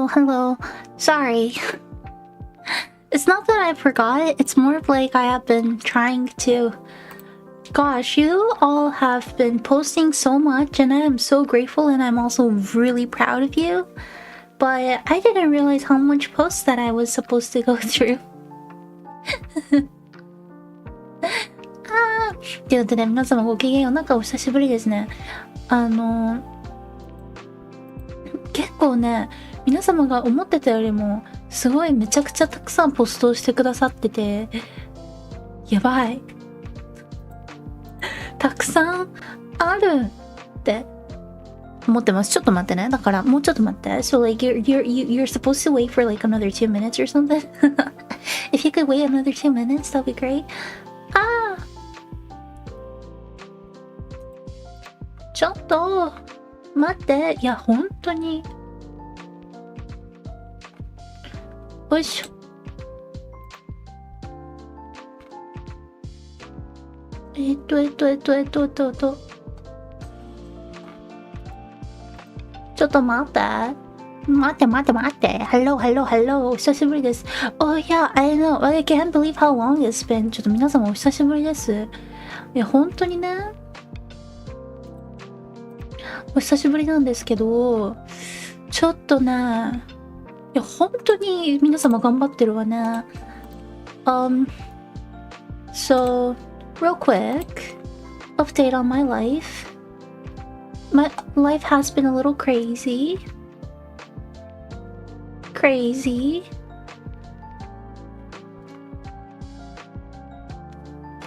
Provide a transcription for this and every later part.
hello. Sorry. It's not that I forgot, it's more of like I have been trying to... Gosh, you all have been posting so much and I am so grateful and I'm also really proud of you. But I didn't realize how much posts that I was supposed to go through. ということで皆様ごきげんよう。なんかお久しぶりですね。結構ね、皆様が思ってたよりもすごいめちゃくちゃたくさんポストをしてくださってて、やばい。たくさんあるって思ってます。ちょっと待ってね。だからもうちょっと待って。So like you're supposed to wait for like another 2 minutes or something? If you could wait another 2 minutes, that'd be great. ちょっと待って。いや本当に。よいしょ。ちょっと待って。Hello. お久しぶりです。Oh yeah, I know. I can't believe how long it's been. ちょっと皆様お久しぶりです。いや、本当にね。お久しぶりなんですけど、ちょっとね、いや、本当に皆様頑張ってるわね。So, real quick, update on my life. My life has been a little crazy.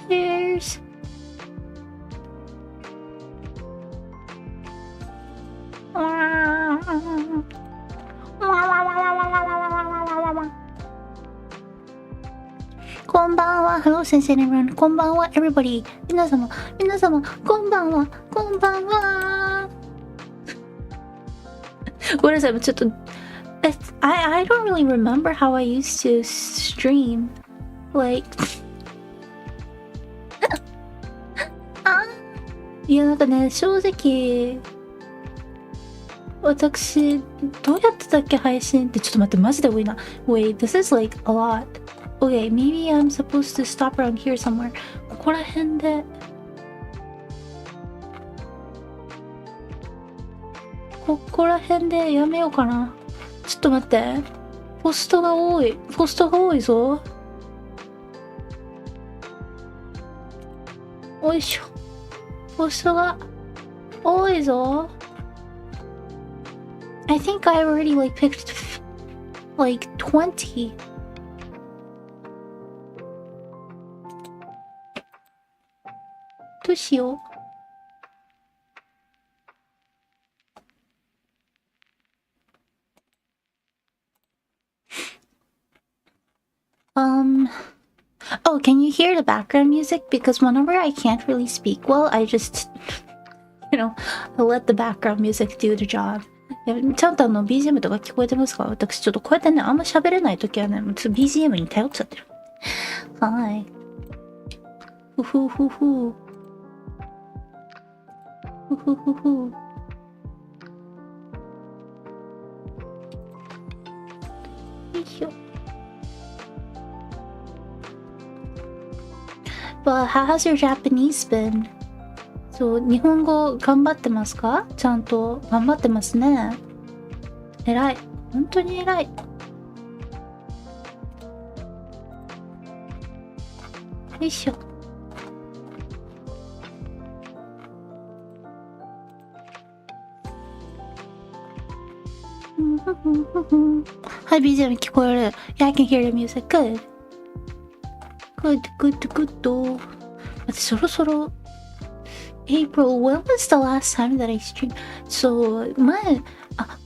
Cheers. Konbanwa. Hello, Sensei and everyone. Konbanwa, everybody. 皆様、こんばんは。ごめんなさい、ちょっと。I don't really remember how I used to stream. Like. いや、なんかね、正直。私、どうやってたっけ配信って。ちょっと待って、マジで多いな。Wait, this is like a lot. Okay, maybe I'm supposed to stop around here somewhere. ここら辺で。ここら辺でやめようかな。ちょっと待って。ポストが多いぞ。おいしょ。ポストが多いぞ。I think I already like picked like 20. どうしよう。Oh, can you hear the background music? Because whenever I can't really speak well, I just, I let the background music do the job. ちゃんとBGM とか聞こえてますか？私ちょっとこうやってね、あんま喋れないときはね、ちょっと BGM に頼っちゃってる。はい。ふふふふ。よいしょ。But how has your Japanese been? そう、日本語頑張ってますか？ちゃんと頑張ってますね。偉い。本当に偉い。よいしょ。はい、BGM 聞こえる。Yeah, I can hear the music. Good. Good. 私そろそろApril, when was the last time that I streamed? So,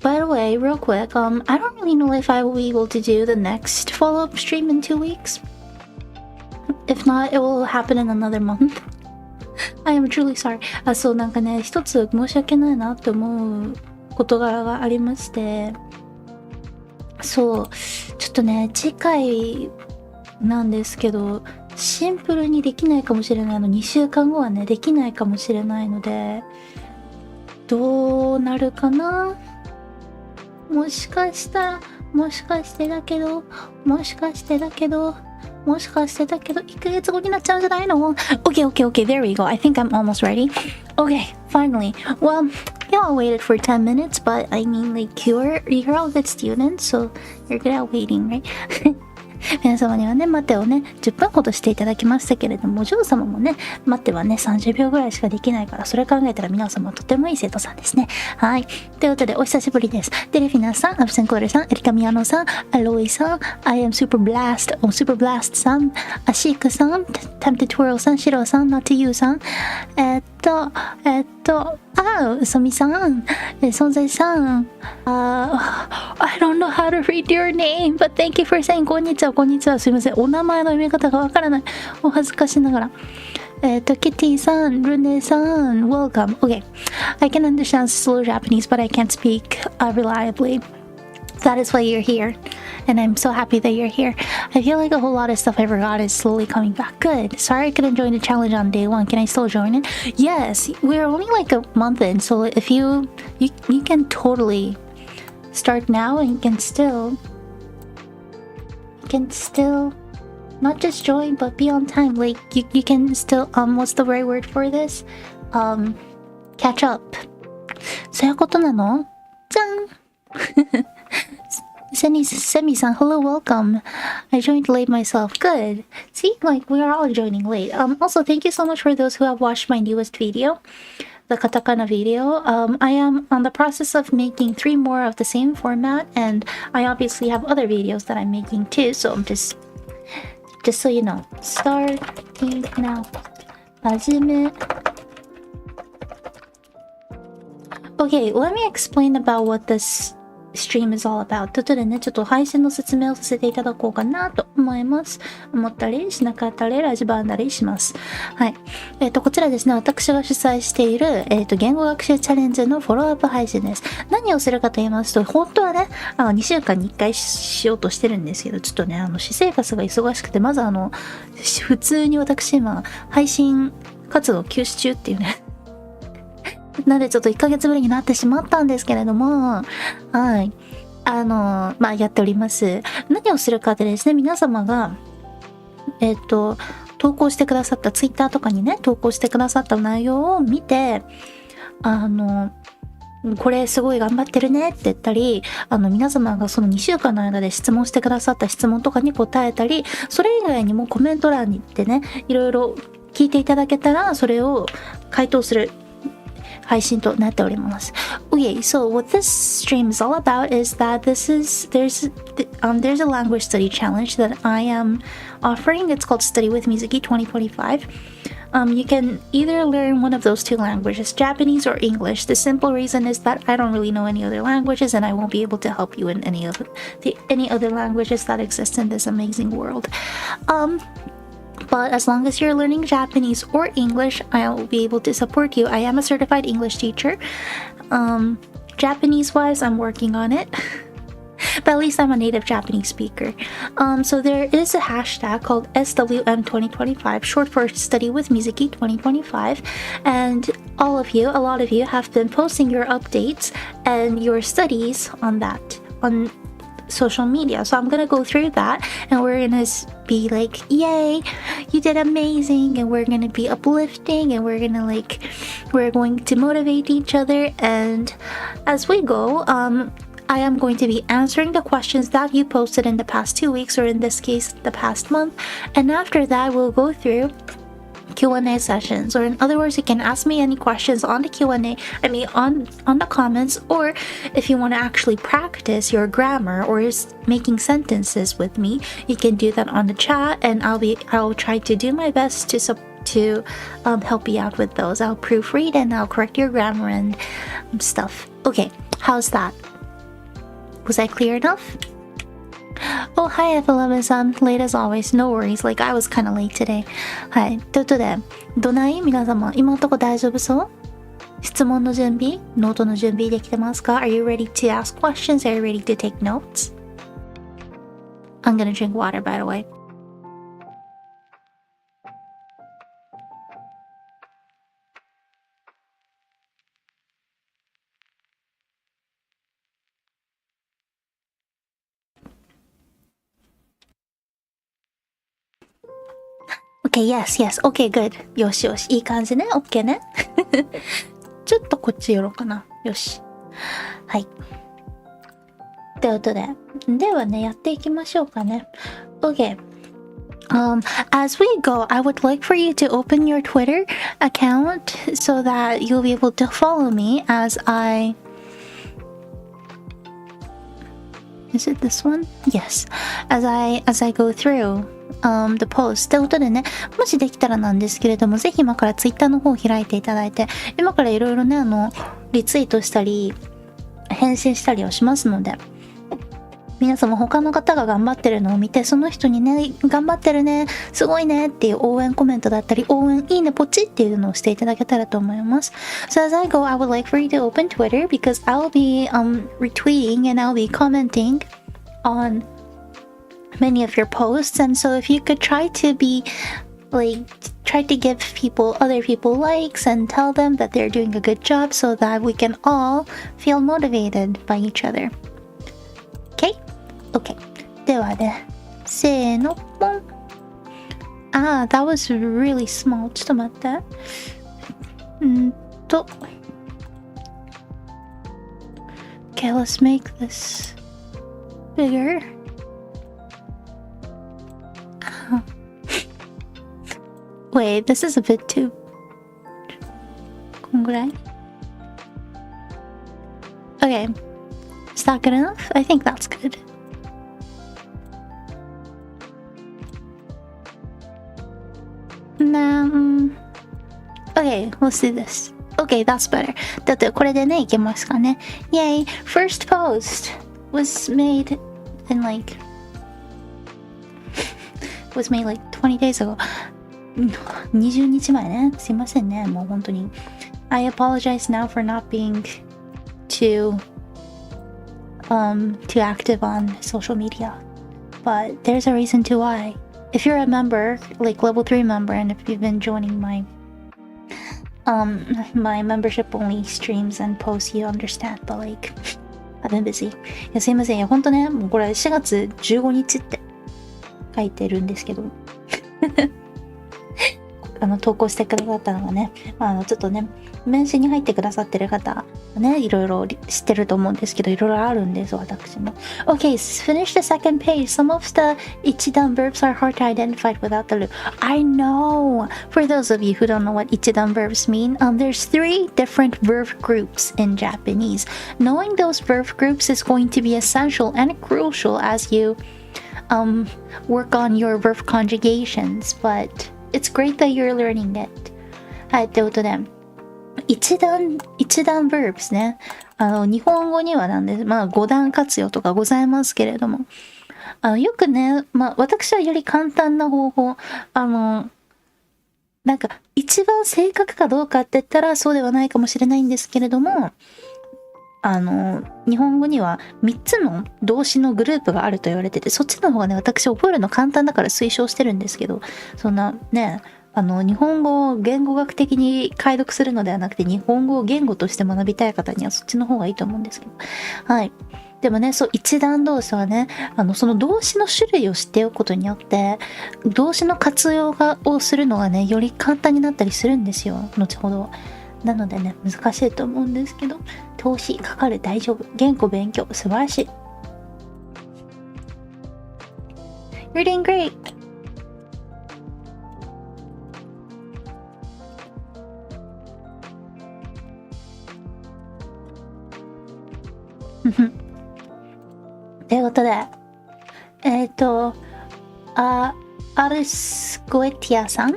by the way, real quick, I don't really know if I will be able to do the next follow-up stream in 2 weeks. If not, it will happen in another month. I am truly sorry. そう、なんかね、一つ申し訳ないなって思う事柄がありまして、そう、ちょっとね、次回なんですけど、シンプルにできないかもしれない2週間後はね、できないかもしれないので、どうなるかな。もしかしたら、もしかしてだけど、もしかしてだけど、もしかしてだけど、1ヶ月後になっちゃうんじゃないの？ Okay, okay, okay, there we go. I think I'm almost ready. Okay, finally. Well, y'all waited for 10 minutes, but I mean, like, you're all good students, so you're good at waiting, right? 皆様にはね、待てをね、10分ほどしていただきましたけれども、お嬢様もね、待ってはね、30秒ぐらいしかできないから、それ考えたら皆様はとてもいい生徒さんですね。はい。ということで、お久しぶりです。デレフィナさん、アブセンコールさん、エリカミヤノさん、アロイさん、I am super blast、super blast さん、アシークさん、tempted twirl さん、シロさん、not.2 さん、うさみさん、存在さん、I don't know how to read your name, but thank you for saying こんにちは、こんにちは。すいません。お名前の読み方がわからない。お恥ずかしながら。キティさん、ルネさん、welcome. Okay. I can understand slow Japanese, but I can't speak reliably. That is why you're here. And I'm so happy that you're here. I feel like a whole lot of stuff I forgot is slowly coming back. Good. Sorry I couldn't join the challenge on day one. Can I still join it? Yes. We're only like a month in, so if you can totally start now and you can still not just join but be on time. Like you can still what's the right word for this? Catch up. そういうことなの？じゃん。Semi-san, hello, welcome. I joined late myself. Good. See, like, we are all joining late. Also, thank you so much for those who have watched my newest video, the katakana video. I am on the process of making 3 more of the same format, and I obviously have other videos that I'm making too, so I'm just so you know. Starting now. 始め. Okay, let me explain about what this stream is all about. ということでね、ちょっと配信の説明をさせていただこうかなと思います。思ったりしなかったり、ラジバンだりします。はい。こちらですね、私が主催している、言語学習チャレンジのフォローアップ配信です。何をするかと言いますと、本当はね、2週間に1回しようとしてるんですけど、ちょっとね、私生活が忙しくて、まず普通に私今、配信活動休止中っていうね、なんでちょっと1ヶ月ぶりになってしまったんですけれども、はい。やっております。何をするかでですね、皆様が、投稿してくださった、ツイッターとかにね、投稿してくださった内容を見て、これすごい頑張ってるねって言ったり、皆様がその2週間の間で質問してくださった質問とかに答えたり、それ以外にもコメント欄に行ってね、いろいろ聞いていただけたら、それを回答する配信となっております。Okay, so what this stream is all about is that there's a language study challenge that I am offering. It's called Study with Mizuki 2025. You can either learn one of those 2 languages, Japanese or English. The simple reason is that I don't really know any other languages and I won't be able to help you in any other languages that exist in this amazing world. But as long as you're learning Japanese or English, I'll be able to support you. I am a certified English teacher. Japanese-wise, I'm working on it. But at least I'm a native Japanese speaker. So there is a hashtag called SWM2025, short for Study with Mizuki 2025. And a lot of you have been posting your updates and your studies on that, on social media. So I'm gonna go through that and we're gonna be like, yay, you did amazing, and we're gonna be uplifting and we're going to motivate each other. And as we go, I am going to be answering the questions that you posted in the past 2 weeks, or in this case the past month, and after that we'll go through Q&A sessions, or in other words, you can ask me any questions on the Q&A, on the comments, or if you want to actually practice your grammar or making sentences with me, you can do that on the chat, and I'll try to do my best to help you out with those. I'll proofread and I'll correct your grammar and stuff. Okay, how's that? Was I clear enough? Oh, hi, F11-san. Late as always. No worries. Like, I was kind of late today. はい。ということで、どない皆様、今のとこ大丈夫そう？質問の準備？ノートの準備できてますか？ Are you ready to ask questions? Are you ready to take notes? I'm gonna drink water, by the way. Okay, yes, yes. Okay, good. よしよし。いい感じね。OK ね。ちょっとこっち寄ろうかな。よし。はい。ということで。ではね、やっていきましょうかね。Okay. As we go, I would like for you to open your Twitter account so that you'll be able to follow me as I... Is it this one? Yes. As I go through the post. ということでね、もしできたらなんですけれども、ぜひ今から Twitter の方を開いていただいて、今からいろいろね、リツイートしたり、返信したりをしますので、皆様他の方が頑張ってるのを見て、その人にね、頑張ってるね、すごいねっていう応援コメントだったり、応援いいねポチっていうのをしていただけたらと思います。So as I go, I would like for you to open Twitter because I'll be retweeting and I'll be commenting on many of your posts. And so if you could try to give other people likes and tell them that they're doing a good job so that we can all feel motivated by each other.Okay. ではね、せーの、ポン。that was really small. ちょっと待って。Okay, let's make this bigger. Wait, this is a bit too... こんぐらい? Okay. Is that good enough? I think that's good.Okay, let's do this. Okay, that's better. だってこれでね、いけますかね。Yay! First post was made in was made 20 days ago. 20日前ね。すいませんね。もう本当に。I apologize now for not being too active on social media. But there's a reason to why.If you're a member, level 3 member, and if you've been joining my membership only streams and posts, you understand, but I've been busy. いや、すいません。いや、ほんとね、もうこれ4月15日って書いてるんですけど、投稿してくださったのがね、ちょっとね、面試に入ってくださってる方ね、いろいろ知ってると思うんですけど、いろいろあるんです、私も。Okay, finish the second page. Some of the 一段 verbs are hard to identify without the loop. I know! For those of you who don't know what 一段 verbs mean, there's 3 different verb groups in Japanese. Knowing those verb groups is going to be essential and crucial as you work on your verb conjugations, but it's great that you're learning it. はい、ということで、一段 verbs ね。日本語にはなんで、5段活用とかございますけれども、よくね、私はより簡単な方法、なんか、一番正確かどうかって言ったらそうではないかもしれないんですけれども、日本語には3つの動詞のグループがあると言われてて、そっちの方がね、私覚えるの簡単だから推奨してるんですけど、そんなね、日本語を言語学的に解読するのではなくて、日本語を言語として学びたい方にはそっちの方がいいと思うんですけど。はい。でもね、そう、一段動詞はね、その動詞の種類を知っておくことによって、動詞の活用をするのがね、より簡単になったりするんですよ、後ほど。なのでね、難しいと思うんですけど、投資かかる大丈夫。言語勉強、素晴らしい。You're doing great! ということで、アルスコエティアさん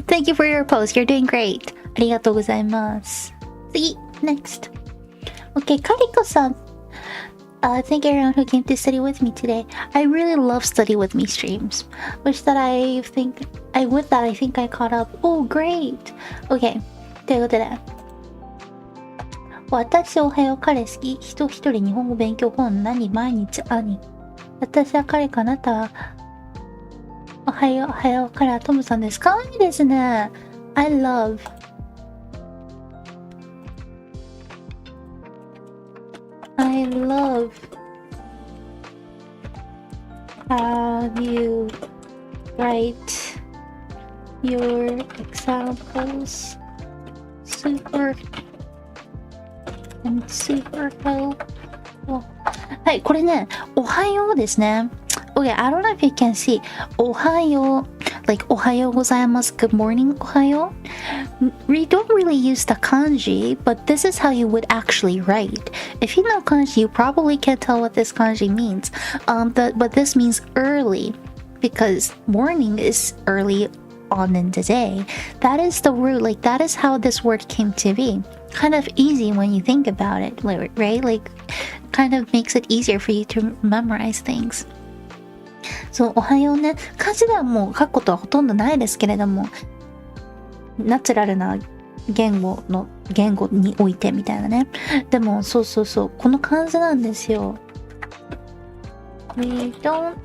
Thank you for your post. You're doing great. ありがとうございます。次、next. Okay, カリコさん。Thank you everyone who came to study with me today. I really love study with me streams. Wish that I think I caught up. Oh, great. Okay. ということで。私おはよう彼好き。人一人日本語勉強本何毎日兄。私は彼かなたは。おはよう彼はトムさんです。かわいいですね。I love. Have you write your examples super and super helpful. はい、これね、おはようですね。Okay, I don't know if you can see. おはよう, like おはようございます. Good morning, おはよう. We don't really use the kanji, but this is how you would actually write. If you know kanji, you probably can't tell what this kanji means. But this means early, because morning is early on in the day. That is the root, like that is how this word came to be. Kind of easy when you think about it, right? Like kind of makes it easier for you to memorize things. そう、おはようね。漢字ではもう書くことはほとんどないですけれども、ナチュラルな言語においてみたいなね。でも、そうそうそう、この漢字なんですよ。We don't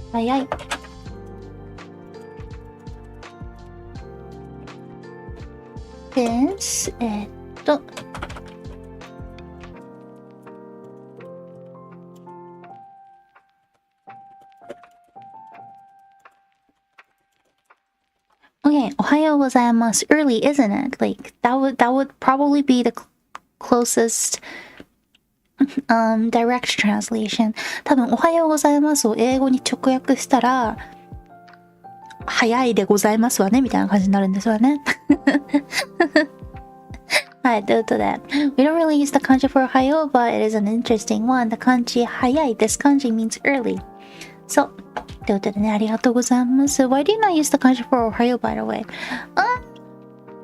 早い。です。Okay, おはようございます。Early, isn't it? Like, that would probably be the closest direct translation. 多分、おはようございますを英語に直訳したら、早いでございますわね、みたいな感じになるんですよね。はい、ということで、We don't really use the kanji for おはよう, but it is an interesting one. The kanji 早い This kanji means early. そう。ということでね、ありがとうございます。Why do you not use the kanji for おはよう, by the way?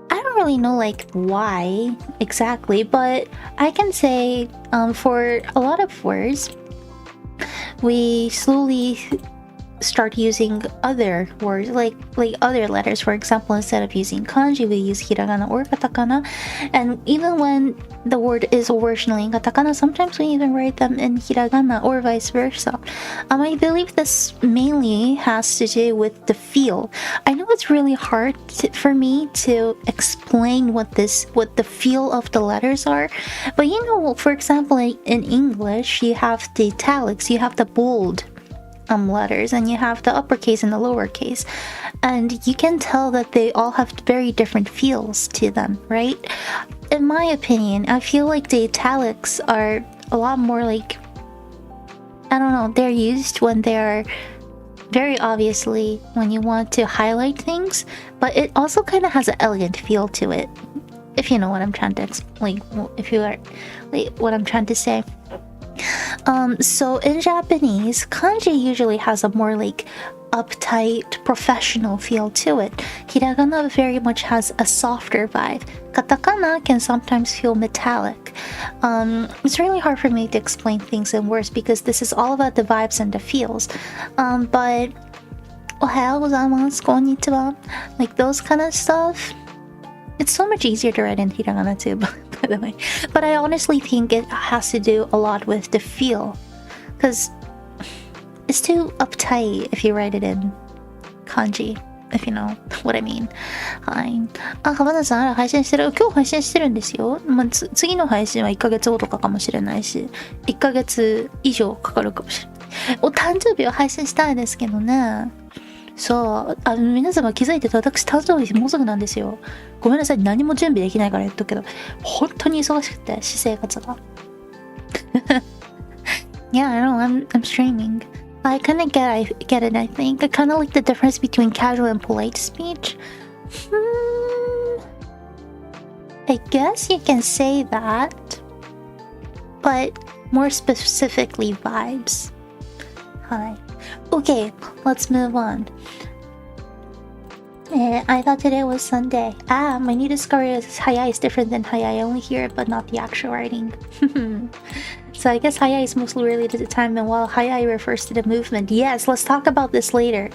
I don't really know like why exactly, but I can say for a lot of words, we slowly start using other words like other letters. For example, instead of using kanji, we use hiragana or katakana. And even when the word is originally in katakana, sometimes we even write them in hiragana or vice versa. I believe this mainly has to do with the feel. I know it's really hard for me to explain what the feel of the letters are, but you know, for example, in English, you have the italics, you have the bold letters, and you have the uppercase and the lowercase, and you can tell that they all have very different feels to them, right? In my opinion, I feel like the italics are a lot more like, I don't know, they're used when they're very obviously when you want to highlight things, but it also kind of has an elegant feel to it, if you know what I'm trying to explain, if you are like what I'm trying to say. So in Japanese, kanji usually has a more like uptight, professional feel to it. Hiragana very much has a softer vibe. Katakana can sometimes feel metallic. It's really hard for me to explain things in words because this is all about the vibes and the feels. But ohayou gozaimasu, konnichiwa, like those kind of stuff, it's so much easier to write in hiragana too, by the way. But I honestly think it has to do a lot with the feel, because it's too uptight if you write it in kanji, if you know what I mean. はい。あ、浜田さん、あら、配信してる。今日配信してるんですよ。まあ、次の配信は1ヶ月後とかかもしれないし、1ヶ月以上かかるかもしれない。お誕生日を配信したいですけどね。そう、皆様気づいてた、私誕生日もうすぐなんですよ。ごめんなさい、何も準備できないから言っとくけど、本当に忙しくて、私生活が。Yeah, I know, I'm streaming. I kind of get it, I think. I kind of like the difference between casual and polite speech. I guess you can say that, but more specifically vibes. Hi. Okay, let's move on. I thought today was Sunday. My new discovery is Haya is different than Haya. I only hear it, but not the actual writing. So I guess Haya is mostly related to time, and while Haya refers to the movement. Yes, let's talk about this later,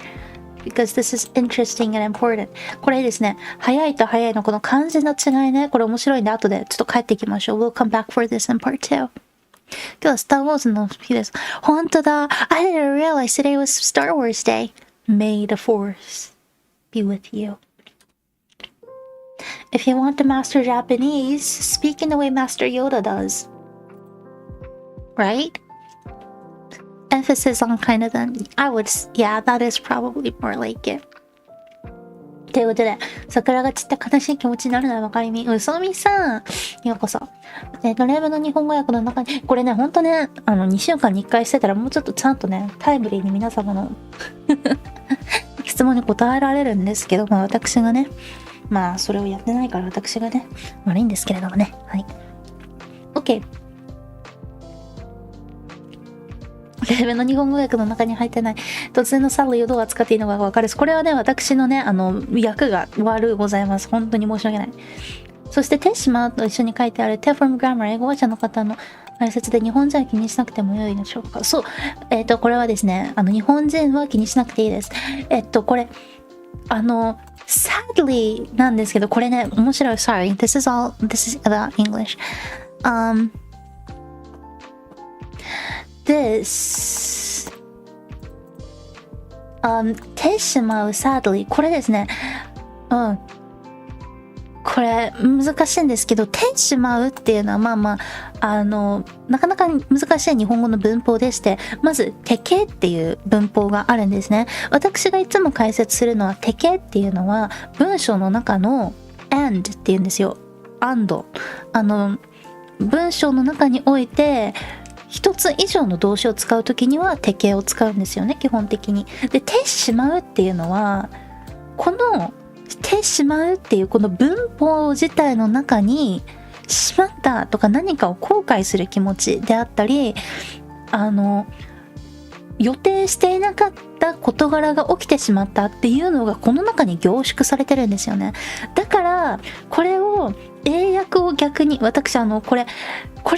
because this is interesting and important. これですね、早いと早いのこの漢字の違いね、これ面白いんで後でちょっと帰ってきましょう。We'll come back for this in part 2. 今日はスター・ウォーズの日です。本当だ。I didn't realize today was Star Wars Day. May the force be with you. If you want to master Japanese, speak in the way Master Yoda does. Right? Emphasis on kind of the... Yeah, that is probably more like it. ということで、桜が散った悲しい気持ちになるのは分かりみ。うそみさん、ようこそ。ライブの日本語訳の中に、これね、ほんとね、2週間に1回してたらもうちょっとちゃんとね、タイムリーに皆様の質問に答えられるんですけど、私がね、それをやってないから私がね、悪いんですけれどもね。はい。OK。レベルの日本語訳の中に入ってない突然のサルをどう扱っていいのか分かるです。これはね、私のね、訳が悪うございます。本当に申し訳ない。そして、テシマと一緒に書いてある T-form grammar 英語話者の方の解説で日本人は気にしなくても良いでしょうか。そう。これはですね、日本人は気にしなくていいです。これ、sadly なんですけど、これね、面白い。Sorry. This is about English. This てしまう sadly これですね、これ難しいんですけど、てしまうっていうのはなかなか難しい日本語の文法でして、まずてけっていう文法があるんですね。私がいつも解説するのは、てけっていうのは文章の中の and っていうんですよ。and 文章の中において一つ以上の動詞を使うときにはてけを使うんですよね、基本的に。で、てしまうっていうのは、このてしまうっていうこの文法自体の中に、しまったとか何かを後悔する気持ちであったり、予定していなかった事柄が起きてしまったっていうのがこの中に凝縮されてるんですよね。だからこれを英訳を逆に、私これ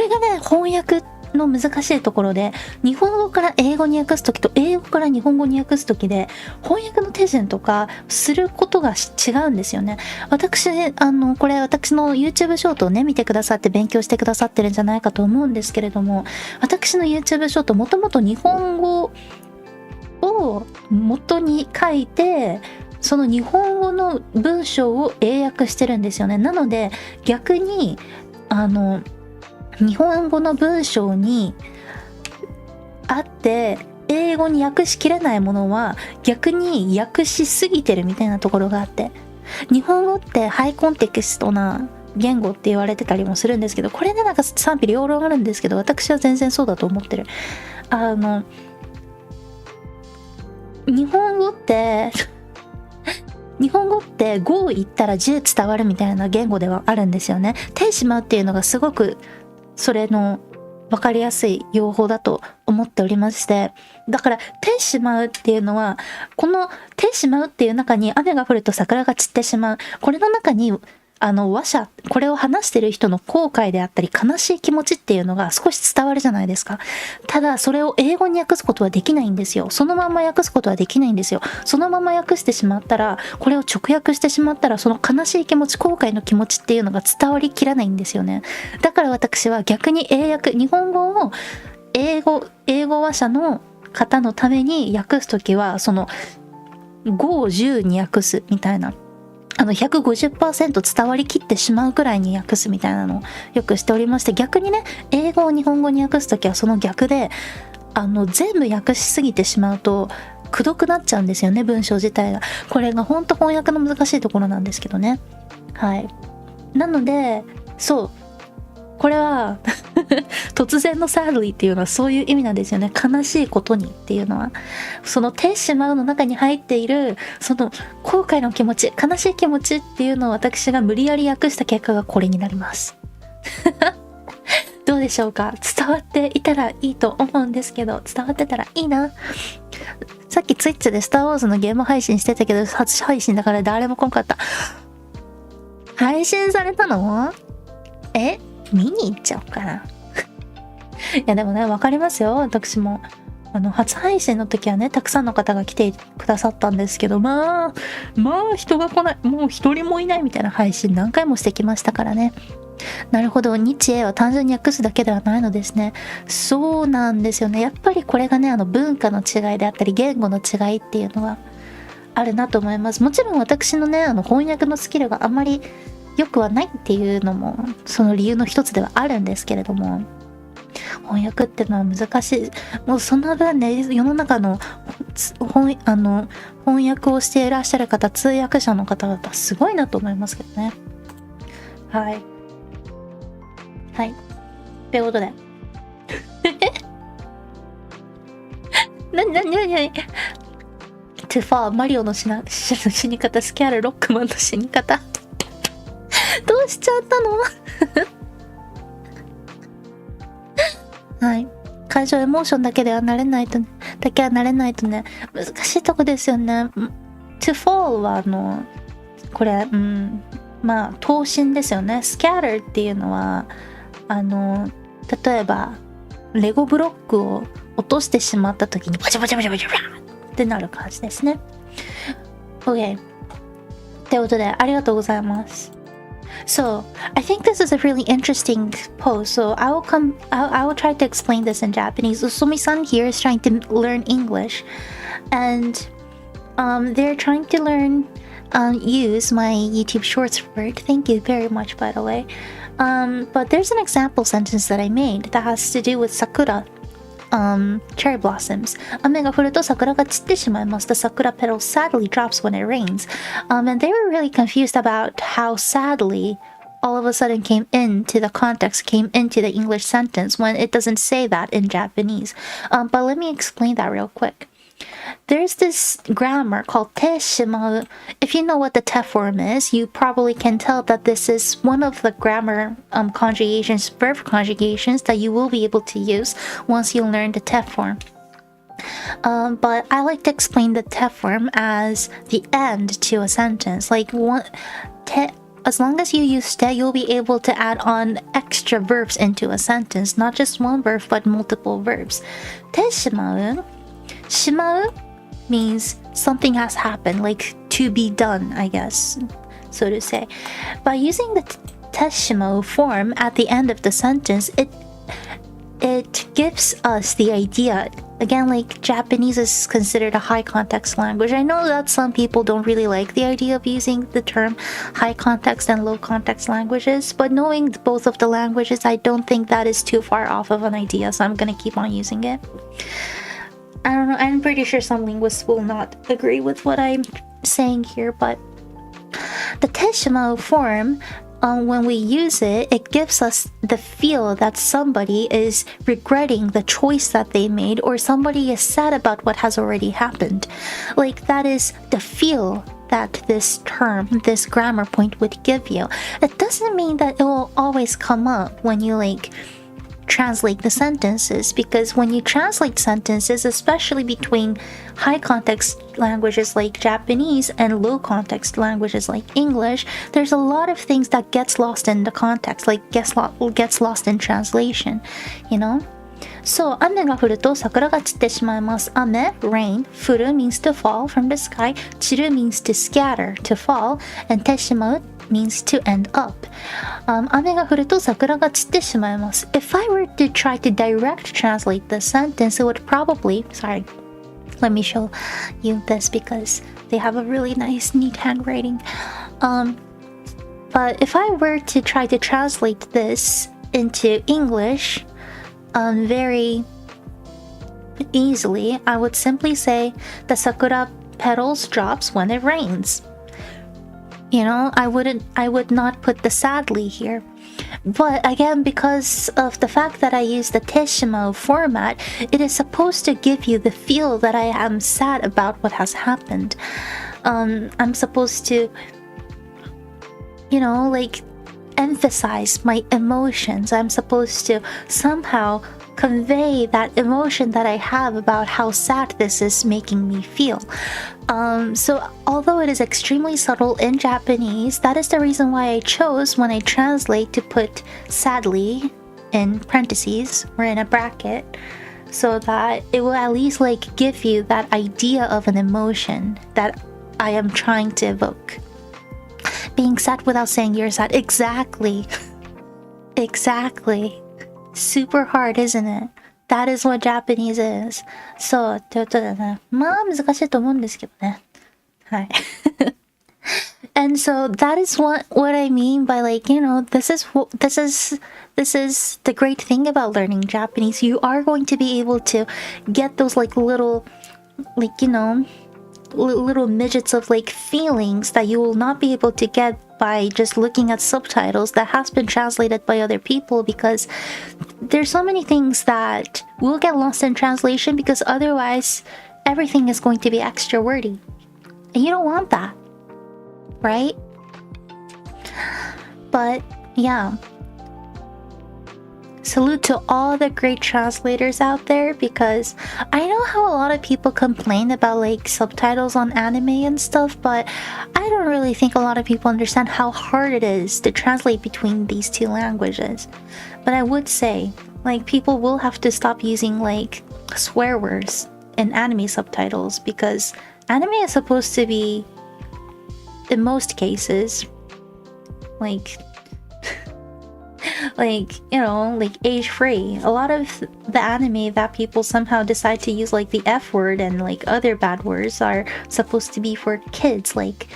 がね、翻訳の難しいところで、日本語から英語に訳すときと英語から日本語に訳すときで翻訳の手順とかすることが違うんですよね。私これ私の YouTube ショートをね見てくださって勉強してくださってるんじゃないかと思うんですけれども、私の YouTube ショートもともと日本語を元に書いて、その日本語の文章を英訳してるんですよね。なので逆に日本語の文章にあって英語に訳しきれないものは逆に訳しすぎてるみたいなところがあって、日本語ってハイコンテキストな言語って言われてたりもするんですけど、これね、なんか賛否両論あるんですけど、私は全然そうだと思ってる。日本語って5言ったら10伝わるみたいな言語ではあるんですよね。てしまうっていうのがすごくそれの分かりやすい用法だと思っておりまして、だからてしまうっていうのは、このてしまうっていう中に雨が降ると桜が散ってしまう、これの中に話者、これを話してる人の後悔であったり悲しい気持ちっていうのが少し伝わるじゃないですか。ただそれを英語に訳すことはできないんですよ。そのまま訳すことはできないんですよ。そのまま訳してしまったら、これを直訳してしまったら、その悲しい気持ち、後悔の気持ちっていうのが伝わりきらないんですよね。だから私は逆に英訳、日本語を英語話者の方のために訳すときは、その5を10に訳すみたいな、150% 伝わりきってしまうくらいに訳すみたいなのをよくしておりまして、逆にね、英語を日本語に訳すときはその逆で、全部訳しすぎてしまうとくどくなっちゃうんですよね、文章自体が。これが本当翻訳の難しいところなんですけどね。はい。なので、そう。これは突然のサーリーっていうのはそういう意味なんですよね。悲しいことにっていうのは、そのてしまうの中に入っているその後悔の気持ち、悲しい気持ちっていうのを私が無理やり訳した結果がこれになりますどうでしょうか。伝わっていたらいいと思うんですけど、伝わってたらいいな。さっきツイッチでスターウォーズのゲーム配信してたけど、初配信だから誰も来んかった。配信されたの？見に行っちゃおうかな。いやでもね、わかりますよ。私も初配信の時はね、たくさんの方が来てくださったんですけど、まあ人が来ない、もう一人もいないみたいな配信何回もしてきましたからね。なるほど、日英は単純に訳すだけではないのですね。そうなんですよね。やっぱりこれがね、文化の違いであったり言語の違いっていうのはあるなと思います。もちろん私のね翻訳のスキルがあんまり良くはないっていうのもその理由の一つではあるんですけれども、翻訳ってのは難しい。もうその分ね、世の中の翻訳をしていらっしゃる方、通訳者の方々すごいなと思いますけどね。はいはい、ということでなトゥファーマリオの死に方、スキャルロックマンの死に方どうしちゃったのはい、感情エモーションだけではなれないとね、難しいとこですよね。to fall はこれまあ等身ですよね。scatter っていうのは例えばレゴブロックを落としてしまった時にバチャバチャバチャバチャってなる感じですね。 OK ということでありがとうございます。So I think this is a really interesting post. So I will try to explain this in Japanese. Usomi-san here is trying to learn English, and they're trying to learn use my YouTube Shorts word. Thank you very much, by the way. But there's an example sentence that I made that has to do with sakura. Cherry blossoms. 雨が降ると桜が散ってしまいます。The sakura petal sadly drops when it rains. And they were really confused about how sadly all of a sudden came into the English sentence when it doesn't say that in Japanese. But let me explain that real quick. There's this grammar called te shimau. If you know what the te form is, you probably can tell that this is one of the grammar verb conjugations that you will be able to use once you learn the te form. But I like to explain the te form as the end to a sentence. Like as long as you use te, you'll be able to add on extra verbs into a sentence, not just one verb but multiple verbs. Te shimau. Shimau means something has happened, like to be done, I guess, so to say. By using the teshimau form at the end of the sentence, it gives us the idea. Again, like Japanese is considered a high context language. I know that some people don't really like the idea of using the term high context and low context languages, but knowing both of the languages, I don't think that is too far off of an idea, so I'm gonna keep on using it. I don't know, I'm pretty sure some linguists will not agree with what I'm saying here, but the teshimau form, when we use it, it gives us the feel that somebody is regretting the choice that they made, or somebody is sad about what has already happened. Like, that is the feel that this term, this grammar point would give you. It doesn't mean that it will always come up when you translate the sentences, because when you translate sentences, especially between high context languages like Japanese and low context languages like English, there's a lot of things that gets lost in the context, like gets lost in translation, you know? So, 雨が降ると桜が散ってしまいます。雨 rain, 降る means to fall from the sky, 散る means to scatter, to fall, and てしまう means to end up. 雨が降ると桜が散ってしまいます。If I were to try to direct translate the sentence, it would probably, sorry, let me show you this because they have a really nice, neat handwriting. But if I were to try to translate this into English, very easily, I would simply say the sakura petals drops when it rains. You know, I would not put the sadly here. But again, because of the fact that I use the teshimau format, it is supposed to give you the feel that I am sad about what has happened. I'm supposed to, emphasize my emotions. I'm supposed to somehow convey that emotion that I have about how sad this is making me feel. So although it is extremely subtle in Japanese, that is the reason why I chose, when I translate, to put sadly in parentheses or in a bracket, so that it will at least give you that idea of an emotion that I am trying to evoke. Being sad without saying you're sad. Exactly. Super hard, isn't it? That is what Japanese is. そう、ということでね。まあ難しいと思うんですけどね。はい。And so that is what I mean by like, you know, this is the great thing about learning Japanese. You are going to be able to get those like little, like, you know, little midgets of like feelings that you will not be able to get by just looking at subtitles that has been translated by other people, because there's so many things that will get lost in translation because otherwise everything is going to be extra wordy. And you don't want that, right? But yeah, salute to all the great translators out there, because I know how a lot of people complain about like subtitles on anime and stuff, but I don't really think a lot of people understand how hard it is to translate between these two languages. But I would say, like, people will have to stop using like swear words in anime subtitles, because anime is supposed to be, in most cases, like you know, like age free. A lot of the anime that people somehow decide to use like the F word and like other bad words are supposed to be for kids, like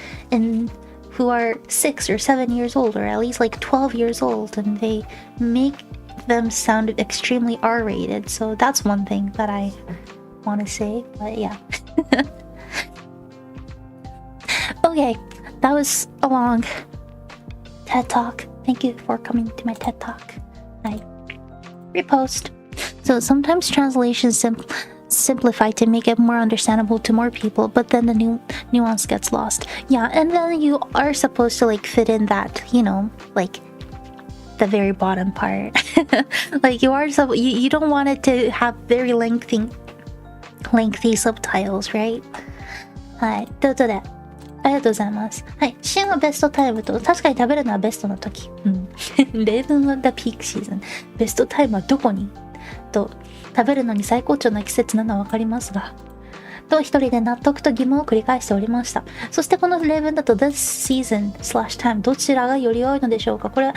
who are 6 or 7 years old, or at least like 12 years old, and they make them sound extremely R-rated. So that's one thing that I want to say. But yeah. Okay, that was a long TED Talk. Thank you for coming to my TED Talk. I repost. So sometimes translations simplify to make it more understandable to more people, but then the nuance gets lost. Yeah, and then you are supposed to like fit in that, you know, like the very bottom part. Like you don't want it to have very lengthy subtitles, right? はい、ということでありがとうございます。はい。旬はベストタイムと、確かに食べるのはベストの時。うん。例文は The Peak Season。ベストタイムはどこにと、食べるのに最高潮の季節なのはわかりますが。と、一人で納得と疑問を繰り返しておりました。そしてこの例文だと This Season / Time どちらがより多いのでしょうか。これは、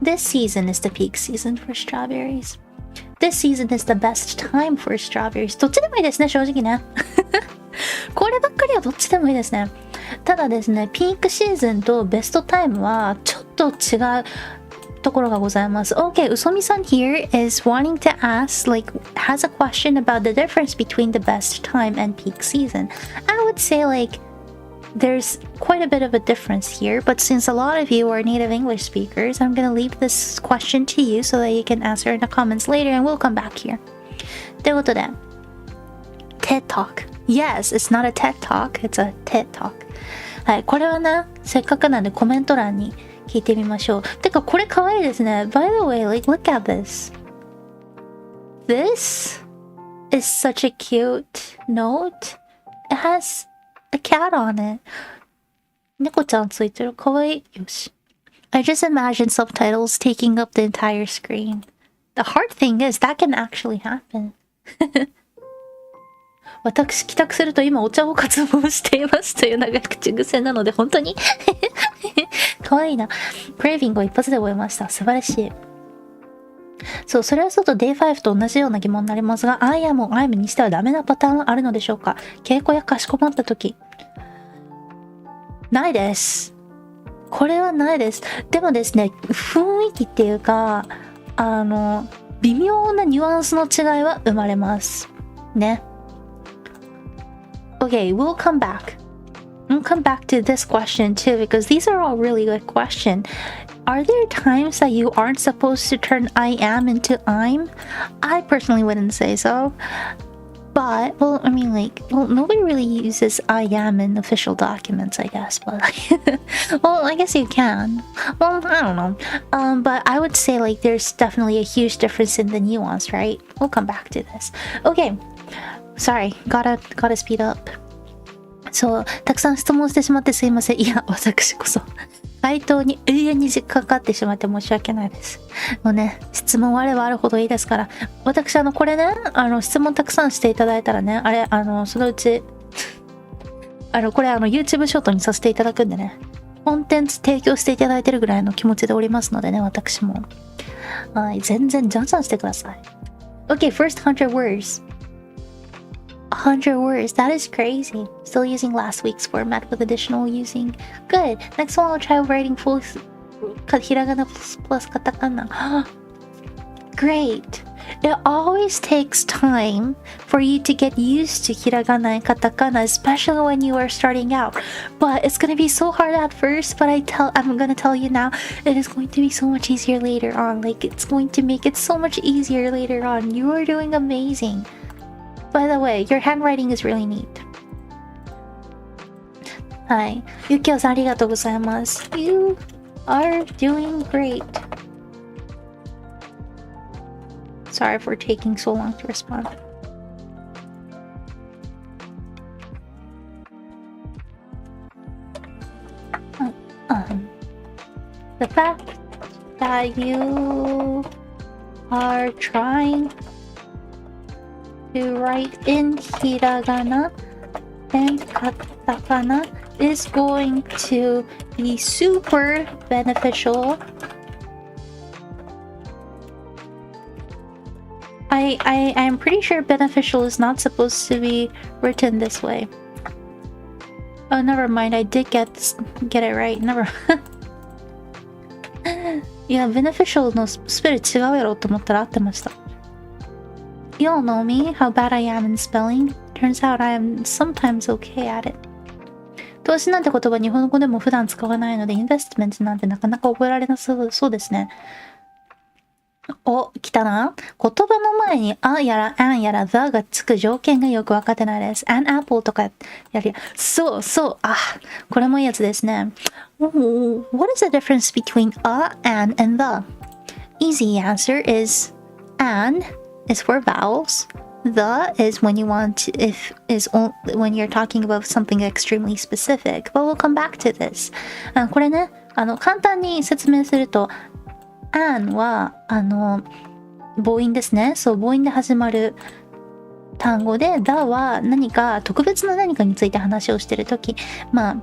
This season is the peak season for strawberries.This season is the best time for strawberries. どっちでもいいですね、正直ね。こればっかりはどっちでもいいですね。ただですね、ピークシーズンとベストタイムはちょっと違うところがございます。Okay, Usomi-san here is wanting to ask, like, has a question about the difference between the best time and peak season. I would say, like, there's quite a bit of a difference here, but since a lot of you are native English speakers, I'm gonna leave this question to you so that you can answer in the comments later, and we'll come back here. ということで、TED Talk. Yes, it's not a TED Talk, it's a TED Talk. はい、これはね、せっかくなんでコメント欄に聞いてみましょう。てか、これ可愛いですね。By the way, like, look at this. This is such a cute note. It has a cat on it. 猫ちゃんついてる。かわいい。よし。I just imagine subtitles taking up the entire screen. The hard thing is that can actually happen. 私帰宅すると今お茶を渇望していますという長口癖なので本当にかわいいな。クレービングを一発で覚えました。素晴らしい。そう、それはそうと Day5 と同じような疑問になりますが、I am を I'm にしてはダメなパターンあるのでしょうか。稽古やかしこまった時。ないです。これはないです。でもですね、雰囲気っていうか、微妙なニュアンスの違いは生まれます。ね。Okay, we'll come back. We'll come back to this question too, because these are all really good questions. Are there times that you aren't supposed to turn I am into I'm? I personally wouldn't say so. But, well, I mean, like, well, nobody really uses I am in official documents, I guess. But, well, I guess you can. Well, I don't know. But I would say, like, there's definitely a huge difference in the nuance, right? We'll come back to this. Okay. Sorry. Gotta speed up. そう、たくさん質問してしまってすいません。いや、私こそ。回答に永遠に時間かかってしまって申し訳ないです。もうね、質問あればあるほどいいですから。私、これね、質問たくさんしていただいたらね、あれ、そのうち、これ、YouTube ショートにさせていただくんでね、コンテンツ提供していただいてるぐらいの気持ちでおりますのでね、私も。はい、全然、じゃんじゃんしてください。Okay, first 100 words. 100 words. That is crazy. Still using last week's format with additional using. Good. Next one I'll try writing full hiragana plus katakana. Great. It always takes time for you to get used to hiragana and katakana, especially when you are starting out. But it's gonna be so hard at first, but I'm gonna tell you now, it is going to be so much easier later on. Like, it's going to make it so much easier later on. You are doing amazing. By the way, your handwriting is really neat. はい。ゆきおさんありがとうございます。You are doing great. Sorry for taking so long to respond. The fact that you are trying to write in hiragana and katakana is going to be super beneficial. I'm pretty sure beneficial is not supposed to be written this way. Oh, never mind. I did get it right. Never. いや、beneficial のスペル違うやろと思ったら合ってました。You all know me, how bad I am in spelling. Turns out I am sometimes okay at it. 投資なんて言葉日本語でも普段使わないので、インベストメントなんてなかなか覚えられなそうですね。お、来たな。言葉の前にあやら an やら the がつく条件がよくわかってないです。an apple とかやり、そう、あ、これもいいやつですね。What is the difference between a, an, and the? Easy answer is an is for vowels. The is when you want to, when you're talking about something extremely specific. But we'll come back to this. これね、簡単に説明すると、an は母音ですね。そう、母音で始まる単語で、the は何か特別な何かについて話をしてるとき、ま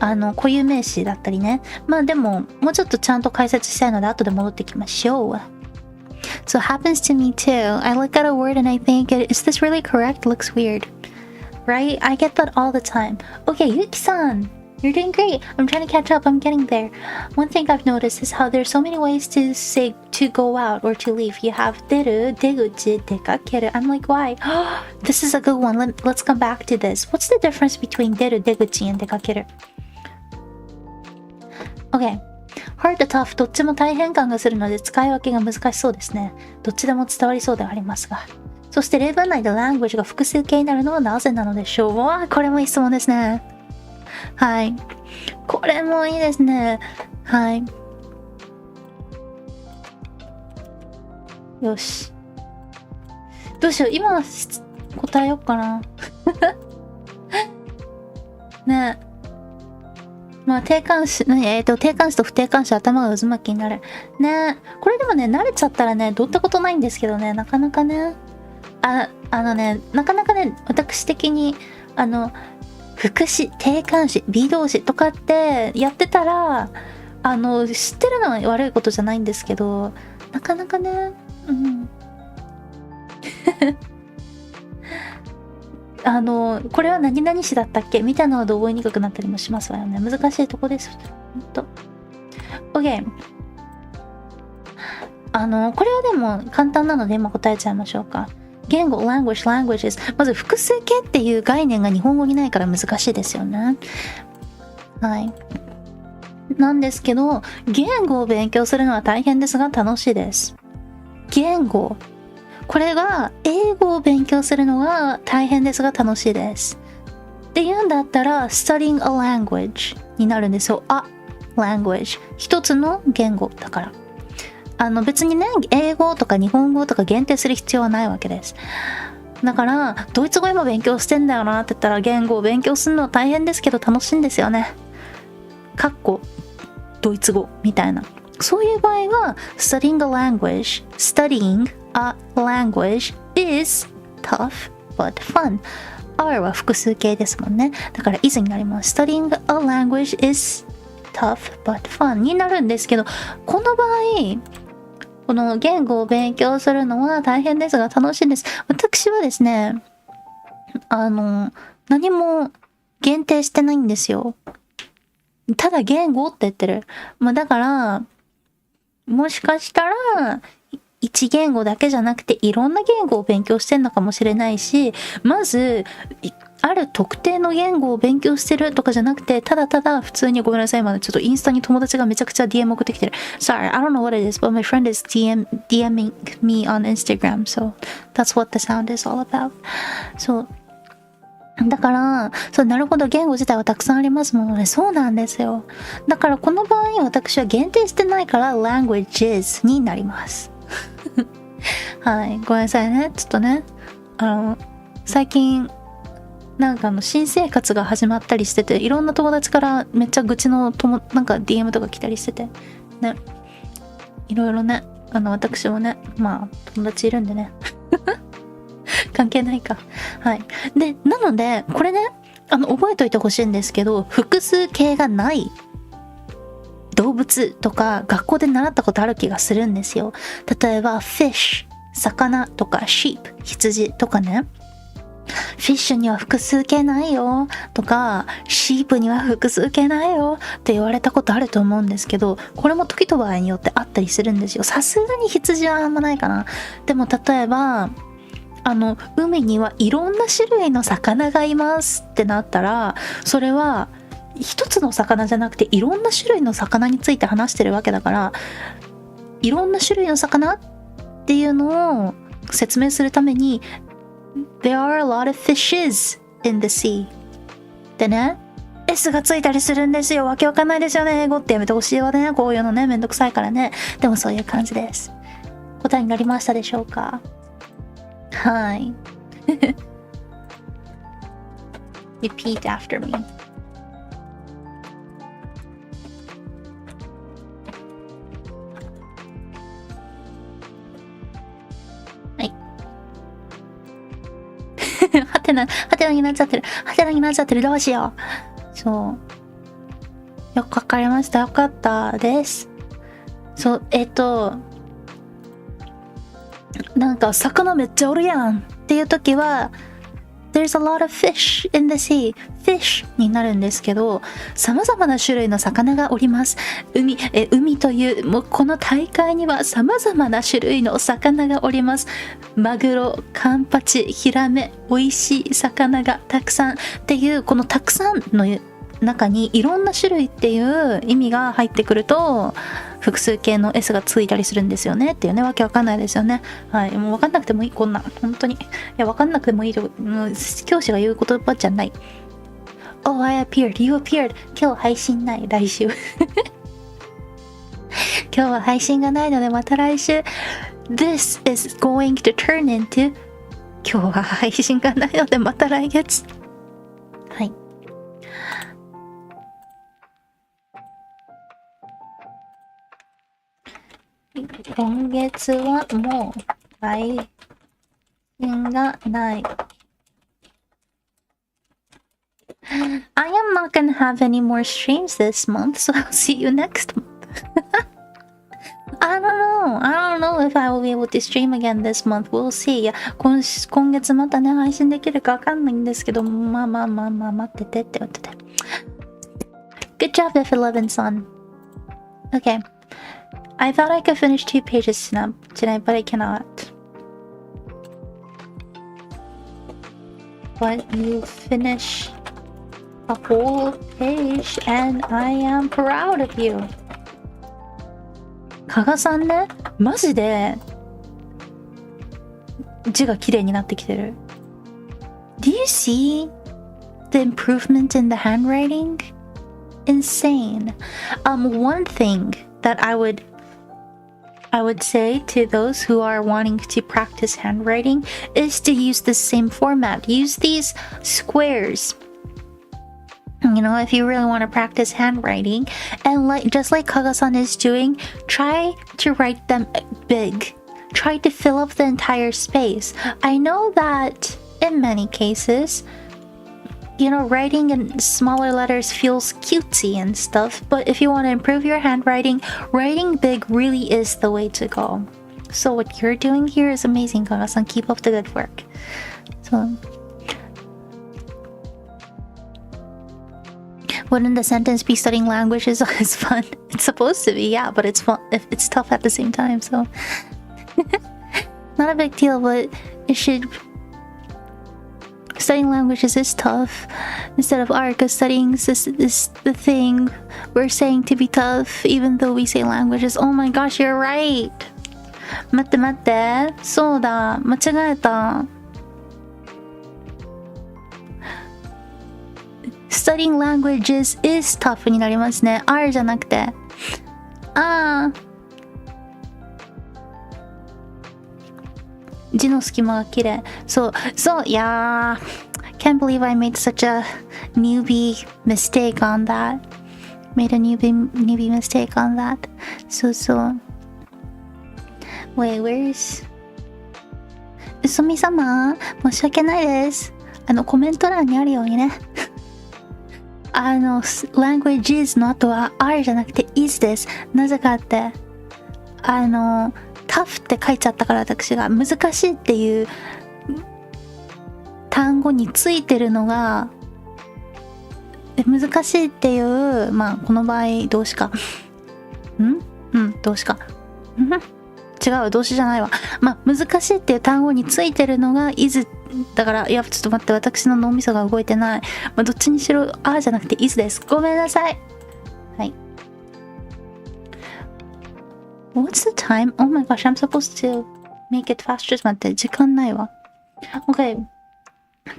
あ固有名詞だったりね。まあでももうちょっとちゃんと解説したいので後で戻ってきましょう。So it happens to me too. I look at a word and I think, is this really correct? Looks weird. Right? I get that all the time. Okay, Yuki-san, you're doing great. I'm trying to catch up. I'm getting there. One thing I've noticed is how there's so many ways to say to go out or to leave. You have deru, deguchi, dekakeru. I'm like, why? This is a good one. Let's come back to this. What's the difference between deru, deguchi, and dekakeru? Okay. Hard to tough どっちも大変感がするので使い分けが難しそうですね。どっちでも伝わりそうではありますが。そして例文内で language が複数形になるのはなぜなのでしょう。わあ、これもいい質問ですね。はい。これもいいですね。はい。よし。どうしよう。今答えようかな。ねえ。まあ、定冠詞と不定冠詞頭が渦巻きになる。ね。これでもね、慣れちゃったらね、どうったことないんですけどね、なかなかね。なかなかね、私的に、副詞、定冠詞、B動詞とかってやってたら、知ってるのは悪いことじゃないんですけど、なかなかね、うん。これは何々詞だったっけみたいなので覚えにくくなったりもしますわよね。難しいとこです。ほんと。OK。これはでも簡単なので今答えちゃいましょうか。言語、languages。まず複数形っていう概念が日本語にないから難しいですよね。はい。なんですけど、言語を勉強するのは大変ですが楽しいです。言語。これが英語を勉強するのが大変ですが楽しいです。っていうんだったら studying a language になるんですよ。language 一つの言語だから。別にね英語とか日本語とか限定する必要はないわけです。だからドイツ語今勉強してんだよなって言ったら言語を勉強するのは大変ですけど楽しいんですよね。かっこドイツ語みたいな。そういう場合は studying a language is tough but fun. R は複数形ですもんね。だから is になります。Studying a language is tough but fun になるんですけど、この場合、この言語を勉強するのは大変ですが楽しいです。私はですね、何も限定してないんですよ。ただ言語って言ってる。まあだから、もしかしたら、一言語だけじゃなくていろんな言語を勉強してんのかもしれないし、まず、ある特定の言語を勉強してるとかじゃなくて、ただただ普通にごめんなさい、今ちょっとインスタに友達がめちゃくちゃ DM 送ってきてる。Sorry, I don't know what it is, but my friend is DMing me on Instagram, so that's what the sound is all about. そう。だから、そう、なるほど、言語自体はたくさんありますもんね。そうなんですよ。だからこの場合、私は限定してないから、languages になります。はい、ごめんなさいね。ちょっとね、最近、なんか新生活が始まったりしてて、いろんな友達からめっちゃ愚痴のなんか DM とか来たりしてて、ね、いろいろね、私もね、まあ、友達いるんでね。関係ないか。はい。で、なので、これね、覚えといてほしいんですけど、複数形がない動物とか学校で習ったことある気がするんですよ。例えば、fish、魚とか sheep、羊とかね。フィッシュには複数形ないよとか、シープには複数形ないよって言われたことあると思うんですけど、これも時と場合によってあったりするんですよ。さすがに羊はあんまないかな。でも例えば、海にはいろんな種類の魚がいますってなったら、それは一つの魚じゃなくていろんな種類の魚について話してるわけだから、いろんな種類の魚っていうのを説明するためにThere are a lot of fishes in the sea. でね、S がついたりするんですよ。わけわかんないですよね。英語ってやめてほしいわね。こういうのね、めんどくさいからね。でもそういう感じです。答えになりましたでしょうか？はい。Repeat after me. はてなになっちゃってる。はてなになっちゃってる。どうしよう。そう。よくわかりました。よかったです。そう、なんか、魚めっちゃおるやんっていう時は、There's a lot of fish in the sea. Fish になるんですけど、様々な種類の魚がおります。海という、もうこの大海には様々な種類の魚がおります。マグロ、カンパチ、ヒラメ、美味しい魚がたくさんっていう、このたくさんの中にいろんな種類っていう意味が入ってくると、複数形の S がついたりするんですよねっていうね、わけわかんないですよね。はい。もうわかんなくてもいい、こんな。本当に。いや、わかんなくてもいいと、教師が言う言葉じゃない。Oh, I appeared. You appeared. 今日配信ない。来週。今日は配信がないので、また来週。This is going to turn into 今日は配信がないので、また来月。はい。今月はもう配信がない。I am not gonna have any more streams this month, so I'll see you next month. I don't know if I will be able to stream again this month. We'll see. いや、今月またね、配信できるかわかんないんですけど、まあ、待っててって言ってて。Good job, F11-san. Okay. I thought I could finish 2 pages tonight, but I cannot. But you finish a whole page, and I am proud of you. 加賀さんね、マジで字が綺麗になってきてる。Do you see the improvement in the handwriting? Insane. One thing that I would say to those who are wanting to practice handwriting is to use the same format. Use these squares. You know, if you really want to practice handwriting, and just like Kaga-san is doing, try to write them big. Try to fill up the entire space. I know that in many cases, you know, writing in smaller letters feels cutesy and stuff, but if you want to improve your handwriting, writing big really is the way to go. So what you're doing here is amazing, Kaga-san. Keep up the good work. So, Wouldn't the sentence be studying languages is fun? It's supposed to be, yeah, but it's fun. It's tough at the same time, so not a big deal, but it should. Studying languages is tough. Instead of art, because studying is the thing we're saying to be tough, even though we say languages. Oh my gosh, you're right. 待って待って。そうだ。間違えた。Studying languages is tough になりますね。R じゃなくて。ああ。字の隙間が綺麗。そう、いやー。Can't believe I made such a newbie mistake on that. Made a newbie mistake on that. そう。Wait, where's... うそみ様、申し訳ないです。コメント欄にあるようにね。languages の後は R じゃなくて is です。なぜかって、tough って書いちゃったから私が難しいっていう単語についてるのが難しいっていうまあこの場合動詞か動詞か違う動詞じゃないわまあ難しいっていう単語についてるのが is だからいやちょっと待って私の脳みそが動いてない、まあ、どっちにしろあじゃなくて is ですごめんなさいはい。What's the time? Oh my gosh, I'm supposed to make it faster. ちょっと待って、時間ないわ。Okay.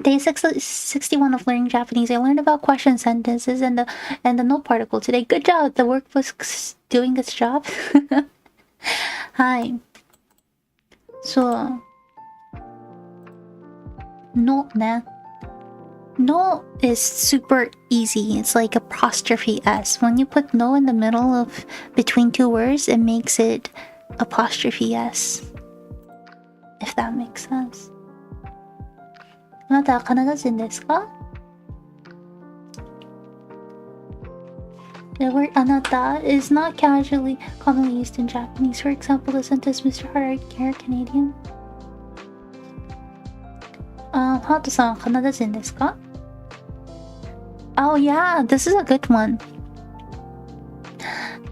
Day 61 of learning Japanese. I learned about question sentences and the no particle today. Good job! The workbook's doing its job. はい。そう。No ね。No is super easy. It's like apostrophe S. When you put no in the middle of between two words, it makes it apostrophe S. If that makes sense. あなたはカナダ人ですか? The word あなた is not casually commonly used in Japanese. For example, the sentence Mr. Hart, are you Canadian? ハートさんはカナダ人ですか? Oh yeah, this is a good one.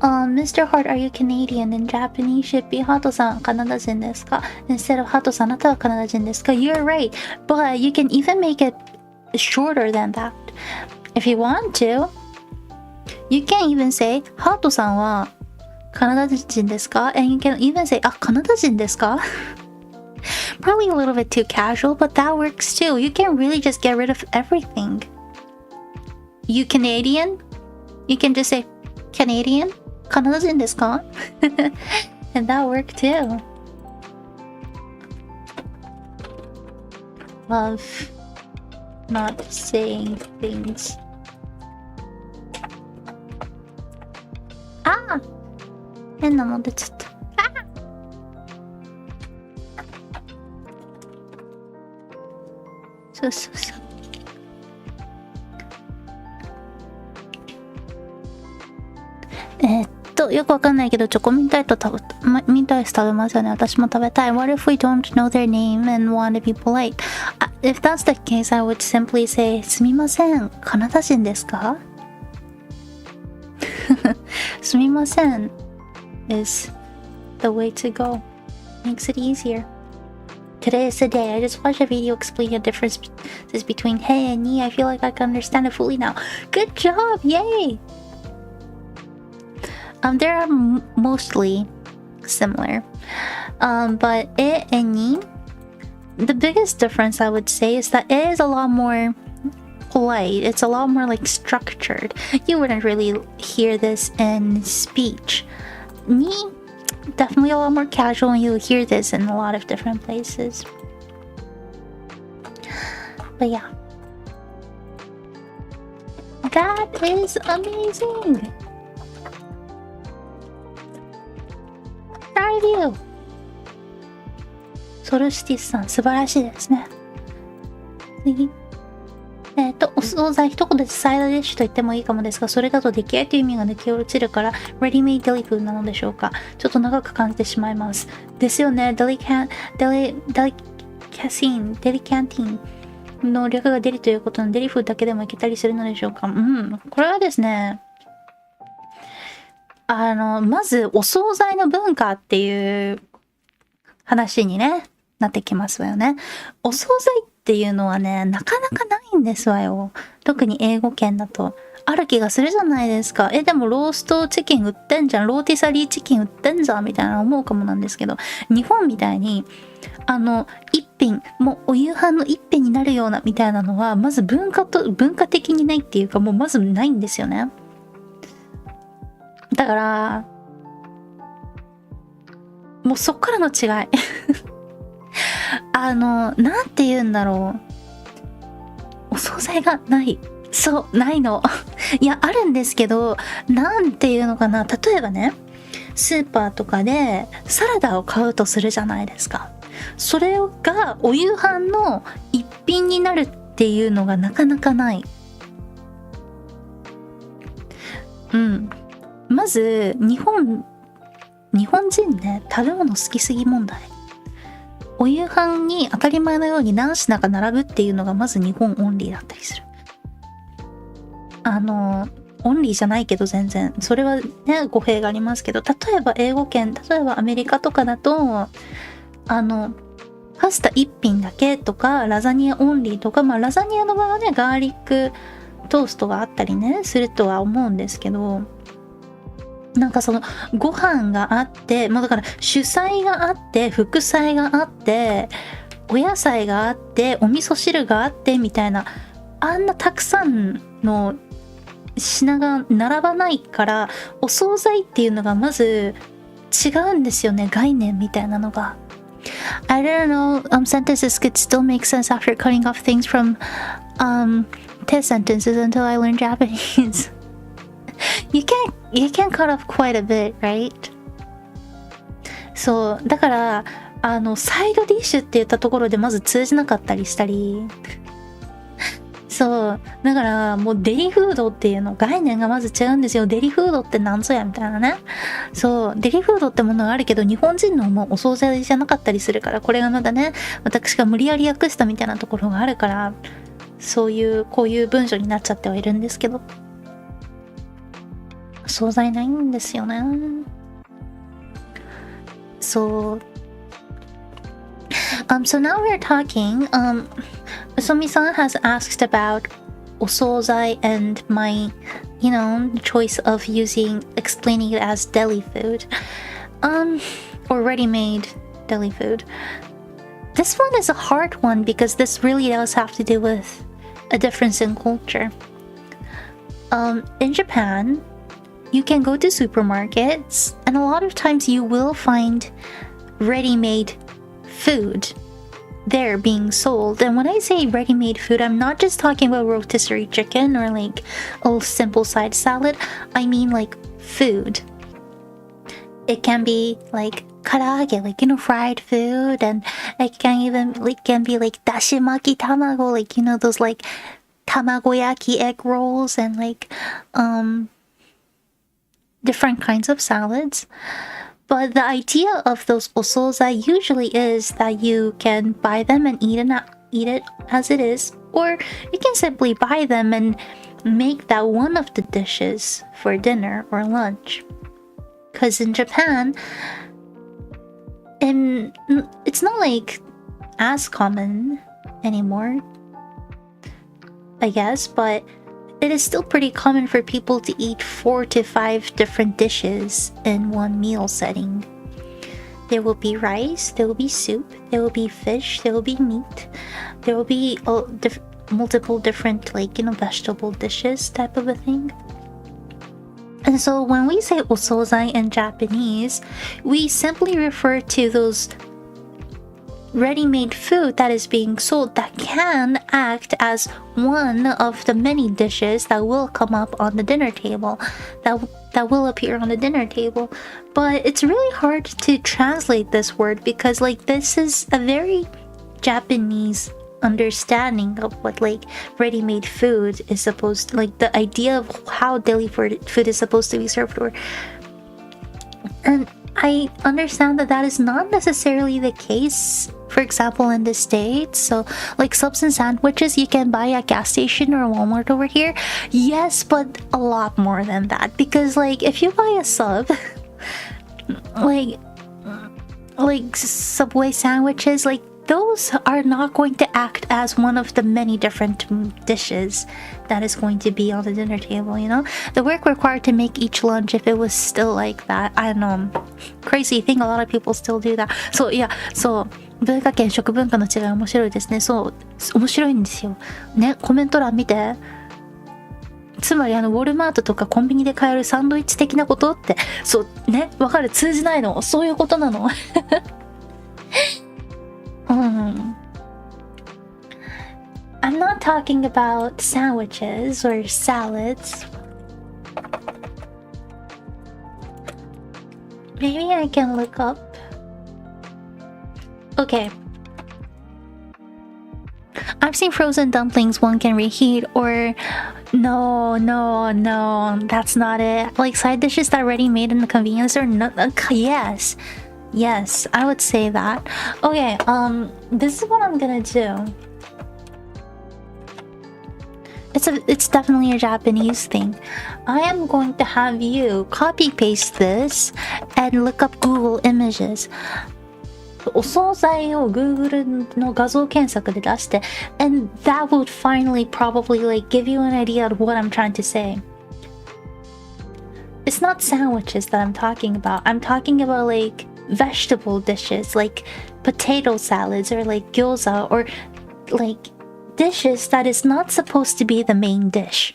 Mr. Hart, are you Canadian? In Japanese should be ハートさんカナダ人ですか? Instead of ハートさんあなたはカナダ人ですか? You're right, but you can even make it shorter than that. If you want to, you can even say ハートさんはカナダ人ですか? And you can even say あ、カナダ人ですか? Probably a little bit too casual, but that works too. You can really just get rid of everything. You Canadian? You can just say Canadian? カナダ人ですか? And that worked too. Love not saying things. Ah! 変なの出ちゃった。そうよくわかんないけどチョコミンタイス食べますよね。私も食べたい。What if we don't know their name and want to be polite? If that's the case, I would simply say すみません、カナダ人ですか? すみません is the way to go. Makes it easier.Today is the day. I just watched a video explaining the differences between hey and ni. I feel like I can understand it fully now. Good job! Yay! They are mostly similar. But e and ni, the biggest difference I would say is that e is a lot more polite. It's a lot more like structured. You wouldn't really hear this in speech. Ni,definitely a lot more casual and you'll hear this in a lot of different places. But yeah. That is amazing! Proud of you! ソルシティスさん素晴らしいですね。次。お惣菜一言でサイドディッシュと言ってもいいかもですが、それだと出来合いという意味が抜け落ちるから、レディメイドデリ風なのでしょうか。ちょっと長く感じてしまいます。ですよね。デリキャンティーン。の略がデリということのデリフーだけでもいけたりするのでしょうか。これはですね、まずお惣菜の文化っていう話にね、なってきますわよね。お惣菜っていうのはね、なかなかないんですわよ。特に英語圏だと。ある気がするじゃないですか。でもローストチキン売ってんじゃん。ローティサリーチキン売ってんじゃんみたいな思うかもなんですけど、日本みたいに、一品、もうお夕飯の一品になるようなみたいなのは、まず文化的にないっていうか、もうまずないんですよね。だから、もうそっからの違い。なんて言うんだろう。お惣菜がない。そう、ないの。いや、あるんですけど、なんていうのかな。例えばね、スーパーとかでサラダを買うとするじゃないですか。それがお夕飯の一品になるっていうのがなかなかない。まず、日本人ね、食べ物好きすぎ問題。お夕飯に当たり前のように何品か並ぶっていうのがまず日本オンリーだったりする。オンリーじゃないけど全然。それはね、語弊がありますけど、例えば英語圏、例えばアメリカとかだと、パスタ一品だけとか、ラザニアオンリーとか、ラザニアの場合はね、ガーリックトーストがあったりね、するとは思うんですけど、なんかその、ご飯があって、だから主菜があって、副菜があって、お野菜があって、お味噌汁があって、みたいな、あんなたくさんの品が並ばないから、お惣菜っていうのがまず違うんですよね、概念みたいなのが。I don't know, sentences could still make sense after cutting off things from, test sentences until I learned Japanese. you can cut off quite a bit, right? そう、だから、サイドディッシュって言ったところでまず通じなかったりしたり、そう。だから、もうデリフードっていうの概念がまず違うんですよ。デリフードってなんぞやみたいなね。そう。デリフードってものがあるけど、日本人のもうお惣菜じゃなかったりするから、これがまだね、私が無理やり訳したみたいなところがあるから、そういう、こういう文章になっちゃってはいるんですけど。お惣菜ないんですよね。そう。So now we're talking, Somi-san has asked about osozai and my, choice of explaining it as deli food, or ready-made deli food. This one is a hard one because this really does have to do with a difference in culture. In Japan, you can go to supermarkets, and a lot of times you will find ready-made food there being sold. And when I say ready-made food, I'm not just talking about rotisserie chicken or like a simple side salad. I mean like food. It can be like karaage, like fried food, and it can be like dashimaki tamago, like those like tamagoyaki egg rolls, and like different kinds of salads. But the idea of those osozai usually is that you can buy them and eat it as it is, or you can simply buy them and make that one of the dishes for dinner or lunch. Because in Japan, it's not like as common anymore, I guess, but it is still pretty common for people to eat 4 to 5 different dishes in one meal setting. There will be rice, there will be soup, there will be fish, there will be meat, there will be multiple different vegetable dishes type of a thing. And so when we say osozai in Japanese, we simply refer to those ready-made food that is being sold that can act as one of the many dishes that will come up on the dinner table, that will appear on the dinner table. But it's really hard to translate this word because this is a very Japanese understanding of what ready-made food is supposed to, the idea of how deli food is supposed to be served, and I understand that that is not necessarily the case. For example, in the States, so like subs and sandwiches you can buy at gas station or Walmart over here. Yes, but a lot more than that. Because like if you buy a sub, like Subway sandwiches, like those are not going to act as one of the many different dishes that is going to be on the dinner table, you know? The work required to make each lunch, if it was still like that, I don't know, crazy thing, a lot of people still do that. So, yeah, so文化圏食文化の違い面白いですね。そう面白いんですよね。コメント欄見て。つまりウォルマートとかコンビニで買えるサンドイッチ的なことって、そうね、わかる、通じないの、そういうことなの。I'm not talking about sandwiches or salads. Maybe I can look up. Okay. I've seen frozen dumplings one can reheat, or no, that's not it. Like side dishes that are already made in the convenience store. No, yes, I would say that. Okay, this is what I'm gonna do. It's definitely a Japanese thing. I am going to have you copy paste this and look up Google Images. お惣菜を Google の画像検索で出して and that would finally probably like give you an idea of what I'm trying to say. It's not sandwiches that I'm talking about. I'm talking about like vegetable dishes like potato salads or like gyoza or like dishes that is not supposed to be the main dish.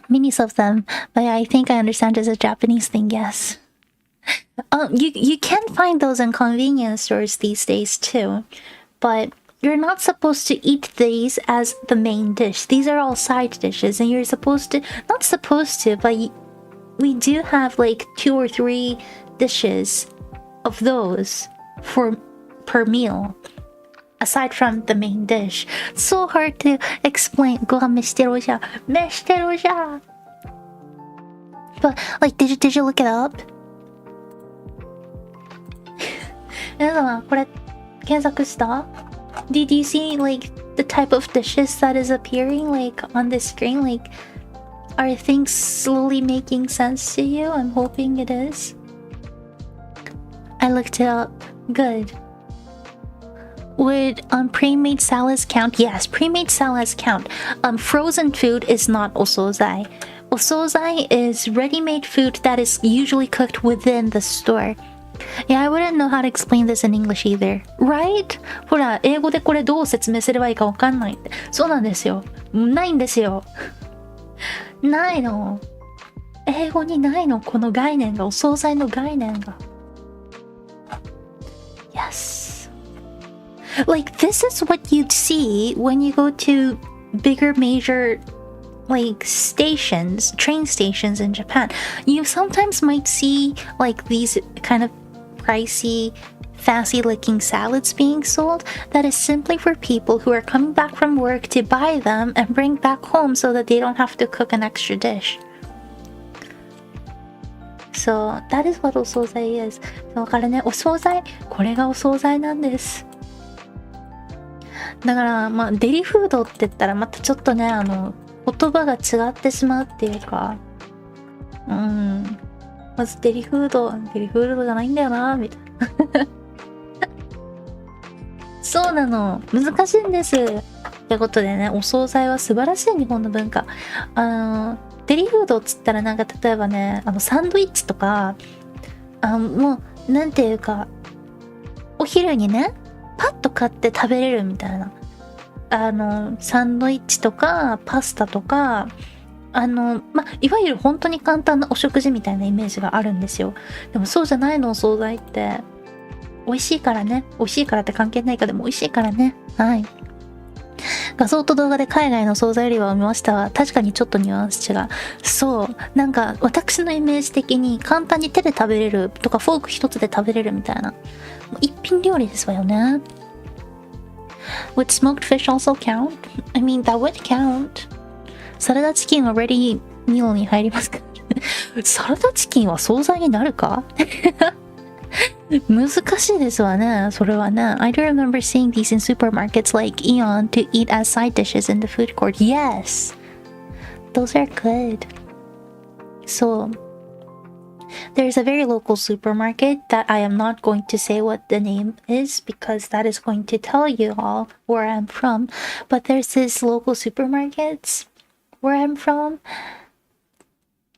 Minis of them, but I think I understand it's a Japanese thing, yes. You can find those in convenience stores these days too, but you're not supposed to eat these as the main dish. These are all side dishes, and you're supposed to, not supposed to, but we do have like 2 or 3 dishes of those per meal, aside from the main dish. It's so hard to explain. ご飯飯してるじゃん。飯してるじゃん。But like, did you look it up? 皆様これ検索した? Did you see like the type of dishes that is appearing like on the screen? Like, are things slowly making sense to you? I'm hoping it is. I looked it up. Good. Would pre-made salads count? Yes, pre-made salads count. Frozen food is not osozai. Osozai is ready-made food that is usually cooked within the store. Yeah, I wouldn't know how to explain this in English either. Right? ほら、英語でこれどう説明すればいいかわかんないって。そうなんですよ。ないんですよ。ないの。英語にないの、この概念が、お惣菜の概念が。Yes. Like, this is what you'd see when you go to bigger major like stations, train stations in Japan. You sometimes might see like these kind of pricey, fancy looking salads being sold that is simply for people who are coming back from work to buy them and bring back home so that they don't have to cook an extra dish. So that is what お惣菜 is. だからね、お惣菜、これがお惣菜なんです。だからまあデリフードって言ったらまたちょっとね、言葉が違ってしまうっていうか、まずデリフードじゃないんだよなみたいな。そうなの、難しいんです。ってことでね、お惣菜は素晴らしい日本の文化。デリフードっつったらなんか例えばね、サンドイッチとか、もうなんていうか、お昼にね、パッと買って食べれるみたいな。サンドイッチとかパスタとかいわゆる本当に簡単なお食事みたいなイメージがあるんですよ。でもそうじゃないの、お惣菜って美味しいからね。美味しいからって関係ないか、でも美味しいからね。はい。画像と動画で海外の惣菜売り場を見ましたが、確かにちょっとニュアンス違う。そう、なんか私のイメージ的に簡単に手で食べれるとかフォーク一つで食べれるみたいな一品料理ですわよね。Would smoked fish also count? I mean, that would count. サラダチキンはレディミールに入りますかサラダチキンは惣菜になるか難しいですわね、それはね。I do remember seeing these in supermarkets like Eon to eat as side dishes in the food court. Yes! Those are good. So, there's a very local supermarket that I am not going to say what the name is because that is going to tell you all where I'm from. But there's this local supermarkets where I'm from,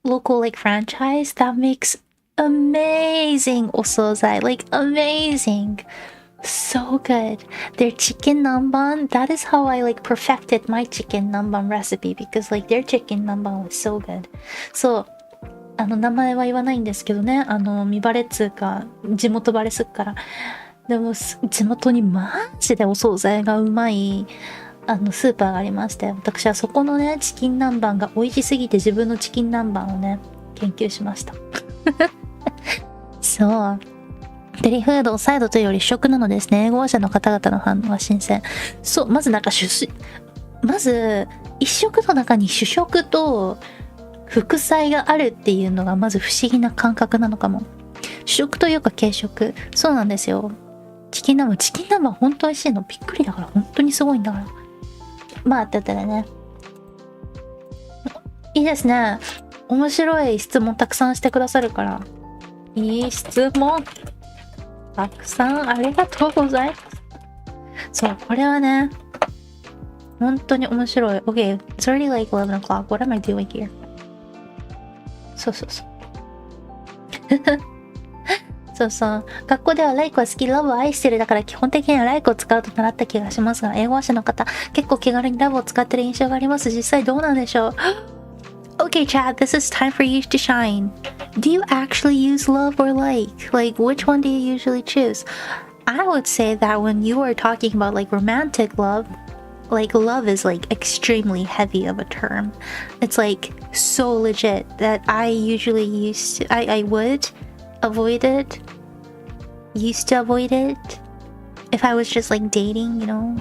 local like franchise that makes amazing osozai, like amazing, so good. Their chicken namban, that is how I like perfected my chicken namban recipe because like their chicken namban was so good. So 名前は言わないんですけどね、見バレっつうか地元バレすっから、でも地元にマジでお惣菜がうまいスーパーがありまして、私はそこのねチキン南蛮が美味しすぎて自分のチキン南蛮をね研究しましたそうデリフードをサイドというより主食なのですね。英語話者の方々の反応は新鮮。そう、まずまず一食の中に主食と副菜があるっていうのがまず不思議な感覚なのかも。主食というか軽食。そうなんですよ。チキン南蛮本当美味しいのびっくりだから、本当にすごいんだから。まあって言ったらね、いいですね。面白い質問たくさんしてくださるから、いい質問たくさんありがとうございます。そう、これはね本当に面白い。 OK, it's already like 11 o'clock. What am I doing here? そうそうそう学校ではlikeは好き、loveを愛してるだから基本的にはlikeを使うと習った気がしますが、英語話者の方結構気軽に loveを使ってる印象があります。実際どうなんでしょうOkay, Chad, this is time for you to shine. Do you actually use love or like? Like, which one do you usually choose? I would say that when you are talking about like romantic love, like love is like extremely heavy of a term. It's like so legit that I usually I would avoid it. Used to avoid it. If I was just like dating, you know.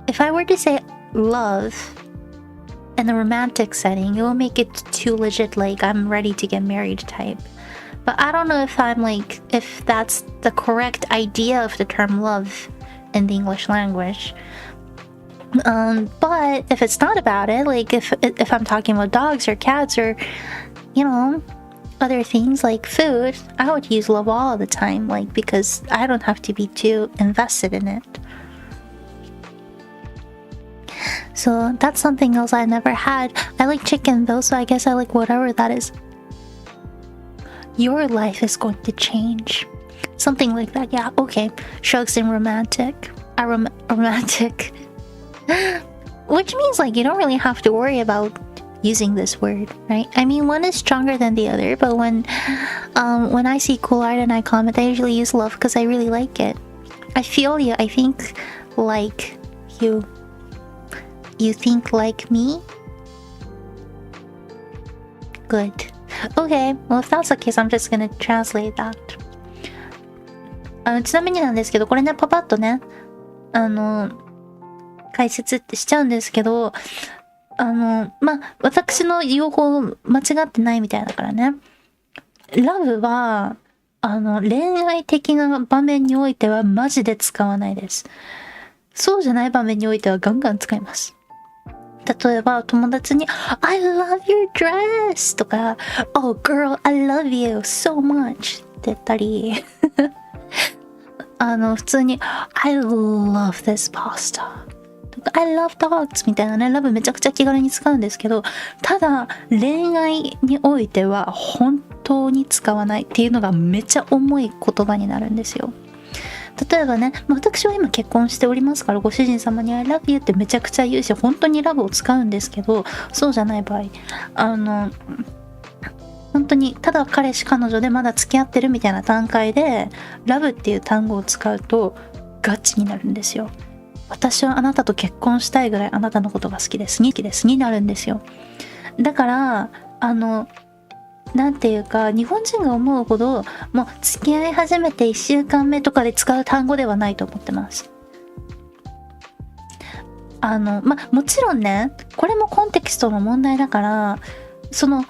If I were to say love in a romantic setting, it will make it too legit, like I'm ready to get married type. But I don't know if that's the correct idea of the term love in the English language. But if it's not about it, like if I'm talking about dogs or cats or, you know, other things like food, I would use love all the time, like because I don't have to be too invested in it. So that's something else I never had. I like chicken though, so I guess I like whatever that is. Your life is going to change. Something like that, yeah, okay. Shrugs and romantic. Romantic. Which means like you don't really have to worry about using this word, right? I mean, one is stronger than the other, but when I see cool art and I comment, I usually use love because I really like it. I feel you. I think like you. You think like me? Good. Okay, well if that's the case, I'm just gonna translate that. ちなみになんですけど、これね、パパッとね、解説ってしちゃうんですけど、私の用法間違ってないみたいだからね。ラブは、恋愛的な場面においてはマジで使わないです。そうじゃない場面においてはガンガン使います。例えば友達に I love your dress とか Oh girl, I love you so much って言ったり普通に I love this pasta とか I love dogs みたいなね、ラブめちゃくちゃ気軽に使うんですけど、ただ恋愛においては本当に使わないっていうのがめっちゃ重い言葉になるんですよ。例えばね、私は今結婚しておりますから、ご主人様に I love you ってめちゃくちゃ言うし、本当にラブを使うんですけど、そうじゃない場合、本当にただ彼氏彼女でまだ付き合ってるみたいな段階でラブっていう単語を使うとガチになるんですよ。私はあなたと結婚したいぐらいあなたのことが好きですになるんですよ。だからなんていうか、日本人が思うほどもう付き合い始めて1週間目とかで使う単語ではないと思ってます。もちろんね、これもコンテキストの問題だから、その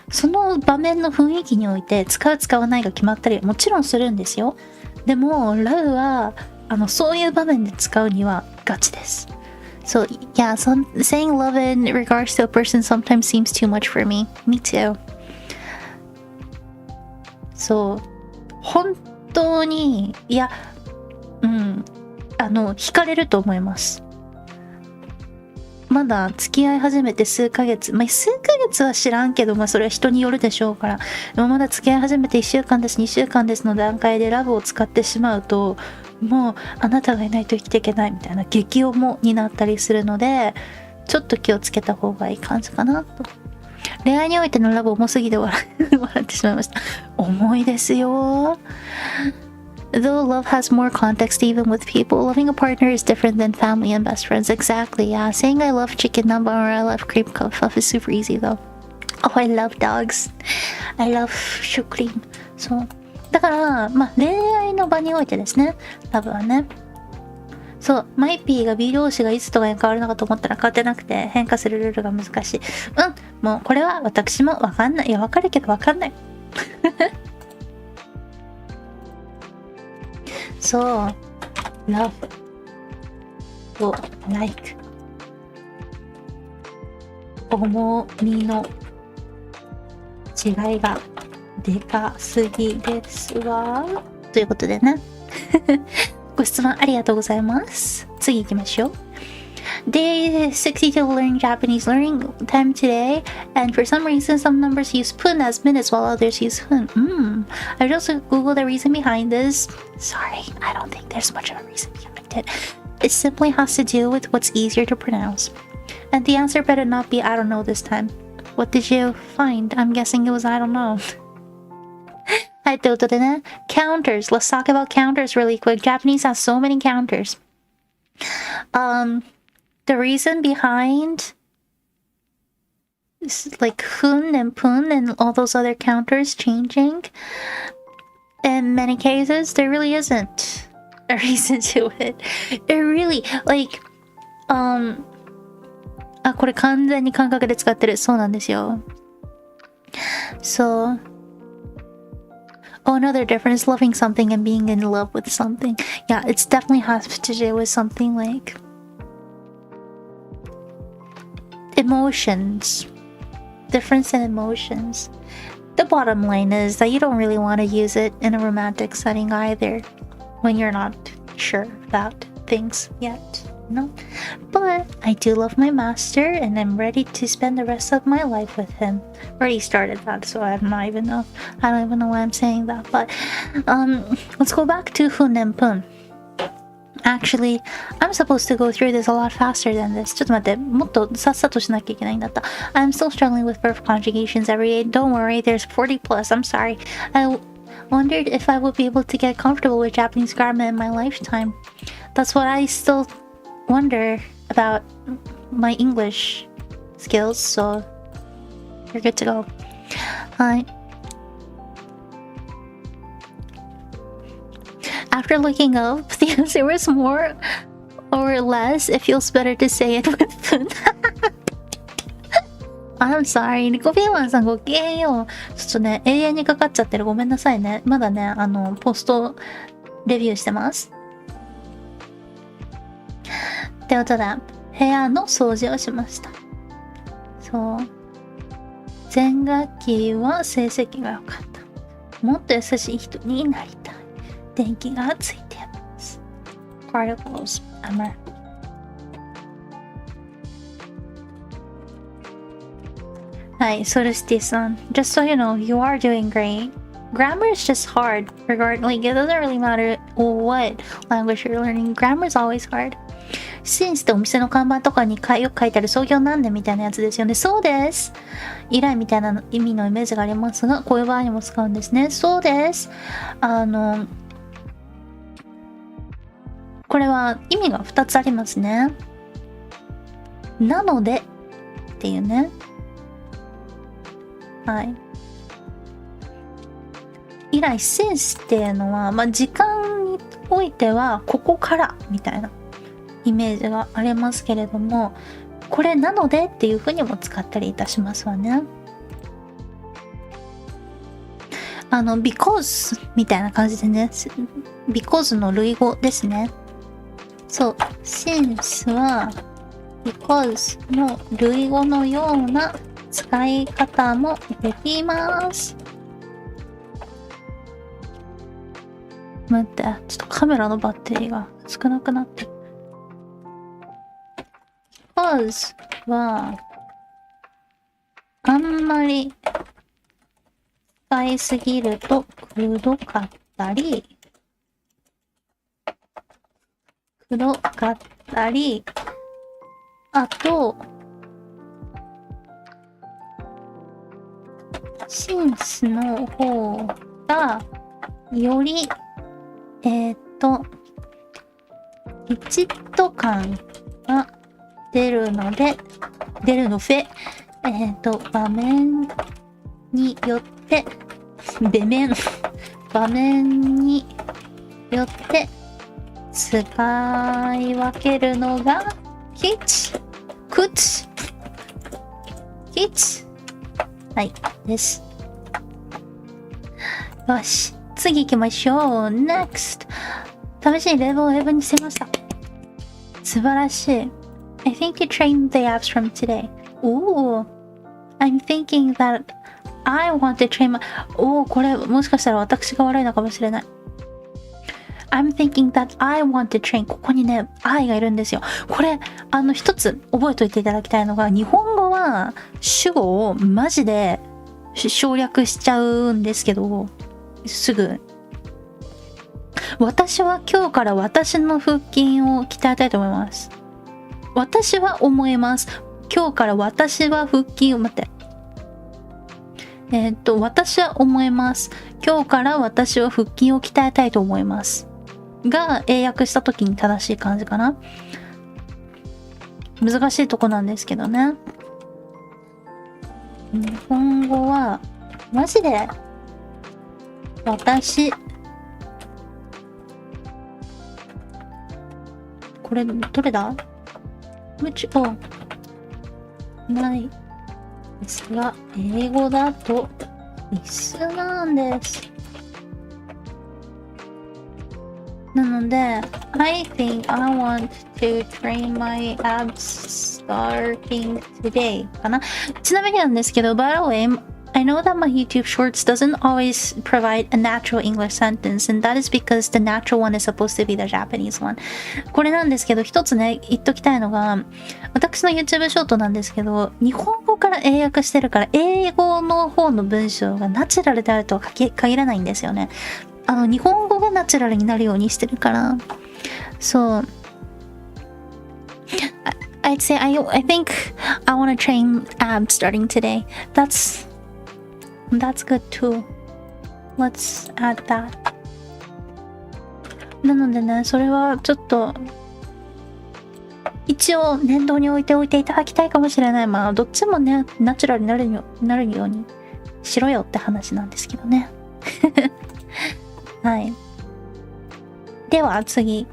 場面の雰囲気において使う使わないが決まったりもちろんするんですよ。でも love はそういう場面で使うにはガチです。So yeah, saying love in regards to a person sometimes seems too much for me. Me too. そう本当に惹かれると思います。まだ付き合い始めて数ヶ月、数ヶ月は知らんけど、それは人によるでしょうから。でもまだ付き合い始めて1週間です、2週間ですの段階でラブを使ってしまうと、もうあなたがいないと生きていけないみたいな激重になったりするので、ちょっと気をつけた方がいい感じかなと。恋愛においてのラブ重すぎて笑ってしまいました。重いですよ。Though love has more context even with people, loving a partner is different than family and best friends. Exactly, yeah. Saying I love chicken number or I love cream puff is super easy though. Oh, I love dogs. I love cream. そう。だから、恋愛の場においてですね、ラブはね。そう、マイピーが B 動詞がいつとかに変わるのかと思ったら変わってなくて変化するルールが難しい。もうこれは私もわかんない。いや、わかるけどわかんない。そう、love と like 重みの違いがでかすぎですわ。ということでね。ご質問ありがとうございます。次行きましょう。Day 62 learning Japanese learning time today, and for some reason some numbers use pun as minutes while others use hun. I just googled the reason behind this. Sorry, I don't think there's much of a reason behind it. It simply has to do with what's easier to pronounce. And the answer better not be I don't know this time. What did you find? I'm guessing it was I don't know. はい、ということでね、counters. Let's talk about counters really quick. Japanese has so many counters. The reason behind like hun and pun and all those other counters changing, in many cases there really isn't a reason to it. It really like これ完全に感覚で使ってる。そうなんですよ。So another difference, loving something and being in love with something. Yeah, it's definitely has to do with something like emotions. Difference in emotions. The bottom line is that you don't really want to use it in a romantic setting either when you're not sure about things yet. No, but I do love my master and I'm ready to spend the rest of my life with him. Already started that, so I don't even know why I'm saying that. But let's go back to hun and pun. Actually, I'm supposed to go through this a lot faster than this. ちょっと待って、もっとさっさとしなきゃいけないんだった。I'm still struggling with verb conjugations every day. Don't worry, there's 40 plus. I'm sorry. I wondered if I would be able to get comfortable with Japanese grammar in my lifetime. That's what I still wonder about my English skills, so you're good to go. Hi. After looking up, the answer was more or less. It feels better to say it with pun. I'm sorry. ニコピーマンさんごきげんよう。ちょっとね、永遠にかかっちゃってる。ごめんなさいね。まだね、ポストレビューしてます。ってことで、部屋の掃除をしました。そう。前学期は成績が良かった。もっと優しい人になりたい。電気がついています。Particles, Emma. Hi, Solstice-san. Just so you know, you are doing great. Grammar is just hard. Regardless, it doesn't really matter what language you're learning. Grammar is always hard. シンスってお店の看板とかによく書いてある創業何年みたいなやつですよね。そうです。以来みたいな意味のイメージがありますが、こういう場合にも使うんですね。そうです。これは意味が2つありますね。なのでっていうね。はい。以来、sinceっていうのは、時間においてはここからみたいなイメージがありますけれども、これなのでっていうふうにも使ったりいたしますわね。because みたいな感じでね、because の類語ですね。そう、since は because の類語のような使い方もできます。待って、ちょっとカメラのバッテリーが少なくなってる。because はあんまり使いすぎるとくどかったり、あと、since の方が、より、きちっと感が出るので、場面によって、場面によって使い分けるのがはいです。よし、次行きましょう。 NEXT 試しにレベル11にしてました。素晴らしい。 I think you trained the apps from today. Ooh, I'm thinking that I want to train my... これもしかしたら私が悪いのかもしれない。I'm thinking that I want to train. ここにね、I がいるんですよ。これ、一つ覚えておいていただきたいのが、日本語は主語をマジで省略しちゃうんですけど、すぐ。私は今日から私の腹筋を鍛えたいと思います。私は思います。今日から私は腹筋を、待って。私は思います。今日から私は腹筋を鍛えたいと思います。が英訳した時に正しい感じかな。難しいとこなんですけどね。日本語はマジで私、これどれだ？ないですが、英語だと必須なんです。なので、I think I want to train my abs starting today かな。ちなみになんですけど、by the way, I know that my YouTube shorts doesn't always provide a natural English sentence, and that is because the natural one is supposed to be the Japanese one. これなんですけど、一つね、言っときたいのが、私の YouTube ショートなんですけど、日本語から英訳してるから、英語の方の文章がナチュラルであるとは限らないんですよね。日本語がナチュラルになるようにしてるから。そう。I'd say I think I want to train abs starting today. That's good too. Let's add that. なのでね、それはちょっと一応念頭に置いておいていただきたいかもしれない。まあどっちもね、ナチュラルになるようにしろよって話なんですけどね。はい。では次。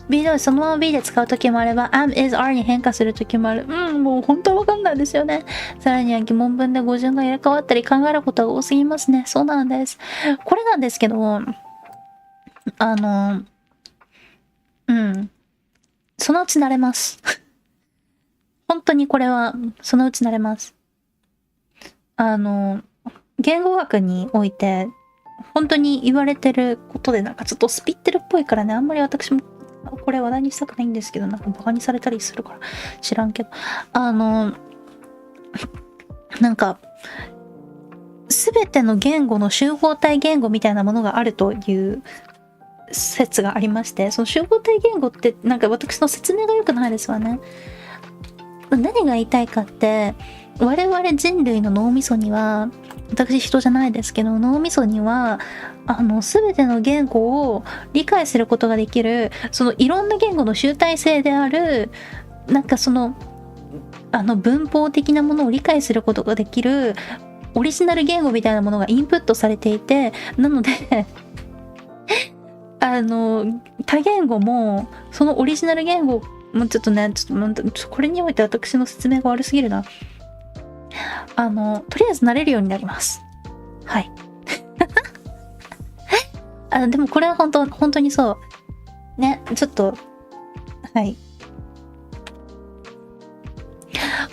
B でそのまま B で使うときもあれば am is are に変化するときもある。もう本当はわかんないですよね。さらには疑問文で語順が入れ替わったり考えることが多すぎますね。そうなんです。これなんですけど、そのうち慣れます。本当にこれはそのうち慣れます。言語学において本当に言われてることでなんかちょっとスピってるっぽいからね、あんまり私もこれ話題にしたくないんですけど、なんかバカにされたりするから知らんけど、なんか全ての言語の集合体言語みたいなものがあるという説がありまして、その集合体言語ってなんか私の説明が良くないですわね。何が言いたいかって、我々人類の脳みそには、私人じゃないですけど、脳みそには全ての言語を理解することができる、そのいろんな言語の集大成である、なんかその文法的なものを理解することができるオリジナル言語みたいなものがインプットされていて、なので多言語もそのオリジナル言語もちょっとこれにおいて私の説明が悪すぎるな。とりあえず慣れるようになります。はい。でもこれは本当にそう。ね、ちょっと、はい。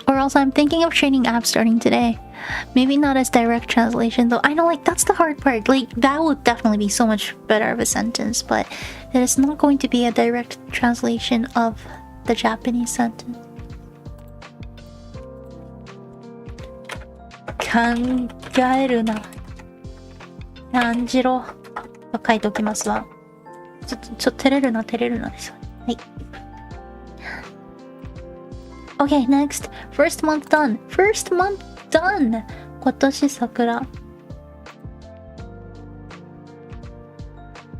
Or else I'm thinking of training apps starting today. Maybe not as direct translation though. I know, like, that's the hard part. Like, that would definitely be so much better of a sentence, but it is not going to be a direct translation of the Japanese sentence. 考えるな。感じろ。と書いておきますわ。ちょっと照れるなですわ。はい。Okay, next. First month done. First month done. 今年桜。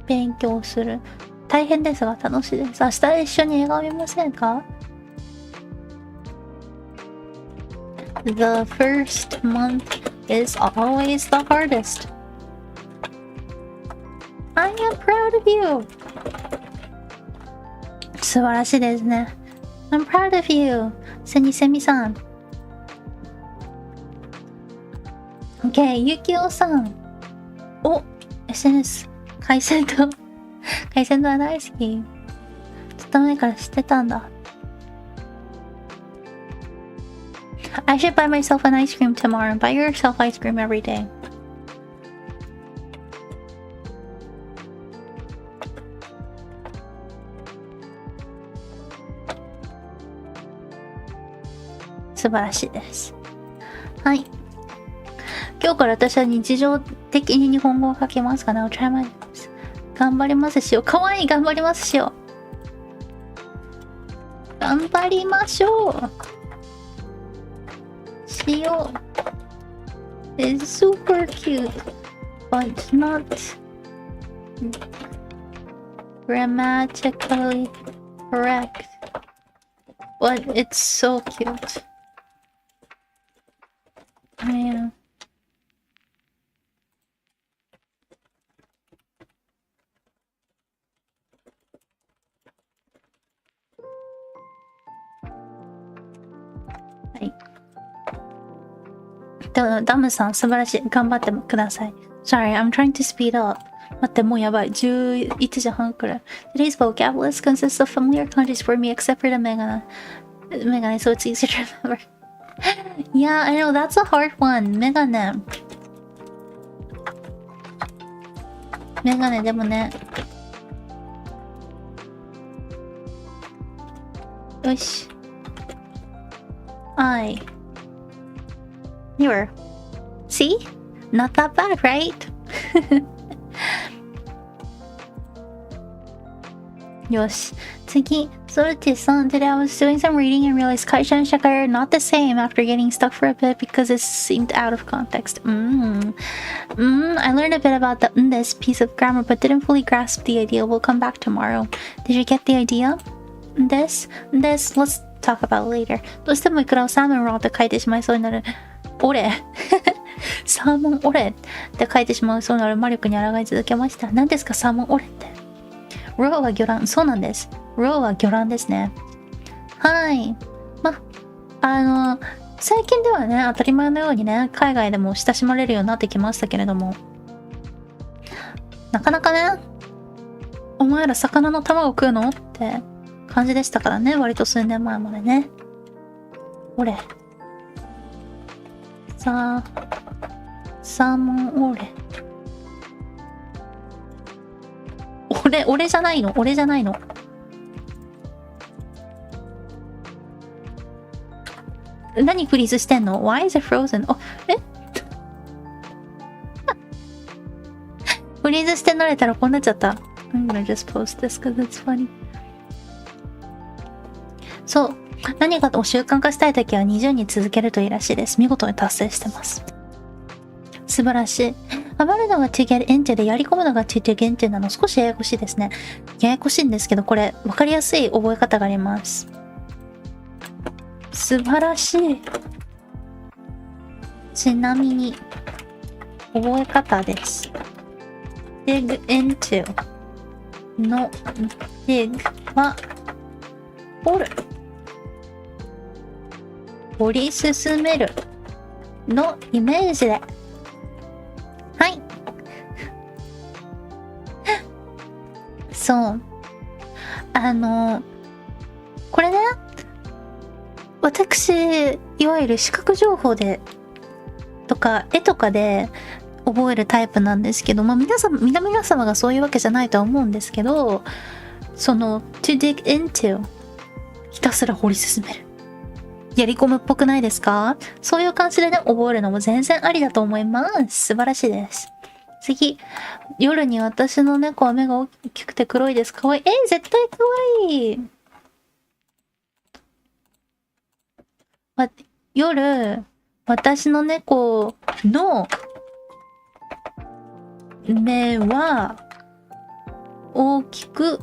勉強する。大変ですが楽しいです。明日一緒に映画を見ませんか？ The first month is always the hardest. I am proud of you. 素晴らしいですね。I'm proud of you. セミさん。OK、ゆきおさん。お、SNS。海鮮丼は大好き。ちょっと前から知ってたんだ。I should buy myself an ice cream tomorrow. Buy yourself ice cream every day. 素晴らしいです。はい。今日から私は日常的に日本語を書けますかね。I'll try my best. 頑張りますしよう。かわいい。頑張りますしよう。頑張りましょう。しよう。It's super cute, but not grammatically correct. But it's so cute. Yeah. はい。ダムさん素晴らしい。頑張ってください。Sorry, I'm trying to speed up. 待って、もうやばい。11時半くらい。Today's vocab list consists of familiar kanjis for me except for the megane, so it's easy to remember. Yeah, I know, that's a hard one. メガネでもね。よし。Here. See? Not that bad, right? よし。次。Soltis-san, today I was doing some reading and realized Kaisha and Shaka are not the same after getting stuck for a bit because it seemed out of context. I learned a bit about this piece of grammar but didn't fully grasp the idea. We'll come back tomorrow. Did you get the idea? This, let's talk about later. どうしてもいくらをサーモンローって書いてしまいそうになる。俺サーモンオレって書いてしまうそうなる魔力に抗い続けました。何ですかサーモンオレって。ローは魚卵。そうなんです。ローは魚卵ですね。はい。最近ではね、当たり前のようにね、海外でも親しまれるようになってきましたけれども、なかなかね、お前ら魚の卵食うのって感じでしたからね、割と数年前までね。俺。サーモンオレ。俺じゃないの。何フリーズしてんの？ Why is it frozen? フリーズして慣れたらこうなっちゃった。I'm gonna just post this because it's funny. そう。何かを習慣化したいときは20に続けるといいらしいです。見事に達成してます。素晴らしい。余るのが to get into でやり込むのが to get into なの少しややこしいですね。ややこしいんですけど、これ分かりやすい覚え方があります。素晴らしい。ちなみに覚え方です。dig into の dig は掘る。掘り進めるのイメージで。はい。そう。これね、私、いわゆる視覚情報で、とか、絵とかで覚えるタイプなんですけど、まあ皆様がそういうわけじゃないとは思うんですけど、to dig into、ひたすら掘り進める。やり込むっぽくないですか？そういう感じでね、覚えるのも全然ありだと思います。素晴らしいです。次。夜に私の猫は目が大きくて黒いです。かわいい。絶対かわいい。夜、私の猫の目は大きく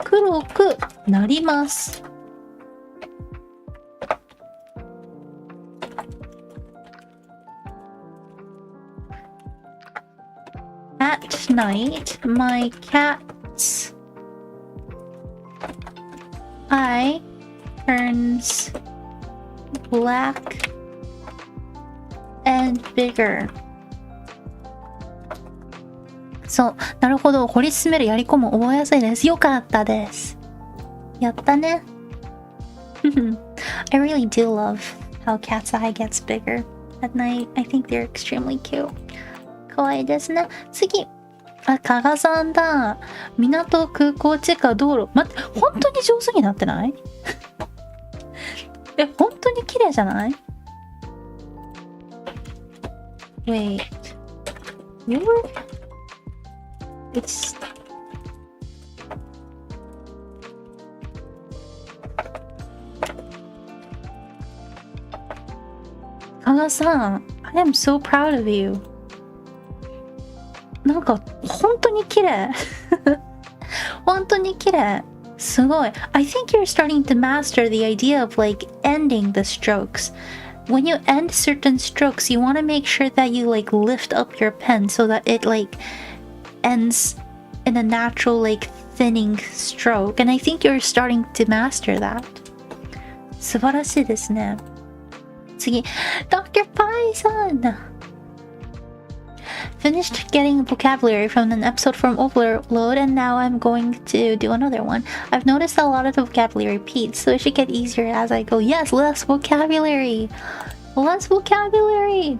黒くなります。At night, my cat's eye turns black and bigger. そう。なるほど。掘り進める、やり込む、覚えやすいです。よかったです。やったね。I really do love how cat's eye gets bigger at night. I think they're extremely cute. かわいいですね。次。加賀さんだ。港、空港、地下、道路。待って、本当に上手になってない？本当に綺麗じゃない？ Wait. It's... 加賀さん、I am so proud of you. なんか、本当に綺麗。本当に綺麗。すごい。I think you're starting to master the idea of like ending the strokes. When you end certain strokes, you want to make sure that you like lift up your pen so that it like ends in a natural like thinning stroke. And I think you're starting to master that. 素晴らしいですね。次、Dr. Python! Finished getting vocabulary from an episode from Overload, and now I'm going to do another one. I've noticed that a lot of the vocabulary repeats, so it should get easier as I go. Yes, less vocabulary! Less vocabulary!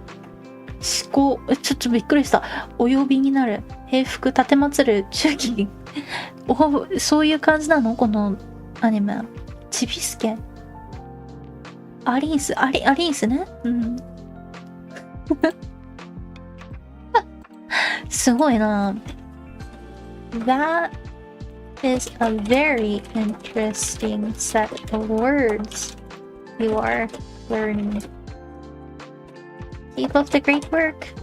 思考、ちょっとびっくりした。お呼びになる。平服、立てまつる、中期。そういう感じなのこのアニメ。ちびすけ。アリースね。うん。すごいな。That is a very interesting set of words you are learning. Keep up the great work.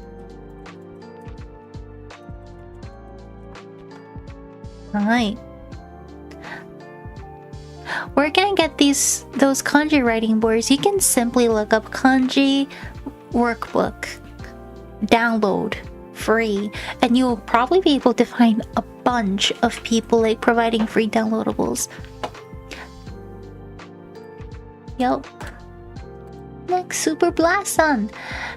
Alright. We're gonna get those kanji writing boards. You can simply look up kanji workbook. Download. Free, and you'll probably be able to find a bunch of people like providing free downloadables. Yup. Next, Super Blast Sun.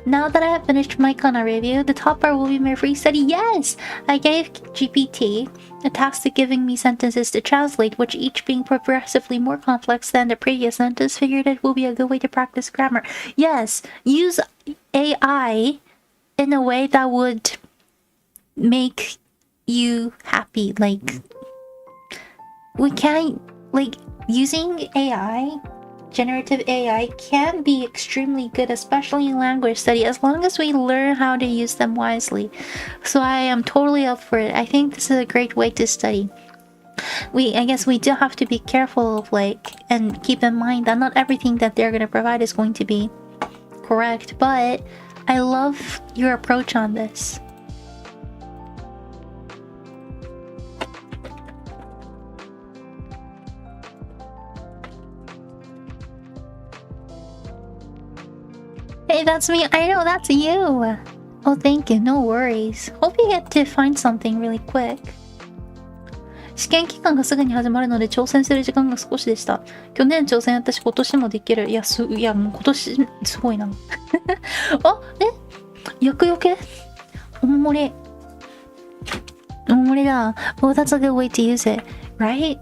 Now that I have finished my Kana review, the top part will be my free study. Yes! I gave GPT a task of giving me sentences to translate, which each being progressively more complex than the previous sentence. Figured it will be a good way to practice grammar. Yes! Use AI in a way that would make you happy. Like, we can't, like, using AI, generative AI can be extremely good, especially in language study, as long as we learn how to use them wisely. So I am totally up for it. I think this is a great way to study. I guess we do have to be careful of like, and keep in mind that not everything that they're going to provide is going to be correct, but I love your approach on this. Hey, that's me. I know, that's you. Oh, thank you. No worries. Hope you get to find something really quick. 試験期間がすぐに始まるので挑戦する時間が少しでした。去年挑戦やったし今年もできる。いや、もう今年すごいな。あ、厄除けお守り。大盛りだ。Oh, that's a good way to use it. Right?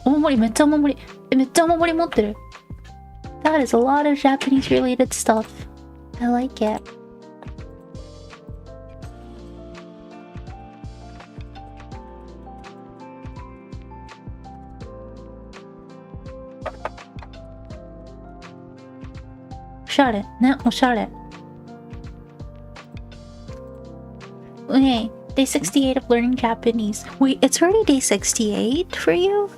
大盛り、めっちゃ大盛り。めっちゃ大盛り持ってる。That is a lot of Japanese related stuff. I like it. Oshare. Ne, oshare. Okay, day 68 of learning Japanese. Wait, it's already day 68 for you?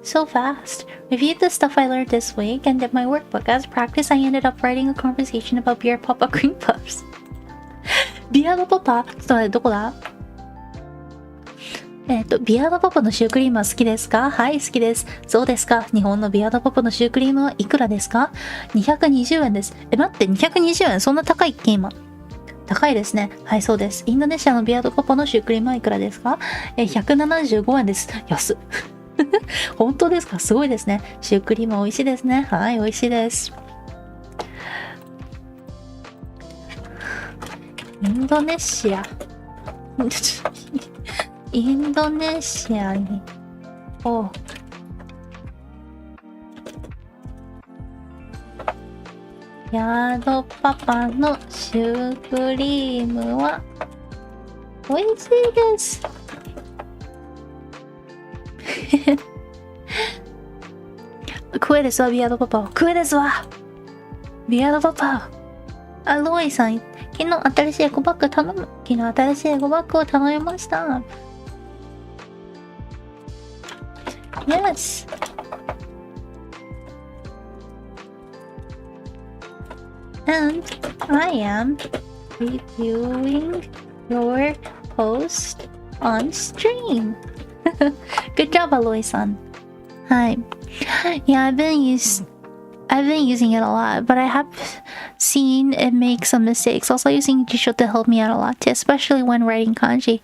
So fast. Reviewed the stuff I learned this week and did my workbook. As practice, I ended up writing a conversation about Beer Papa cream puffs. Beer Papa? ちょっと待って、どこだ？ビアードパパのシュークリームは好きですか？はい、好きです。そうですか。日本のビアードパパのシュークリームはいくらですか？ 220 円です。待って、220円そんな高いっけ今。高いですね。はい、そうです。インドネシアのビアードパパのシュークリームはいくらですか？175円です。安っ。本当ですか？すごいですね。シュークリーム美味しいですね。はい、美味しいです。インドネシア。インドネシアに。ヤードパパのシュークリームは美味しいです。食えですわ、ビアードパパを。食えですわ。ビアードパパ。ロイさん、昨日新しいエコバッグ頼む。昨日新しいエコバッグを頼みました。Yes. And I am reviewing your post on stream. Good job, Aloy-san. Hi. Yeah, I've been using it a lot, but I have seen it make some mistakes. Also using Jisho to help me out a lot too, especially when writing kanji.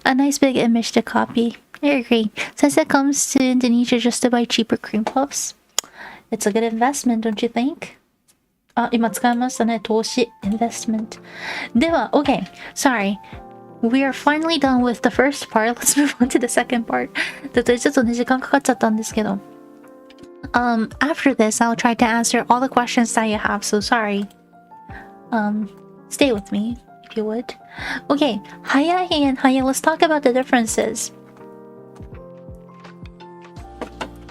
A nice big image to copy. I agree. Since it comes to Indonesia just to buy cheaper cream puffs, it's a good investment, don't you think? 今使いましたね。投資 investment. では、okay. Sorry. We are finally done with the first part. Let's move on to the second part. ちょっとね、時間かかっちゃったんですけど。After this, I'll try to answer all the questions that you have, so sorry. Stay with me, if you would. Okay, Hayahi and Haya, let's talk about the differences.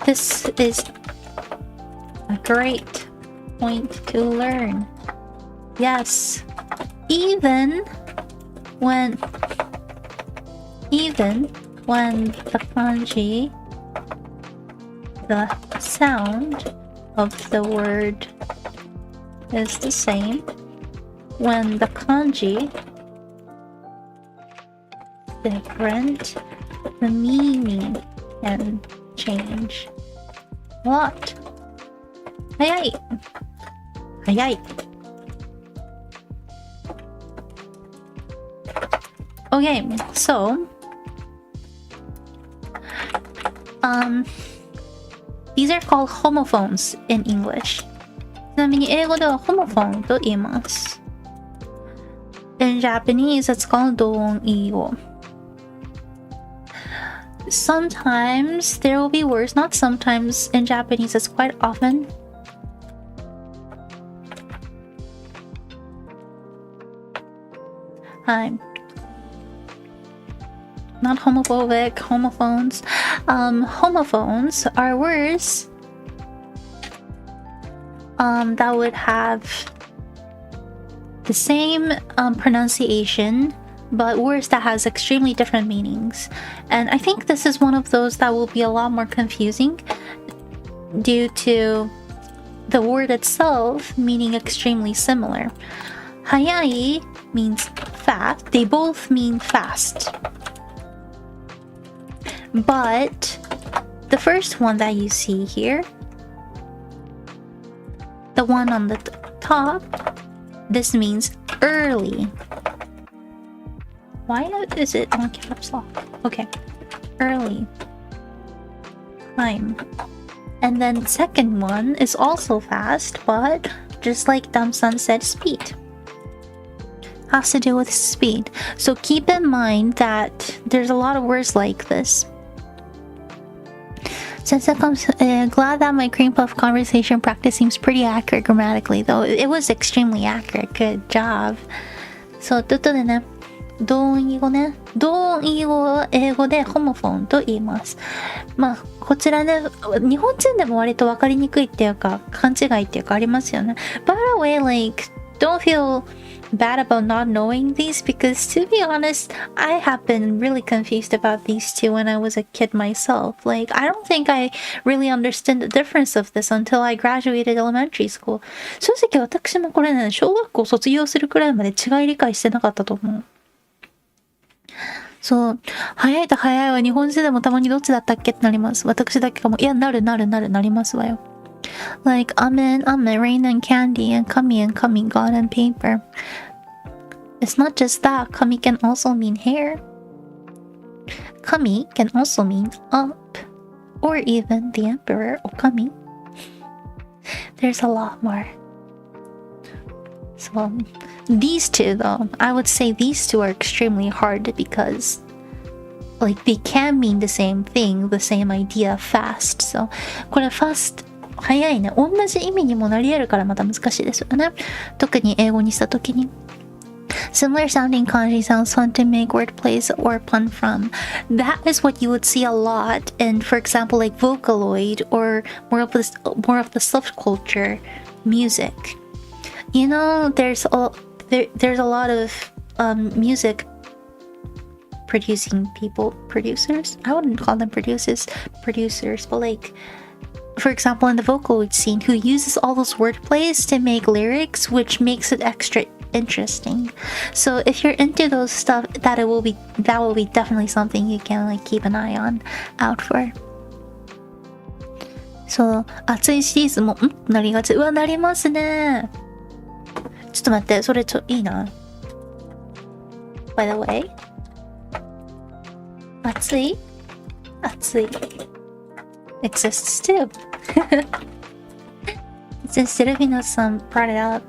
This is a great point to learn. Yes, even when the kanji, the sound of the word is the same, when the kanji different, the meaning can change a lot. Hayai. Okay, so these are called homophones in English. ちなみに英語ではホモフォンと言います。In Japanese, it's called 同音異義語。Sometimes there will be words, not sometimes. In Japanese, it's quite often. Hi. Not homophobic, homophones. Homophones are words that would have the same pronunciation, but words that has extremely different meanings. And I think this is one of those that will be a lot more confusing due to the word itself meaning extremely similar. Hayai means fast. They both mean fast. But the first one that you see here, the one on the top, this means early. Why is it on caps lock? Okay, early time. And then the second one is also fast, but just like Dam-san said, speed. has to do with speed. So keep in mind that there's a lot of words like this. Since it comes, glad that my cream puff conversation practice seems pretty accurate grammatically, though it was extremely accurate. Good job. そう、ということでね、同音異義語ね。同音異義語は英語でホモフォンと言います。まあ、こちらね、日本人でも割と分かりにくいっていうか、勘違いっていうかありますよね。By the way, like, don't feel bad about not knowing these because to be honest, I have been really confused about these two when I was a kid myself. Like, I don't think I really understood the difference of this until I graduated elementary school. 正直私もこれね、小学校卒業するくらいまで違い理解してなかったと思う。そう。早いと早いは日本人でもたまにどっちだったっけってなります。私だけかも。いや、なりますわよ。Like, rain and candy, and kami, god and paper. It's not just that. Kami can also mean hair. Kami can also mean up. Or even the emperor, Okami. There's a lot more. So, these two though, I would say these two are extremely hard because like they can mean the same thing, the same idea fast. So, これ fast 早いね。同じ意味にもなり得るからまた難しいですよね。特に英語にしたときに。Similar sounding kanji sounds fun to make word plays or pun from. That is what you would see a lot in, for example, like Vocaloid or more of the subculture music. You know, there's a lot of music producers. I wouldn't call them producers, but like, for example, in the Vocaloid scene, who uses all those word plays to make lyrics, which makes it extra interesting. So if you're into those stuff, that will be definitely something you can like keep an eye out for. そう、熱いシリーズもなりがち。うわ、なりますね。ちょっと待って、それいいな。By the way, 熱い exists too. Since Delphina-san brought it up.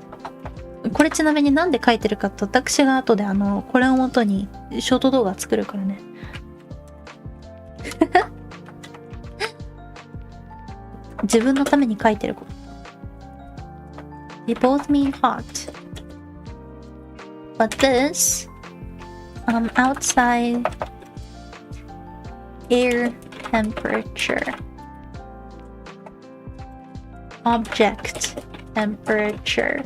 これちなみになんで書いてるかと、私が後でこれを元にショート動画作るからね。自分のために書いてること。They both mean hot. But this, outside air temperature, object temperature.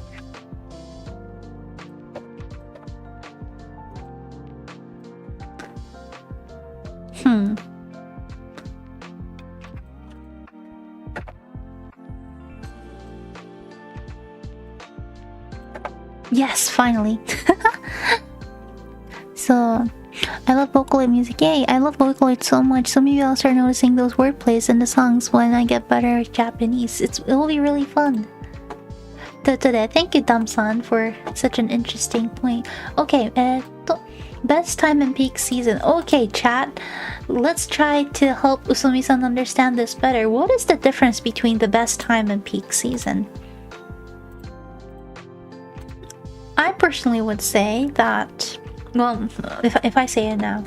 Yes, finally. So, I love Vocaloid music. Yay, I love Vocaloid so much, so maybe I'll start noticing those wordplays in the songs when I get better at Japanese. It will be really fun. Thank you, Dam-san, for such an interesting point. Okay, best time and peak season. Okay, chat. Let's try to help Usumi-san understand this better. What is the difference between the best time and peak season? I personally would say that, well, if I say it now.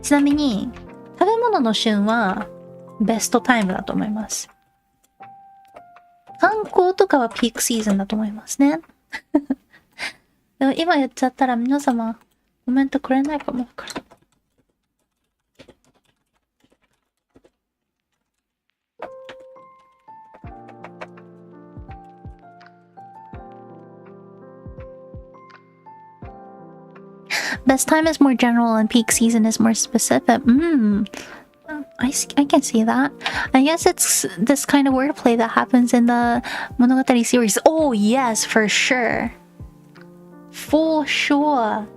ちなみに、食べ物の旬はベストタイムだと思います。観光とかはピークシーズンだと思いますね。でも今言っちゃったら皆様コメントくれないかもわからない。Best time is more general and peak season is more specific. I can see that. I guess it's this kind of wordplay that happens in the Monogatari series. Oh yes, for sure. For sure.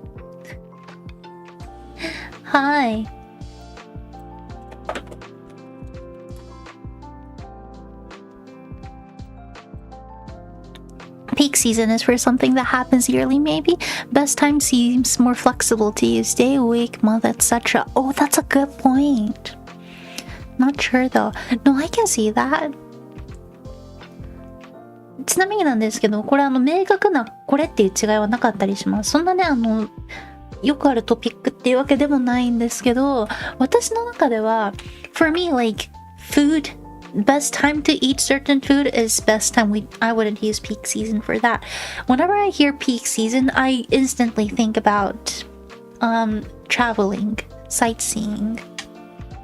Hi. Peak season is for something that happens yearly, maybe. Best time seems more flexible to use day, week, month, etc. Oh, that's a good point. Not sure though. No, I can see that. ちなみになんですけど、これ明確なこれっていう違いはなかったりします。そんなね、よくあるトピックっていうわけでもないんですけど、私の中では、for me, like, food, best time to eat certain food is best time. I wouldn't use peak season for that. Whenever I hear peak season, I instantly think about, traveling, sightseeing,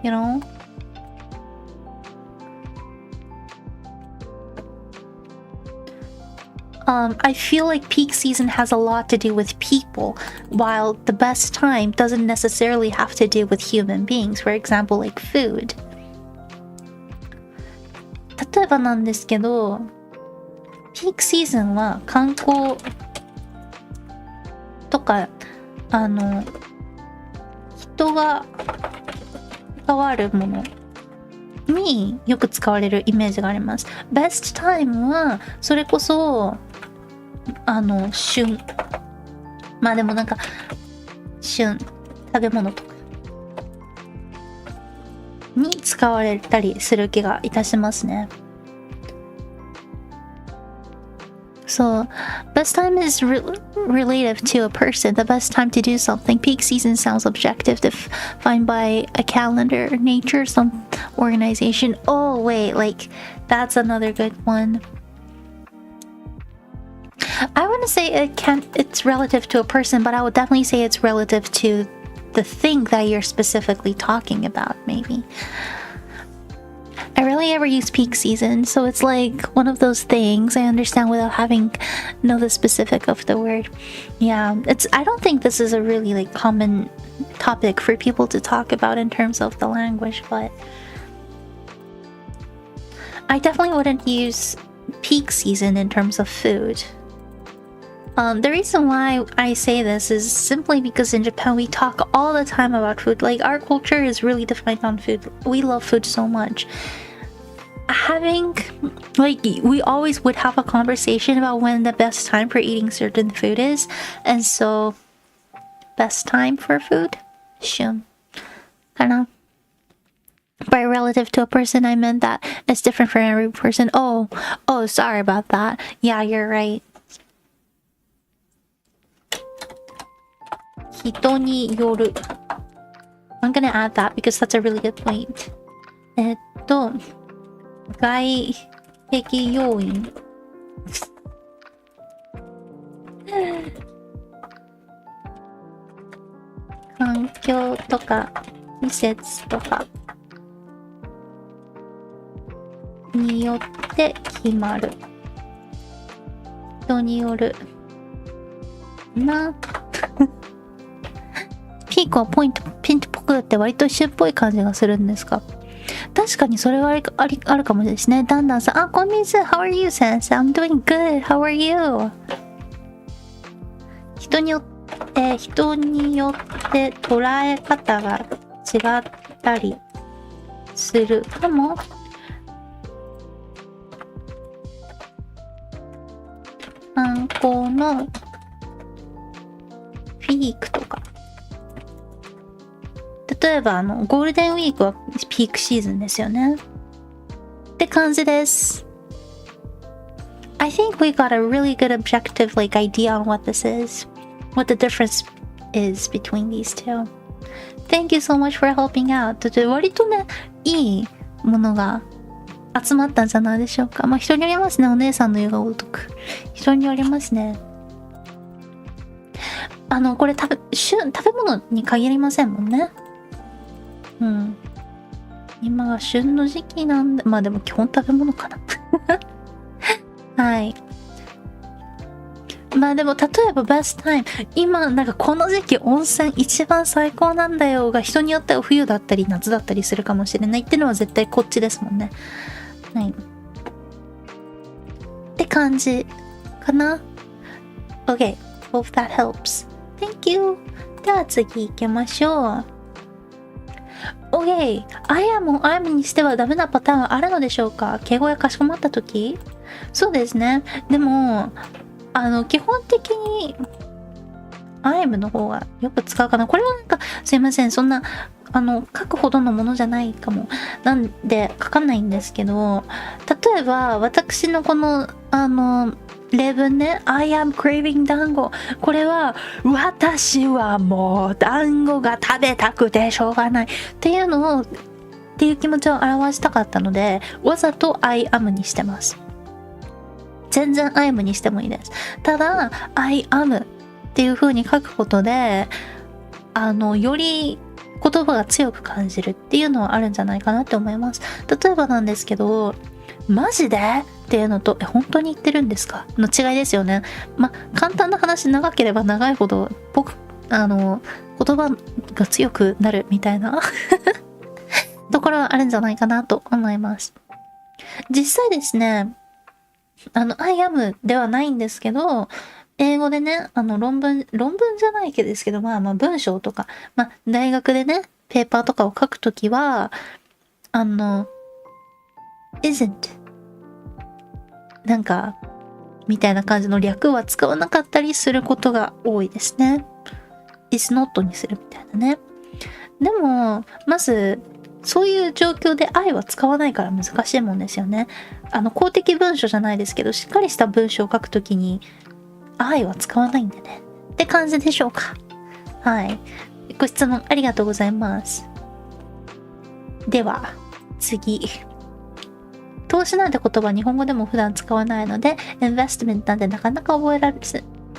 you know? I feel like peak season has a lot to do with people, while the best time doesn't necessarily have to do with human beings. For example, like food. 例えばなんですけど、ピークシーズンは観光とか、人が関わるものによく使われるイメージがあります。Best time はそれこそ旬、まあでもなんか旬、食べ物とかに使われたりする気がいたしますね。So, best time is relative to a person. The best time to do something. Peak season sounds objective, defined by a calendar, nature, some organization. Oh, wait, like, that's another good one. I wouldn't say it's relative to a person, but I would definitely say it's relative to the thing that you're specifically talking about, maybe. I rarely ever use peak season, so it's like one of those things I understand without having know the specific of the word. Yeah, I don't think this is a really like common topic for people to talk about in terms of the language, but I definitely wouldn't use peak season in terms of food. The reason why I say this is simply because in Japan we talk all the time about food. Like, our culture is really defined on food. We love food so much. We always would have a conversation about when the best time for eating certain food is. And so, best time for food? Shun. Kinda. By relative to a person, I meant that it's different for every person. Oh, sorry about that. Yeah, you're right. 人による。I'm gonna add that because that's a really good point. 外的要因。環境とか季節とかによって決まる。人による。な。ピークはピントっぽくって割と一緒っぽい感じがするんですか？確かにそれはあるかもですね。ダンダンさん、こんにちは。How are you, Sensei? I'm doing good. How are you? 人によって捉え方が違ったりするかも。観光のピークとか。例えばゴールデンウィークはピークシーズンですよね。って感じです。I think we got a really good objective idea on what this is. What the difference is between these two. Thank you so much for helping out. 割とね、いいものが集まったんじゃないでしょうか。まあ人によりますね。お姉さんの言うがごとく。人によりますね。これ食べ物に限りませんもんね。うん。今が旬の時期なんで、まあでも基本食べ物かな。はい。まあでも例えばベストタイム、今なんかこの時期温泉一番最高なんだよが人によっては冬だったり夏だったりするかもしれないっていうのは絶対こっちですもんね。はい。って感じかな。Okay, hope that helps. Thank you. では次行きましょう。OK! I am にしてはダメなパターンはあるのでしょうか？敬語やかしこまった時？そうですね。でも、基本的に I am の方がよく使うかな。これはなんか、すいません。そんな、書くほどのものじゃないかも。なんで書かないんですけど、例えば私のこの例文ね、I am craving 団子。これは、私はもう団子が食べたくてしょうがないっていうのを、っていう気持ちを表したかったので、わざと I am にしてます。全然 I am にしてもいいです。ただ、I am っていう風に書くことで、より言葉が強く感じるっていうのはあるんじゃないかなって思います。例えばなんですけど、マジでっていうのと、本当に言ってるんですかの違いですよね。簡単な話、長ければ長いほど、言葉が強くなるみたいなところはあるんじゃないかなと思います。実際ですね、I am ではないんですけど、英語でね、論文じゃないですけど、文章とか、大学でね、ペーパーとかを書くときは、isn't なんか、みたいな感じの略は使わなかったりすることが多いですね。is not にするみたいなね。でも、まず、そういう状況で I は使わないから難しいもんですよね。公的文書じゃないですけど、しっかりした文章を書くときに、I は使わないんでね。って感じでしょうか。はい。ご質問ありがとうございます。では、次。投資なんて言葉日本語でも普段使わないので、インベストメントなんてなかなか覚えられな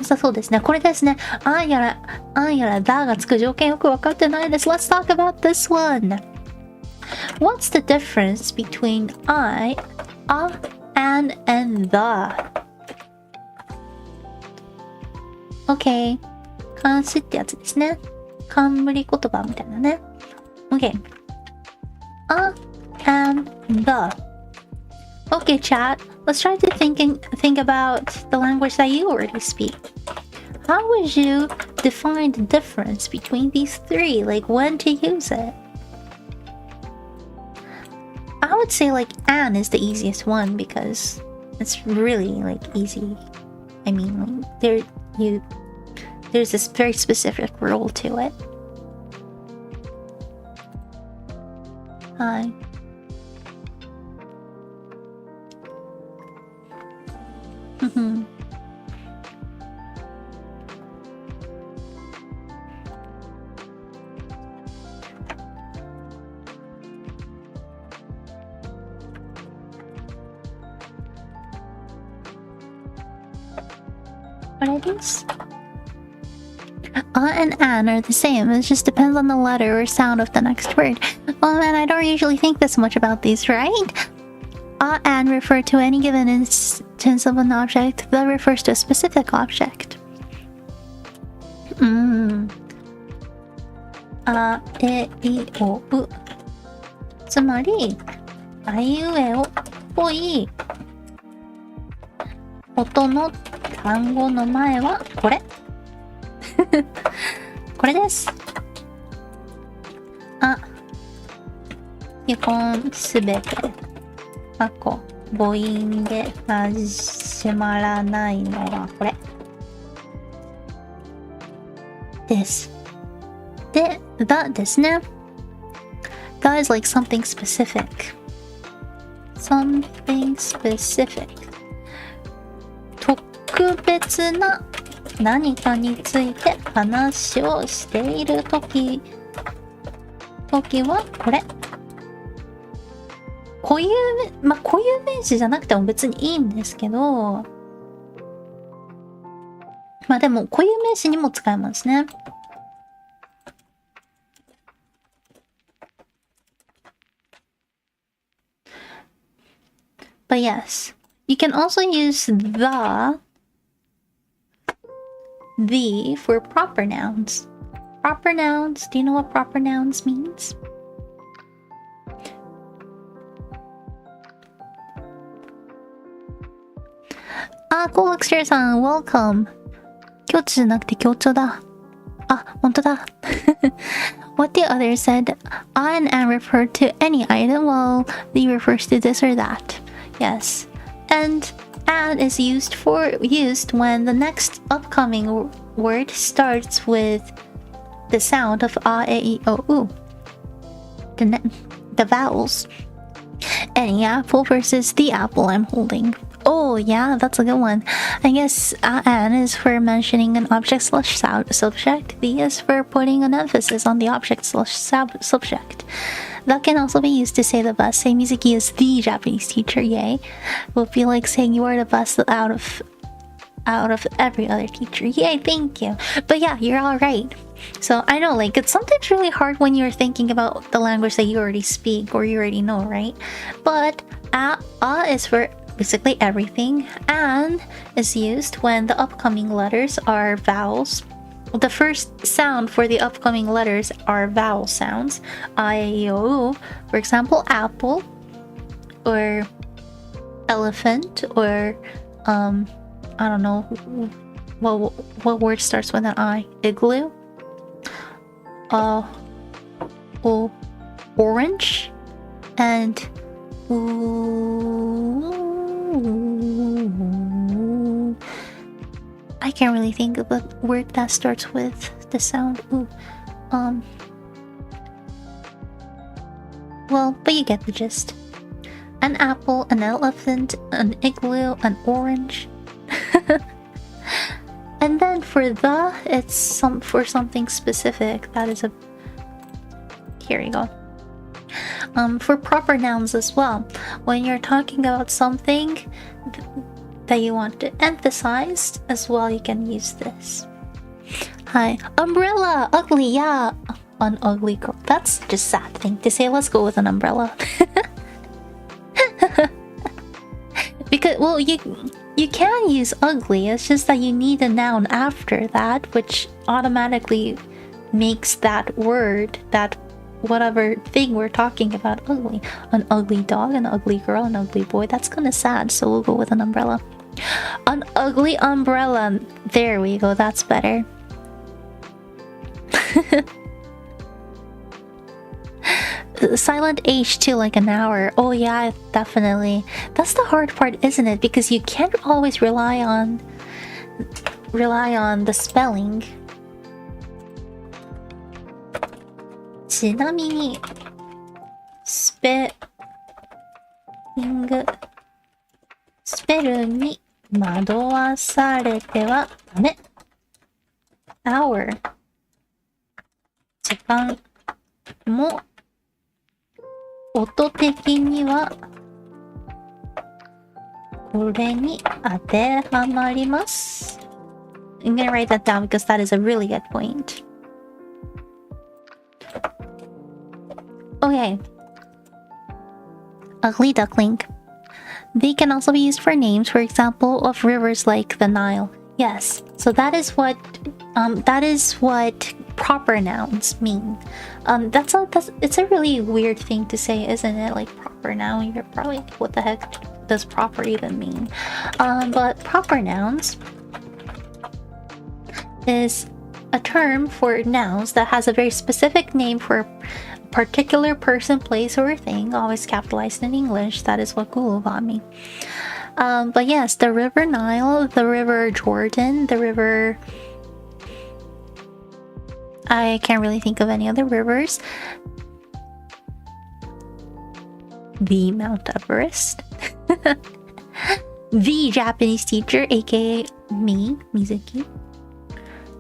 さそうですね。これですね。あんやらだがつく条件よくわかってないです。Let's talk about this one. What's the difference between I, and the? Okay. 漢詞ってやつですね。冠言葉みたいなね。Okay. And the.Okay, chat. Let's try to think about the language that you already speak. How would you define the difference between these three? Like when to use it? I would say like an is the easiest one because it's really like easy. I mean, like, there's this very specific rule to it. Hi. What are these? And an are the same. It just depends on the letter or sound of the next word. Well, man, I don't usually think this much about these, right? And refer to any given instance of an object that refers to a specific object. あえいおう。つまり、あいうえおっぽい音の単語の前はこれ。これです。基本すべて。母音で始まらないのはこれです。で、the ですね。the is like something specific. Something specific. 特別な何かについて話をしているときはこれ。固有名詞じゃなくても別にいいんですけど、でも固有名詞にも使えますね。But yes, you can also use the for proper nouns. Proper nouns, do you know what proper nouns means? Coolexter さん welcome. 強調じゃなくて強調だ。本当だ。What the other said, and refer to any item while the refers to this or that. Yes. And is used when the next upcoming word starts with the sound of a, e, i, o, u. the vowels. Any apple versus the apple I'm holding. Oh yeah, that's a good one. I guess N is for mentioning an object/subject. V is for putting an emphasis on the object/subject. That can also be used to say the best. Say Mizuki is the Japanese teacher, yay. Will feel like saying you are the best out of every other teacher. Yay, thank you. But yeah, you're all right. So I know, like, it's sometimes really hard when you're thinking about the language that you already speak or you already know, right? But is for basically everything. And is used when the upcoming letters are vowels. The first sound for the upcoming letters are vowel sounds. I, O, for example, apple, or elephant, or I don't know what word starts with an I. Igloo. Orange, and I can't really think of a word that starts with the sound ooh. Well, but you get the gist. An apple, an elephant, an igloo, an orange. And then for the, it's for something specific. That is a... Here we go. For proper nouns as well. When you're talking about something that you want to emphasize as well, you can use this. Hi. Umbrella! Ugly, yeah! An ugly girl. That's just sad thing to say. Let's go with an umbrella. Because, well, you can use ugly, it's just that you need a noun after that, which automatically makes that word, that whatever thing we're talking about, ugly. An ugly dog, an ugly girl, an ugly boy. That's kind of sad, so we'll go with an umbrella. An ugly umbrella. There we go, that's better. Silent H too, like an hour. Oh yeah, definitely. That's the hard part, isn't it? Because you can't always rely on the spelling. ちなみにスペルに惑わされてはダメ。hour 時間も音的にはこれに当てはまります。I'm gonna write that down because that is a really good point. Okay. Ugly duckling. They can also be used for names, for example, of rivers like the Nile. Yes. So that is what proper nouns mean. It's a really weird thing to say, isn't it? Like proper noun, you're probably like, what the heck does proper even mean? But proper nouns is a term for nouns that has a very specific name for a particular person, place, or thing, always capitalized in English. That is what Google got me. But yes, the river Nile, the river Jordan, the river... I can't really think of any other rivers. The Mount Everest. The Japanese teacher, aka me, Mizuki.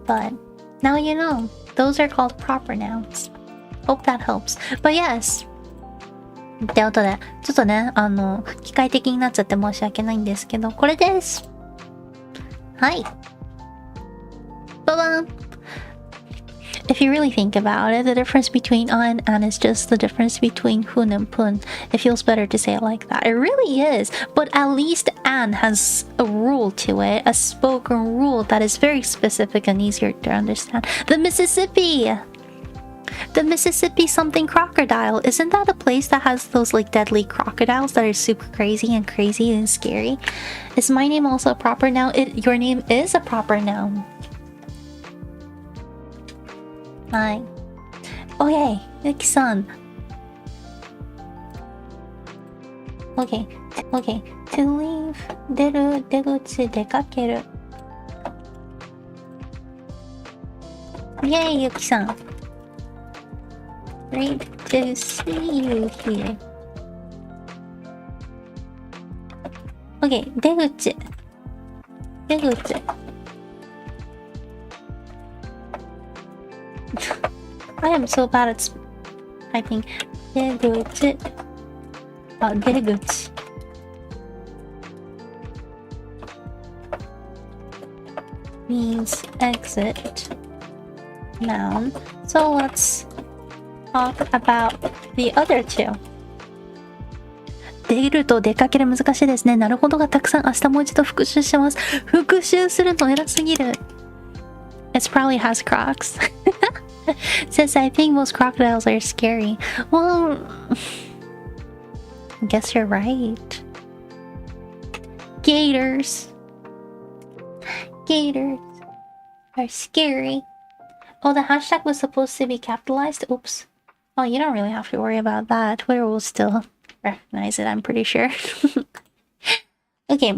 But now you know, those are called proper nouns. Hope that helps. But yes. ってことで、ちょっとね、機械的になっちゃって申し訳ないんですけど、これです。はい。ババン! If you really think about it, the difference between and is just the difference between hun and pun. It feels better to say it like that. It really is. But at least an has a rule to it, a spoken rule that is very specific and easier to understand. The Mississippi! The Mississippi something crocodile. Isn't that a place that has those like deadly crocodiles that are super crazy and scary? Is my name also a proper noun? Your name is a proper noun. Hi. Okay, Yuki-san. Okay. To leave, 出る、出口、出かける。イェイ、Yuki-san. Great to see you here. OK, 出口。出口。I am so bad at typing. 出口。あ、出口。means exit. Noun. So let's talk about the other two. 出ると出かける難しいですね。なるほどがたくさん。明日もう一度復習します。復習するの偉すぎる。It probably has crocs. Says I think most crocodiles are scary. Well, I guess you're right. Gators are scary. Oh, the hashtag was supposed to be capitalized. Oops. Oh, you don't really have to worry about that. Twitter will still recognize it, I'm pretty sure. Okay.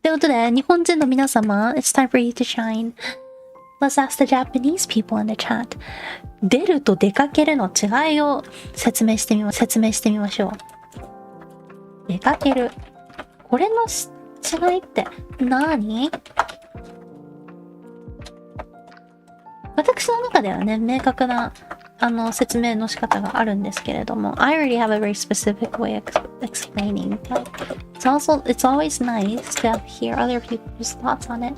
ということで、日本人の皆様、it's time for you to shine. Let's ask the Japanese people in the chat. 出ると出かけるの違いを説明してみましょう。出かける。これの違いって何？私の中ではね、明確な説明の仕方があるんですけれども、I already have a very specific way of explaining, but it's always nice to hear other people's thoughts on it.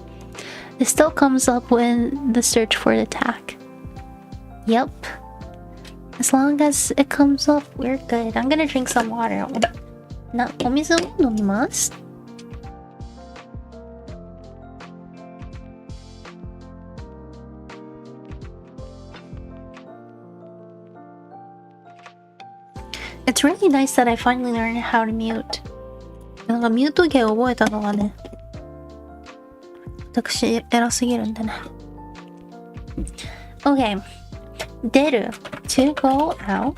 It still comes up when the search for the tag. Yep. As long as it comes up, we're good. I'm gonna drink some water. お水を飲みます。It's really nice that I finally learned how to mute. なんかミュート芸を覚えたのがね、私偉すぎるんでね。Okay. 出る to go out.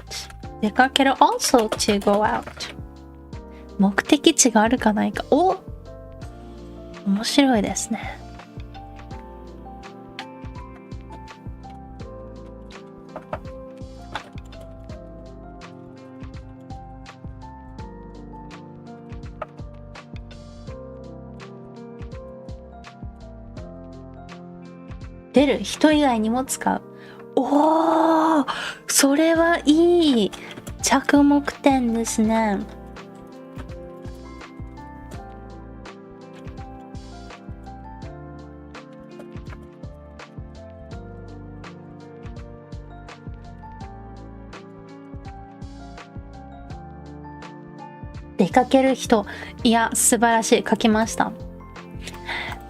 出かける also to go out. 目的地があるかないか。お！面白いですね。出る人以外にも使う。おー、それはいい着目点ですね。出かける人、いや素晴らしい。書きました。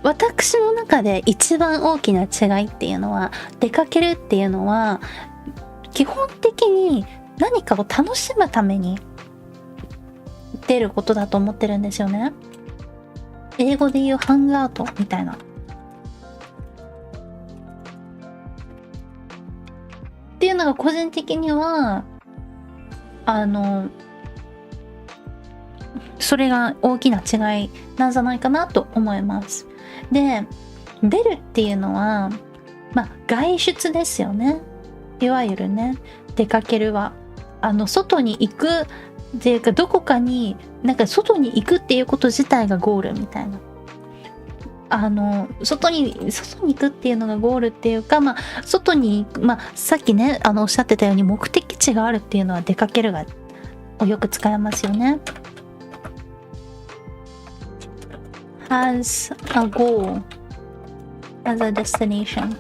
私の中で一番大きな違いっていうのは、出かけるっていうのは基本的に何かを楽しむために出ることだと思ってるんですよね。英語で言うハングアウトみたいな。っていうのが個人的にはそれが大きな違いなんじゃないかなと思います。で、出るっていうのは、外出ですよね。いわゆるね、出かけるは外に行くっていうか、どこかに外に行くっていうこと自体がゴールみたいな。外に行くっていうのがゴールっていうか、外に、さっきねおっしゃってたように目的地があるっていうのは出かけるがよく使えますよね。has a goal as a destination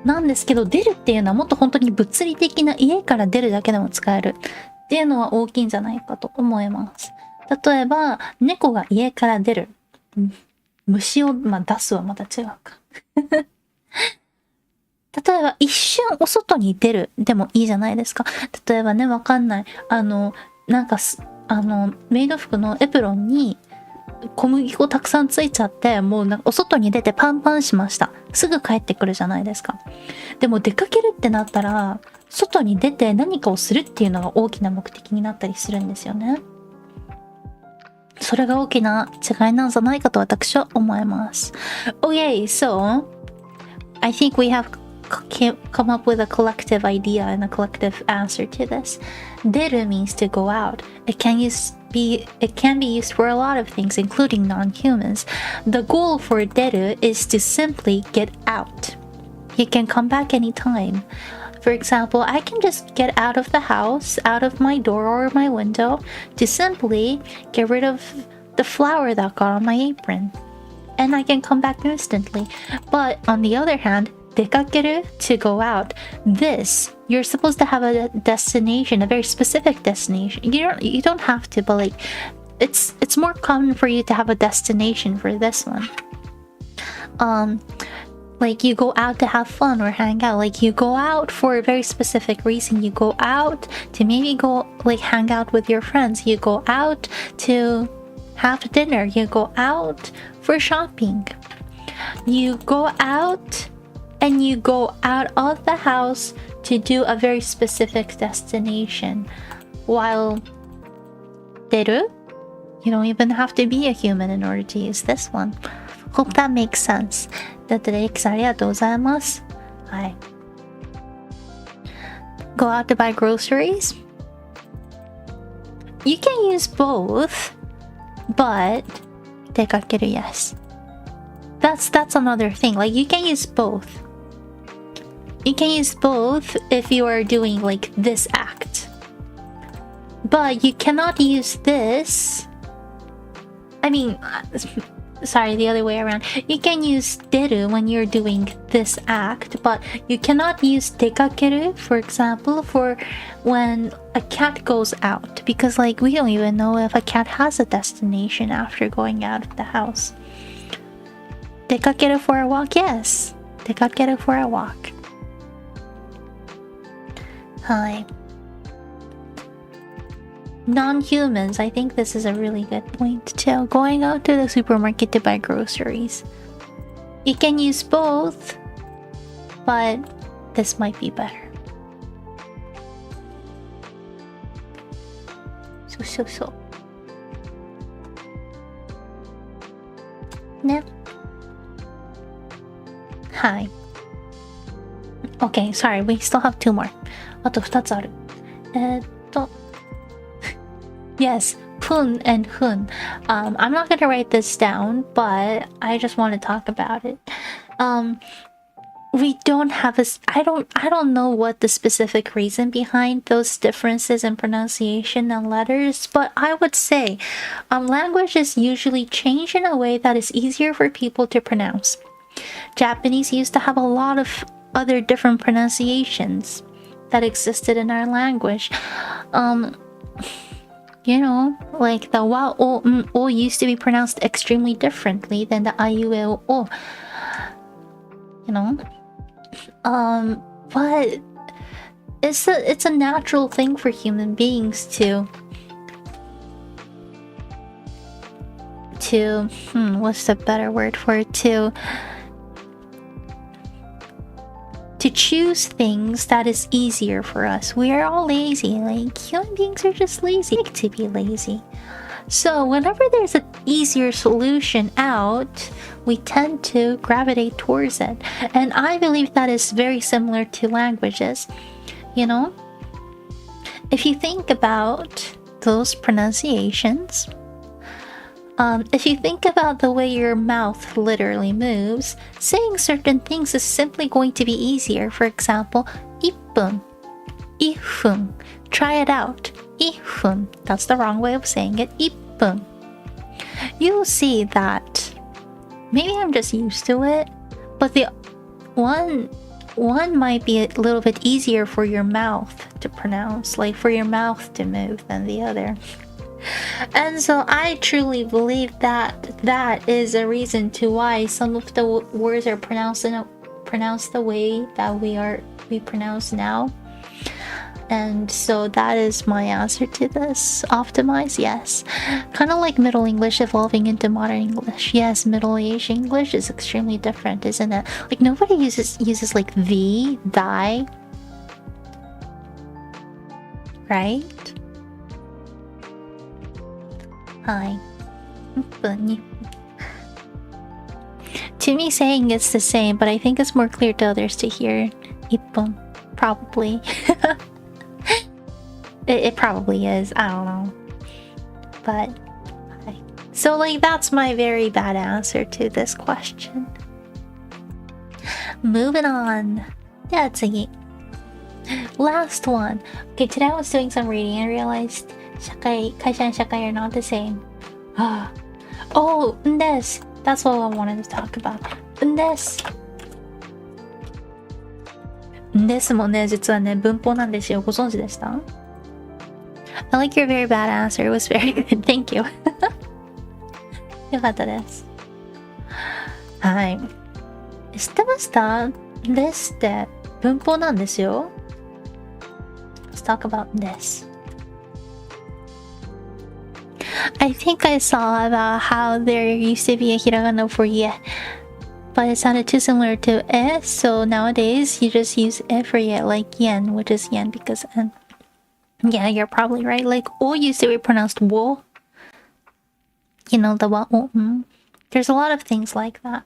なんですけど、出るっていうのはもっと本当に物理的な家から出るだけでも使えるっていうのは大きいんじゃないかと思います。例えば猫が家から出る、虫を、出すはまた違うか例えば一瞬お外に出るでもいいじゃないですか。例えばね、わかんないメイド服のエプロンに小麦粉たくさんついちゃって、もうお外に出てパンパンしました。すぐ帰ってくるじゃないですか。でも出かけるってなったら、外に出て何かをするっていうのが大きな目的になったりするんですよね。それが大きな違いなんじゃないかと私は思います。Okay, so I think we have come up with a collective idea and a collective answer to this. Deru means to go out. It can be used for a lot of things, including non-humans. The goal for deru is to simply get out. You can come back anytime. For example, I can just get out of the house, out of my door or my window, to simply get rid of the flour that got on my apron. And I can come back instantly. But on the other hand, dekakeru, to go out. This, you're supposed to have a destination, a very specific destination. You don't have to, but like, it's more common for you to have a destination for this one. Like you go out to have fun or hang out. Like you go out for a very specific reason. You go out to maybe go like hang out with your friends. You go out to have dinner. You go out for shopping. You go out and you go out of the house to do a very specific destination. While deru, you don't even have to be a human in order to use this one. Hope that makes sense. だってレイキさんありがとうございます。はい。Go out to buy groceries? You can use both, but 出かける yes. That's another thing. Like you can use both. You can use both if you are doing like this act. But you cannot use this. I mean, sorry, the other way around. You can use deru when you're doing this act, but you cannot use dekakeru, for example, for when a cat goes out. Because like we don't even know if a cat has a destination after going out of the house. Dekakeru for a walk? Yes. Dekakeru for a walk. Hi. Non-humans, I think this is a really good point too. Going out to the supermarket to buy groceries. You can use both, but this might be better. So. Ne? Hi. Okay, sorry, we still have 2 more. あと2つある。Yes, pun and hun. I'm not gonna write this down, but I just want to talk about it. We don't have I don't know what the specific reason behind those differences in pronunciation and letters, but I would say language is usually changed in a way that is easier for people to pronounce. Japanese used to have a lot of other different pronunciations that existed in our language. You know, like the wa, o, o used to be pronounced extremely differently than the a, u, e, o. You know? But it's a natural thing for human beings to what's the better word for it? To choose things that is easier for us. We are all lazy. Like human beings are just lazy to be lazy. So whenever there's an easier solution out, we tend to gravitate towards it. And I believe that is very similar to languages. You know, if you think about those pronunciations, if you think about the way your mouth literally moves, saying certain things is simply going to be easier. For example, 1分, 1分. Try it out. 1分. That's the wrong way of saying it. 1分. You'll see that maybe I'm just used to it, but the one might be a little bit easier for your mouth to pronounce, like for your mouth to move than the other. And so I truly believe that is a reason to why some of the words are pronounced the way that we pronounce now. And so that is my answer to this. Optimize, yes. Kind of like Middle English evolving into Modern English. Yes, Middle Age English is extremely different, isn't it? Like nobody uses like the, thy, right? Hi. To me, saying it's the same, but I think it's more clear to others to hear. Ippon. Probably. it probably is. I don't know. But, so like that's my very bad answer to this question. Moving on. That's it. Last one. Okay, today I was doing some reading and realized 会社and 社会 are not the same. Oh, this. That's what I wanted to talk about. This. ですもね、実はね、文法なんですよ。ご存知でした？ I like your very bad answer. It was very good. Thank you. よかったです。はい。知ってました？ this って文法なんですよ。Let's talk about this. I think I saw about how there used to be a hiragana for ye, but it sounded too similar to e, so nowadays you just use e for ye, like yen, which is yen because n. Yeah, you're probably right. Like o used to be pronounced wo. You know, the wa o. There's a lot of things like that.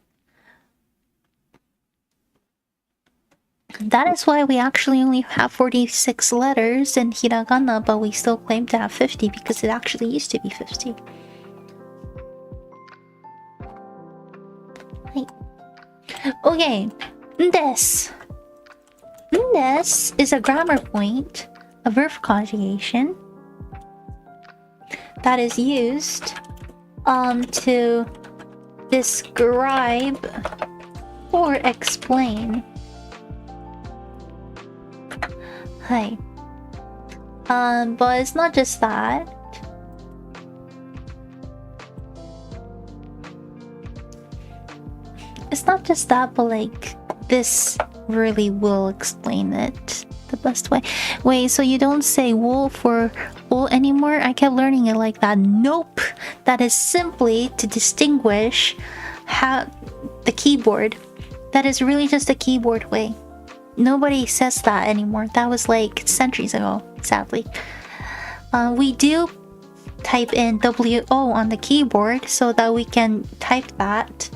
That is why we actually only have 46 letters in hiragana, but we still claim to have 50 because it actually used to be 50. Okay, this. This is a grammar point, a verb conjugation that is used to describe or explain. Hi. But it's not just that. It's not just that, but like this really will explain it the best way. Wait, so you don't say wool for wool anymore? I kept learning it like that. Nope. That is simply to distinguish how the keyboard. That is really just a keyboard way. Nobody says that anymore. That was like centuries ago, sadly. We do type in WO on the keyboard so that we can type that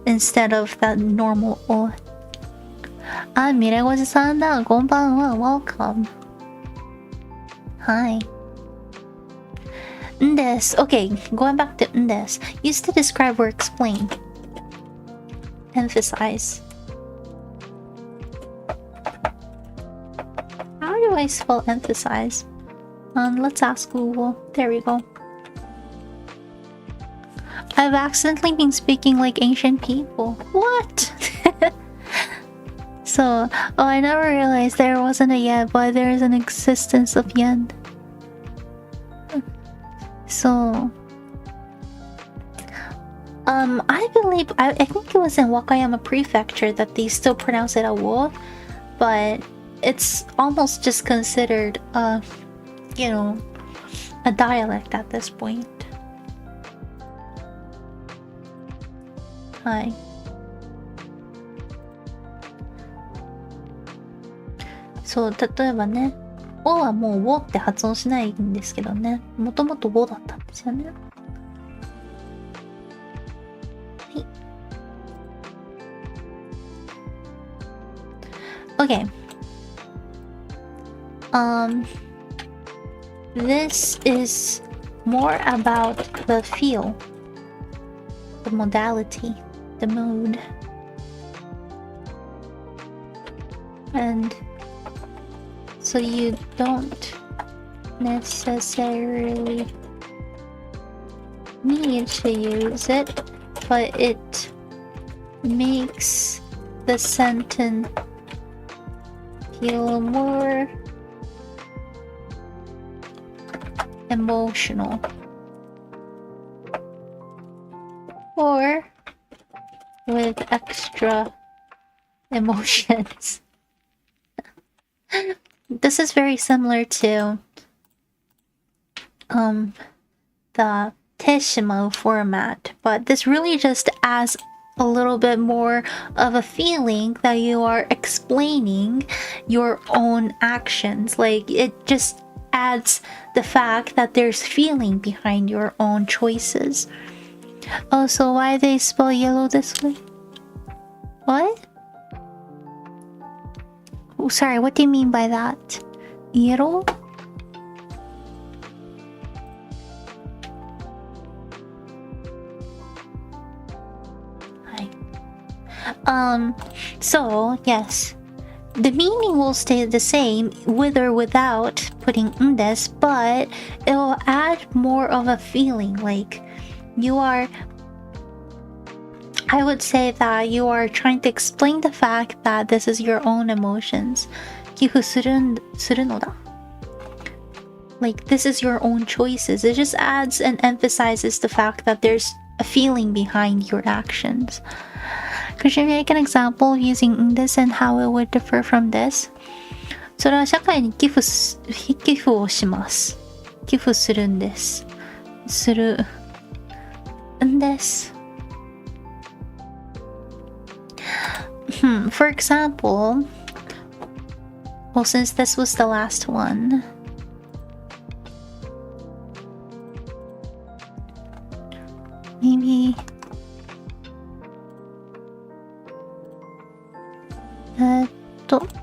instead of that normal O. Miregoji-san da, konbanwa, welcome. Hi. Ndes. Okay, going back to ndes. Used to describe or explain. Emphasize. How do I spell emphasize? Let's ask Google. There we go. I've accidentally been speaking like ancient people. What? So, I never realized there wasn't a yen, but there is an existence of yen. So, I believe, I think it was in Wakayama Prefecture that they still pronounce it a wo, but it's almost just considered a dialect at this point. Hi. So, 例えばね、おはもうおって発音しないんですけどね。もともとおだったんですよね。はい。Okay. This is more about the feel, the modality, the mood. And so you don't necessarily need to use it, but it makes the sentence feel more emotional or with extra emotions. This is very similar to the Teshimau format, but this really just adds a little bit more of a feeling that you are explaining your own actions. Like it just adds the fact that there's feeling behind your own choices. Oh, so why they spell yellow this way? What? Oh, sorry, what do you mean by that? Yellow? So, yes. The meaning will stay the same with or without putting this, but it will add more of a feeling. Like, I would say that you are trying to explain the fact that this is your own emotions. 寄付するのだ. Like, this is your own choices. It just adds and emphasizes the fact that there's a feeling behind your actions. Could you make an example of using this and how it would differ from this? それは社会に寄付をします。寄付するんです。するんです。For example, well, since this was the last one, maybe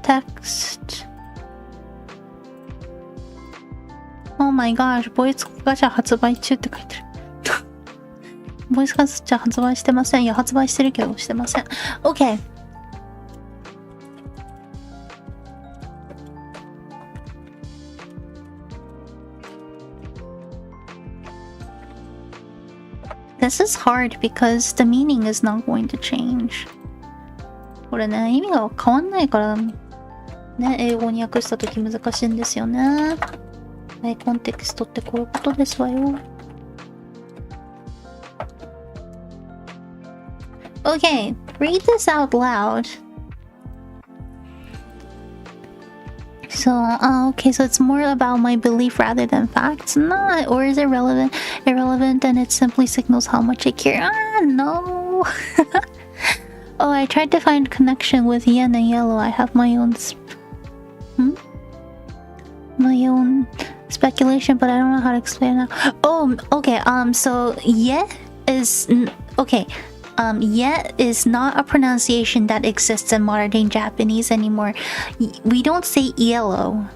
text. Oh my gosh, ボイスガチャ発売中って書いてる。ボイスガチャ発売してません。いや、発売してるけどしてません。OK。This is hard because the meaning is not going to change. これね、意味が変わんないからね、英語に訳したとき難しいんですよね。はい、コンテクストってこういうことですわよ。Okay, read this out loud. So, okay, so it's more about my belief rather than facts. Not, or is it relevant? Irrelevant, and it simply signals how much I care. No. Oh, I tried to find connection with yen and yellow. I have my own my own speculation, but I don't know how to explain it now. Oh, okay. So ye is okay. Ye is not a pronunciation that exists in modern day Japanese anymore. We don't say yellow.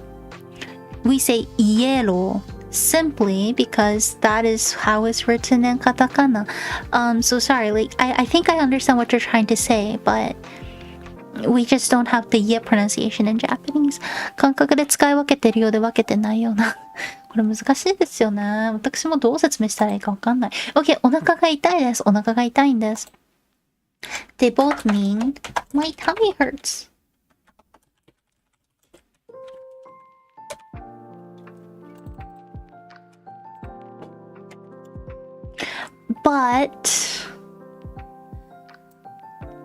We say yellow. Simply because that is how it's written in katakana. So sorry, like I think I understand what you're trying to say, but we just don't have the ye pronunciation in Japanese. 感覚で使い分けてるようで分けてないような。これ難しいですよね。私もどう説明したらいいか分かんない。OK、お腹が痛いです。お腹が痛いんです。They both mean my tummy hurts. But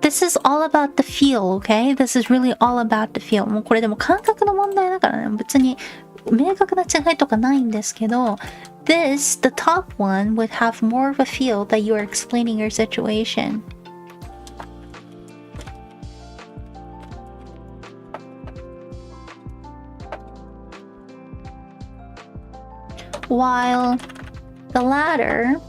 this is all about the feel, okay? This is really all about the feel. もうこれでも感覚の問題だからね。別に明確な違いとかないんですけど、this, the top one, would have more of a feel that you are explaining your situation. While the latter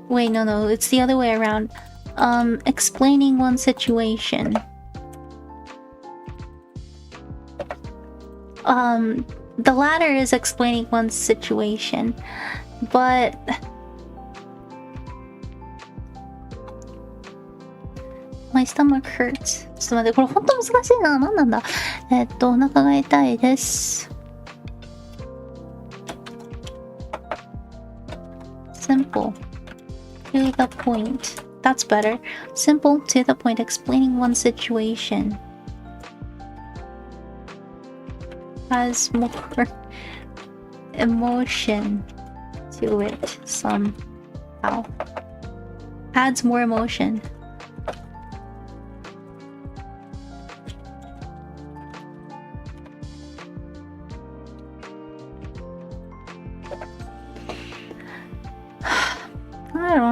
wait, no, it's the other way around. Explaining one situation. The latter is explaining one situation, but my stomach hurts. ちょっと待って、これ本当難しいな。何なんだ。お腹が痛いです。Simple. To the point. That's better. Simple, to the point, explaining one situation. Has more emotion to it somehow. Adds more emotion.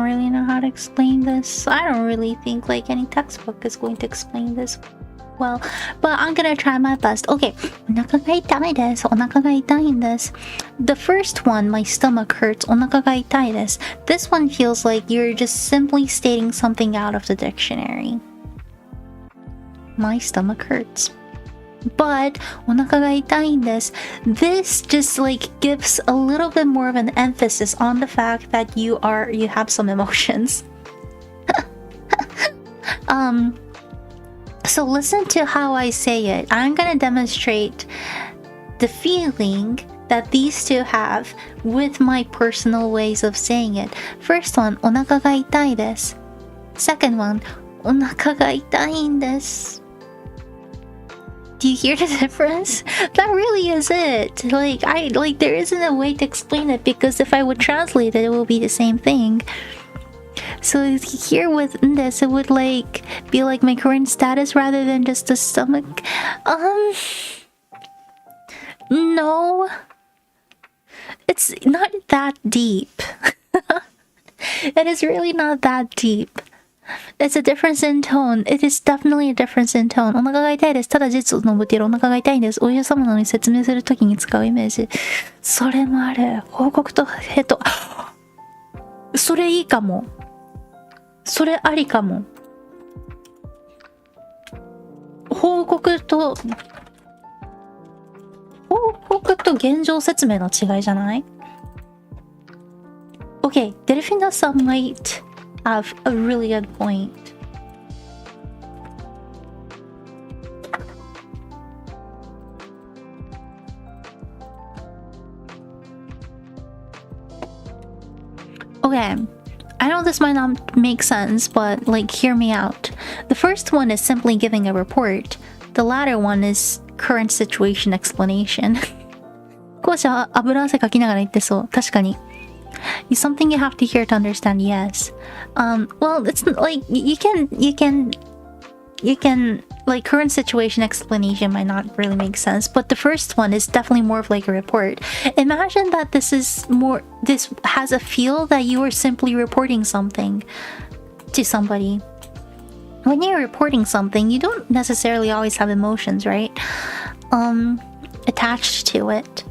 really know how to explain this. I don't really think like any textbook is going to explain this well, but I'm gonna try my best. Okay, お腹が痛いです。お腹が痛いんです。The first one, my stomach hurts. お腹が痛いです。This one feels like you're just simply stating something out of the dictionary. My stomach hurts. But お腹が痛いんです。This just like gives a little bit more of an emphasis on the fact that you have some emotions. So listen to how I say it. I'm gonna demonstrate the feeling that these two have with my personal ways of saying it. First one, お腹が痛いです。Second one, お腹が痛いんです。Do you hear the difference? That really is it. Like there isn't a way to explain it because if I would translate it, it will be the same thing. So here with this, it would like be like my current status rather than just the stomach. No. It's not that deep. It is really not that deep. It's a difference in tone. It is definitely a difference in tone. お腹が痛いです。ただ実を述べているお腹が痛いんです。お医者様なのに説明するときに使うイメージ。それもある。報告とそれいいかも。それありかも。報告と現状説明の違いじゃない？ Okay, Delphina-san might have a really good point. Okay, I know this might not make sense, but like hear me out. The first one is simply giving a report. The latter one is current situation explanation. 後者は油汗かきながら言ってそう。確かに。It's something you have to hear to understand, yes. Well, it's like you can like current situation explanation might not really make sense, but the first one is definitely more of like a report. Imagine that this has a feel that you are simply reporting something to somebody. When you're reporting something, you don't necessarily always have emotions, right? Attached to it.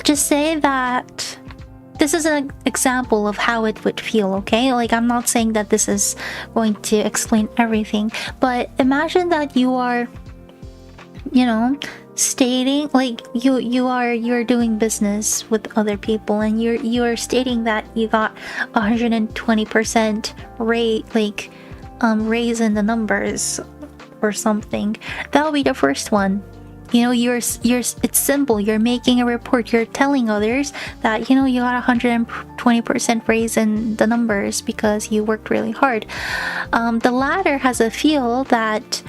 Just say that this is an example of how it would feel, okay? Like, I'm not saying that this is going to explain everything, but imagine that you are, you know, stating like you're doing business with other people and you're stating that you got 120% rate, like raise in the numbers or something. That'll be the first one. You know, it's simple. You're making a report. You're telling others that, you know, you got 120% raise in the numbers because you worked really hard. The latter has a feel that,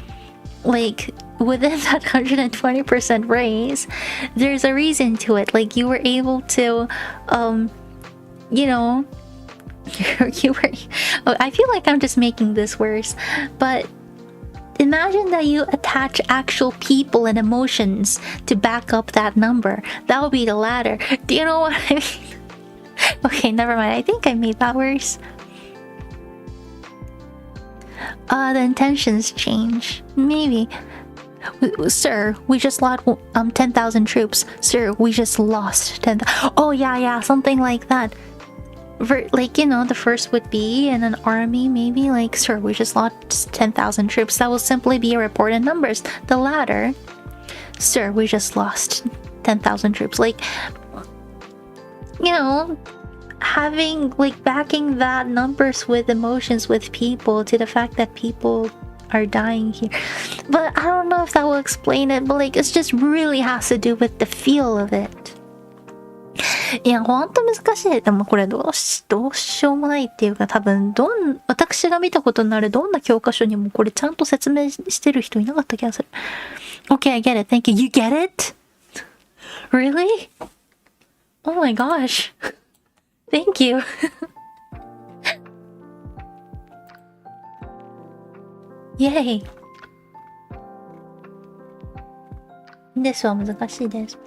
like, within that 120% raise, there's a reason to it. Like, you were able to, you know, you were. I feel like I'm just making this worse, but imagine that you attach actual people and emotions to back up that number. That would be the latter. Do you know what I mean? Okay, never mind. I think I made that worse. The intentions change. Maybe. Sir, we just lost 10,000 troops. Sir, we just lost 10,000. Oh, yeah, something like that. Like, you know, the first would be in an army, maybe like, sir, we just lost 10,000 troops. That will simply be a report in numbers. The latter, sir, we just lost 10,000 troops. Like, you know, having, like, backing that numbers with emotions with people to the fact that people are dying here. But I don't know if that will explain it, but like, it just really has to do with the feel of it. いや、ほんと難しい。でもこれどうしようもないっていうか、多分私が見たことになるどんな教科書にもこれちゃんと説明してる人いなかった気がする。Okay, I get it. Thank you. You get it? Really? Oh my gosh. Thank you. イェイ。this は難しいです。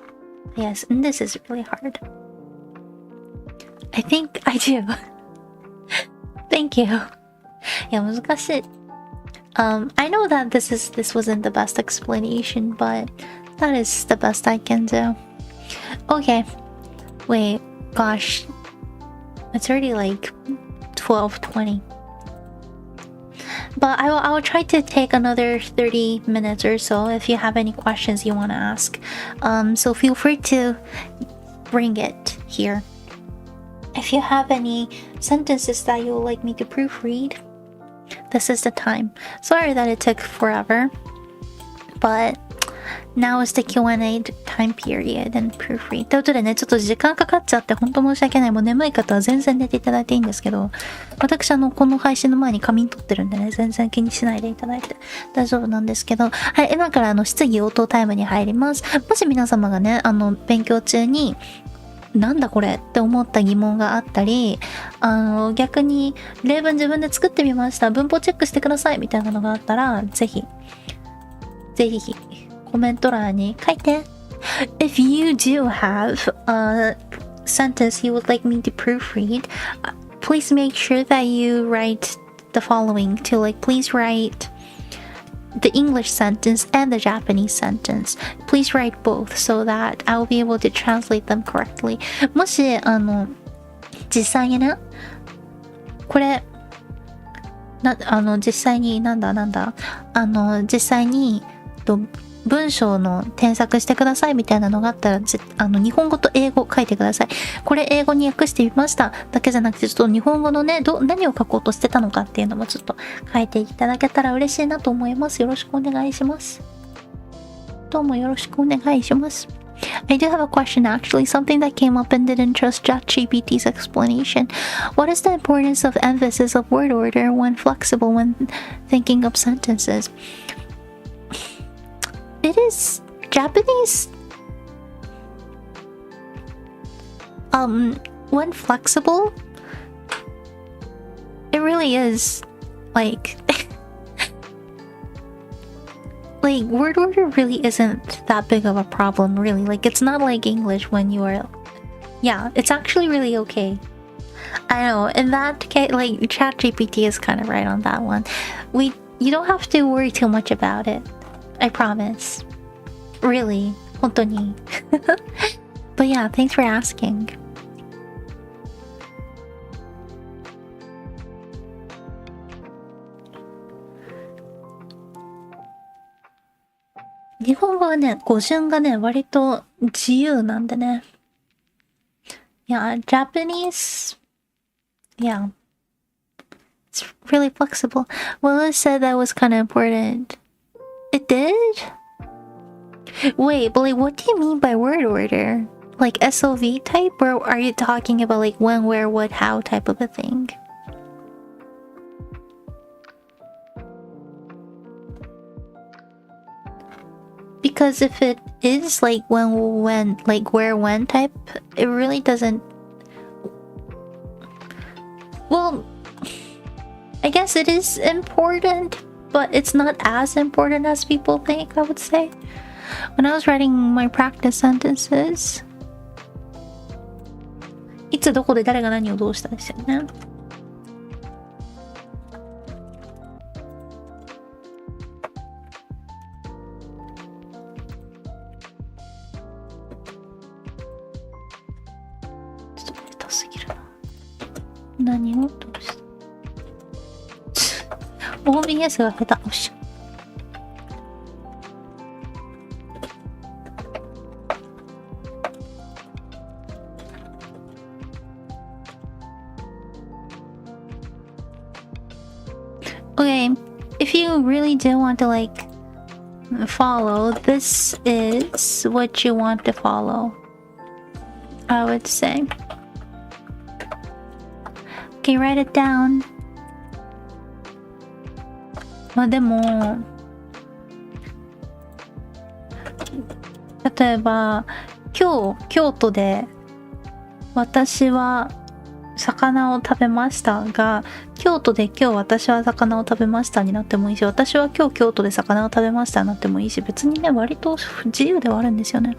Yes, and this is really hard. I think I do. Thank you. いや、難しい。I know that this wasn't the best explanation, but that is the best I can do. Okay. Wait, gosh. It's already like 12:20. But I will try to take another 30 minutes or so if you have any questions you want to ask. So feel free to bring it here. If you have any sentences that you would like me to proofread, this is the time. Sorry that it took forever, but now is the Q&A time period and proofread. ということでね、ちょっと時間かかっちゃって本当申し訳ない。もう眠い方は全然寝ていただいていいんですけど、私この配信の前に仮眠取ってるんでね、全然気にしないでいただいて大丈夫なんですけど、はい、今から質疑応答タイムに入ります。もし皆様がね、勉強中になんだこれって思った疑問があったり、逆に例文自分で作ってみました、文法チェックしてくださいみたいなのがあったら、ぜひコメント欄に書いて。If you do have a sentence you would like me to proofread, please make sure that you write the following to please write the English sentence and the Japanese sentence. Please write both so that I will be able to translate them correctly. もし実際にね、これ実際に実際に文章の添削してくださいみたいなのがあったら、日本語と英語書いてください。これ英語に訳してみましただけじゃなくて、ちょっと日本語のね、何を書こうとしてたのかっていうのもちょっと書いていただけたら嬉しいなと思います。よろしくお願いします。どうもよろしくお願いします。I do have a question actually, something that came up and didn't trust ChatGPT's explanation. What is the importance of emphasis of word order when flexible when thinking of sentences? It is Japanese. When flexible, it really is like word order really isn't that big of a problem, really. It's not like English when you are, yeah, it's actually really okay. I know, in that case, ChatGPT is kind of right on that one. You don't have to worry too much about it. I promise. Really. 本当に。But yeah, thanks for asking. 日本語はね、語順がね、割と自由なんでね。Yeah, Japanese, yeah. It's really flexible. Willis said that was kind of important. It did? Wait, but what do you mean by word order? Like SOV type? Or are you talking about when, where, what, how type of a thing? Because if it is when, where, when type, it really doesn't... Well, I guess it is important, but it's not as important as people think, I would say. When I was writing my practice sentences, いつどこで誰が何をどうしたですよね。ちょっと下手すぎるな。何をどうした？ OBS が下手。おっしゃ。Okay, if you really do want to follow, this is what you want to follow, I would say. Okay, write it down. まあでも、例えば今日京都で私は魚を食べましたが、京都で今日私は魚を食べましたになってもいいし、私は今日京都で魚を食べましたになってもいいし、別にね、割と自由ではあるんですよね。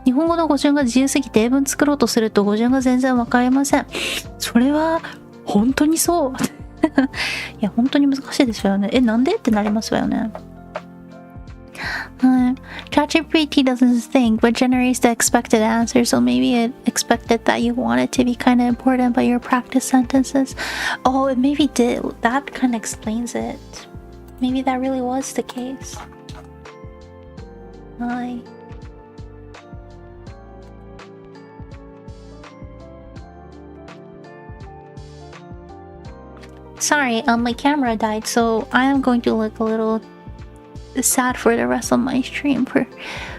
日本語の語順が自由すぎて英文作ろうとすると語順が全然わかりません。それは本当にそう。いや本当に難しいですよね。なんでってなりますよね。ChatGPT doesn't think, but generates the expected answer, so maybe it expected that you want it to be kind of important, but your practice sentences. Oh, it maybe did. That kind of explains it. Maybe that really was the case. Sorry, my camera died, so I am going to look a little sad for the rest of my stream.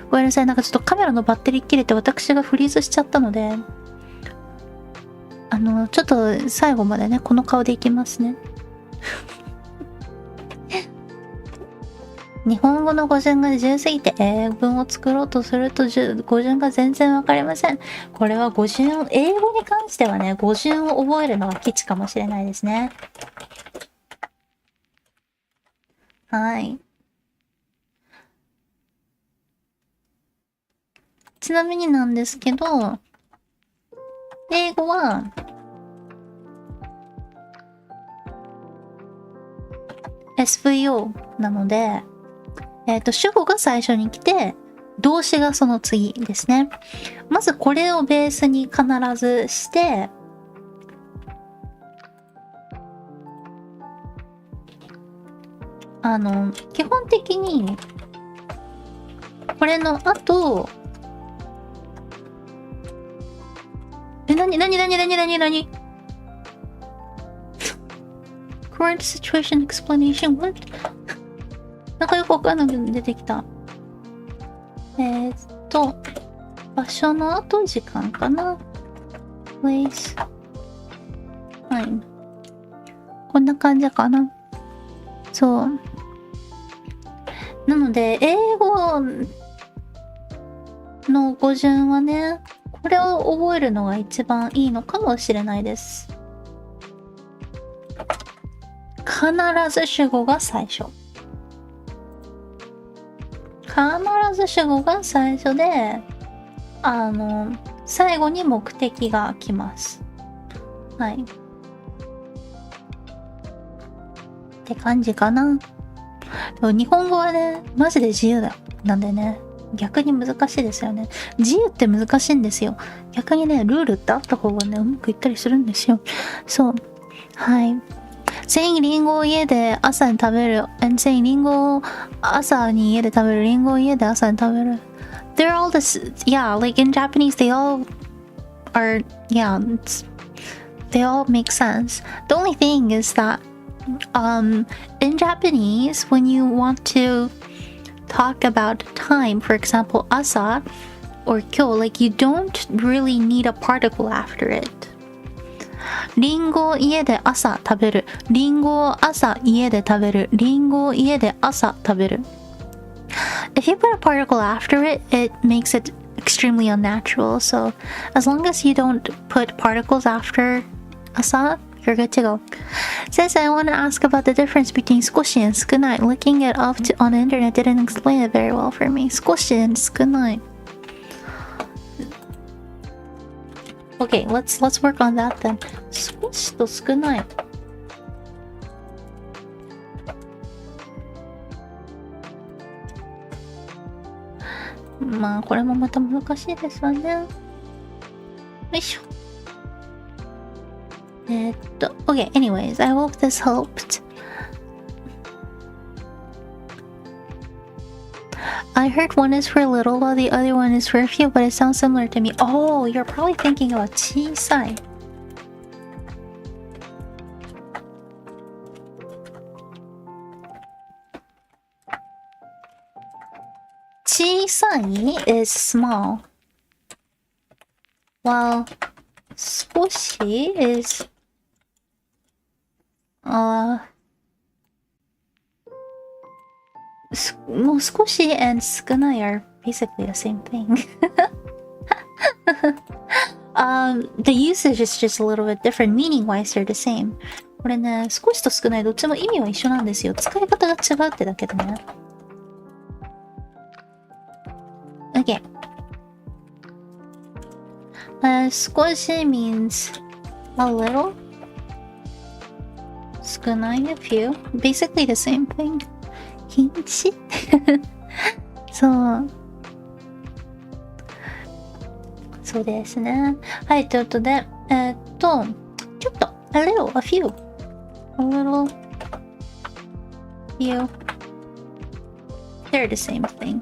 ごめんなさい、なんかちょっとカメラのバッテリー切れて私がフリーズしちゃったので、ちょっと最後までね、この顔でいきますね。日本語の語順が自由すぎて英文を作ろうとすると語順が全然わかりません。これは語順、英語に関してはね、語順を覚えるのが基地かもしれないですね。はい。ちなみになんですけど、英語はSVO なので、主語が最初に来て、動詞がその次ですね。まずこれをベースに必ずして、基本的に、これの後、何current situation explanation? What? なんかよくわかんないけど出てきた。場所の後時間かな。place time。こんな感じかな。そう。なので、英語の語順はね、これを覚えるのが一番いいのかもしれないです。必ず主語が最初。必ず主語が最初で、最後に目的が来ます。はい。って感じかな。日本語はね、マジで自由だ。なんでね、逆に難しいですよね。自由って難しいんですよ。逆にね、ルールってあった方がね、うまくいったりするんですよ。そう。はい。全員リンゴを家で朝に食べる。全員リンゴを朝に家で食べる。リンゴを家で朝に食べる。They're all this, yeah, like in Japanese, they all are, yeah, they all make sense. The only thing is that, in Japanese, when you want to talk about time, for example, asa or kyo, like you don't really need a particle after it. リンゴを家で朝食べる。リンゴを朝家で食べる。リンゴを家で朝食べる。If you put a particle after it, it makes it extremely unnatural. So as long as you don't put particles after asa, you're good to go. Since I want to ask about the difference between 少し and 少ない. Looking it up on the internet didn't explain it very well for me. 少し and 少ない. Okay, let's work on that then. 少しと少ない。まあこれもまた難しいですわね。よいしょ。Okay, anyways, I hope this helped. I heard one is for little while the other one is for a few, but it sounds similar to me. Oh, you're probably thinking about 小さい. Chisai is small, while 少し isもう少し and 少ない are basically the same thing. The usage is just a little bit different. Meaning wise, they're the same. これね、少しと少ないどっちも意味は一緒なんですよ。使い方が違うってだけでね。Okay. 少し means a little. 少ない a few. Basically the same thing. 日にちそう。そうですね。はい、ということで、ちょっと、a little, a few. A little, few. They're the same thing.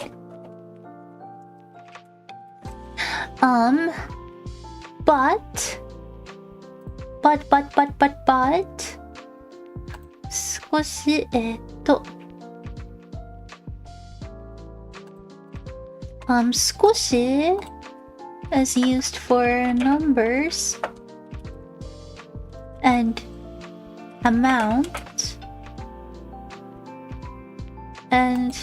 But 少し少し is used for numbers and amount and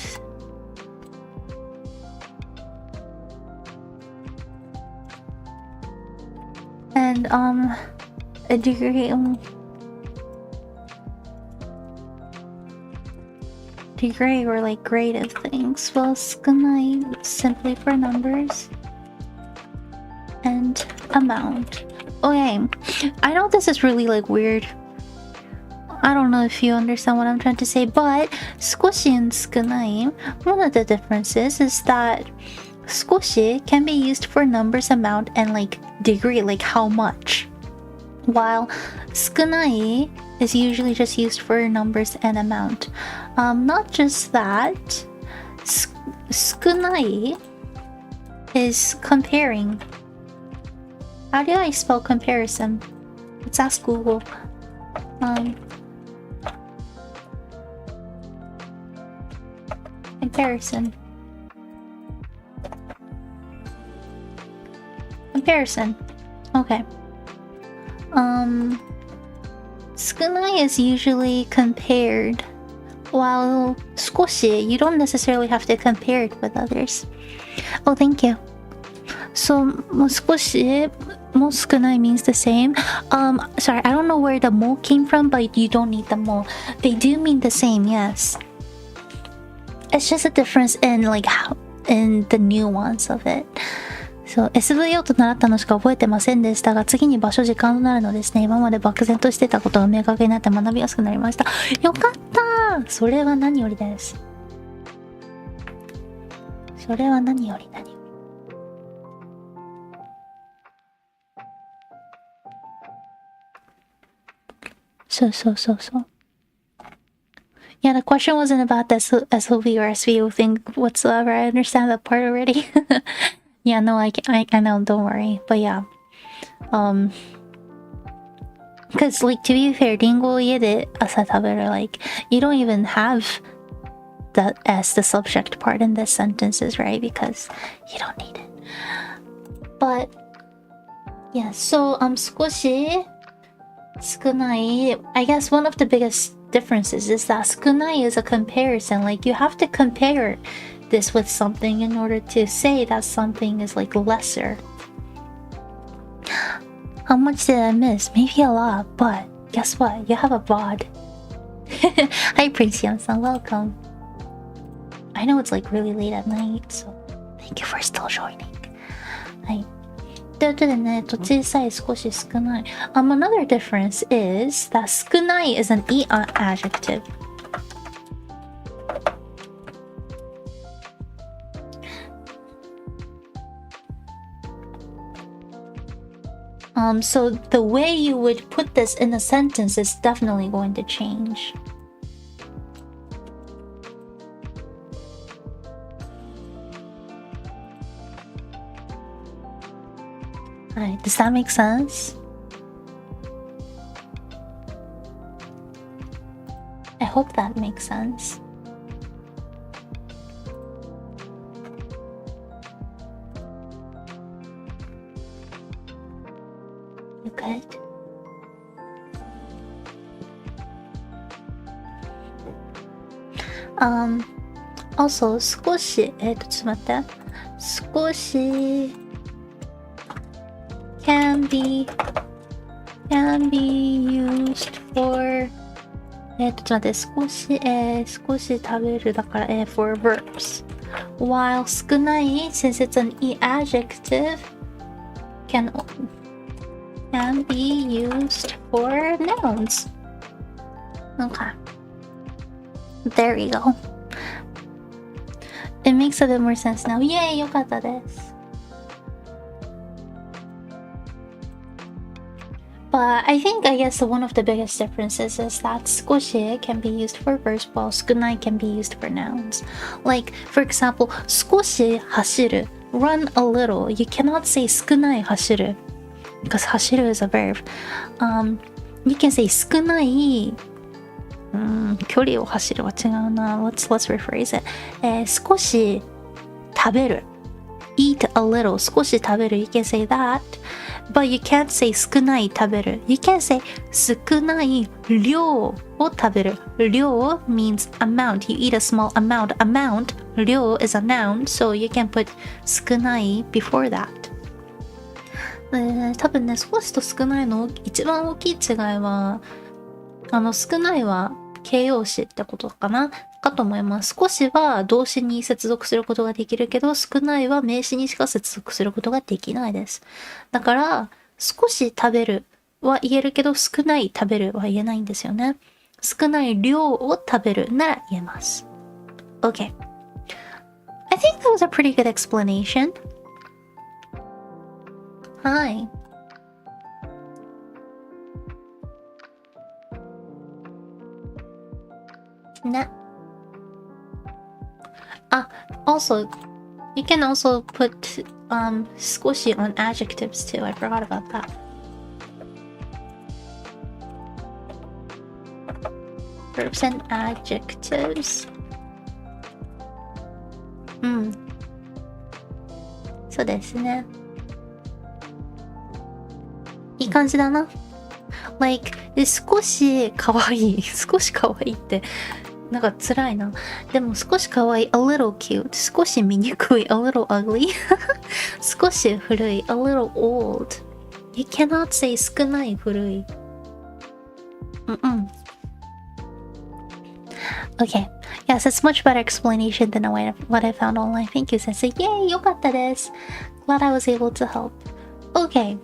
a degree or like grade of things. Well, 少ない simply for numbers and amount. Okay, I know this is really like weird. I don't know if you understand what I'm trying to say, but 少し and 少ない, one of the differences is that 少し can be used for numbers, amount, and like degree, like how much, while 少ない is usually just used for numbers and amount. Not just that, 少ない is comparing. How do I spell comparison? Let's ask Google. Comparison. Okay. 少ない is usually compared, while 少し you don't necessarily have to compare it with others. Oh, thank you. So もう少しも少ない means the same. Sorry, I don't know where the mo came from, but you don't need the mo. They do mean the same, yes. It's just a difference in like how in the nuance of it. そう、SVO と習ったのしか覚えてませんでしたが、次に場所時間となるのですね。今まで漠然としてたことが明確になって学びやすくなりました。よかった。それは何よりです。それは何より何より。そう。Yeah, the question wasn't about the SOV or SVO thing whatsoever. I understand that part already. Yeah, no, I know, don't worry. But yeah. Because, like, to be fair, リンゴを家で朝食べる, like, you don't even have that as the subject part in the sentences, right? Because you don't need it. But, yeah, so, 少し少ない I guess one of the biggest differences is that 少ない is a comparison. Like, you have to compare this with something in order to say that something is like lesser. How much did I miss? Maybe a lot, but guess what? You have a VOD. Hi, Prince Yan-san, welcome. I know it's like really late at night, so thank you for still joining. はい。ということでね、小さい少し少ない。Another difference is that 少ない is an E adjective. So the way you would put this in a sentence is definitely going to change. Alright, does that make sense? I hope that makes sense. You good? Also, 少し、ちょっと待って。少し can be used for ちょっと待って。少し食べるだから、for verbs. While 少ない since it's an E adjective can be used for nouns. Okay. There we go. It makes a bit more sense now. Yay! よかったです。But I guess one of the biggest differences is that 少し can be used for verbs while 少ない can be used for nouns. Like, for example, 少し走る run a little. You cannot say 少ない走る because 走る is a verb. You can say 少ない距離を走るは違うな。Let's rephrase it. 少し食べる eat a little 少し食べる You can say that. But you can't say 少ない食べる You can say 少ない量を食べる量 means amount. You eat a small amount. Amount 量 is a noun. So you can put 少ない before that. 多分ね、少しと少ないの一番大きい違いは少ないは形容詞ってことかと思います。少しは動詞に接続することができるけど、少ないは名詞にしか接続することができないです。だから、少し食べるは言えるけど、少ない食べるは言えないんですよね。少ない量を食べるなら言えます。Okay. I think that was a pretty good explanation. はい。ね。Also, you can also put 少し on adjectives too. I forgot about that. Verbs and adjectives. そうですね。いい感じだな。Like, 少し可愛い。少し可愛いって。なんか辛いな。でも少し可愛い a little cute 少し醜い a little ugly 少し古い a little old You cannot say 少ない古いOkay. Yes, it's much better explanation than what I found online. Thank you, Sensei. Yay! よかったです Glad I was able to help. Okay.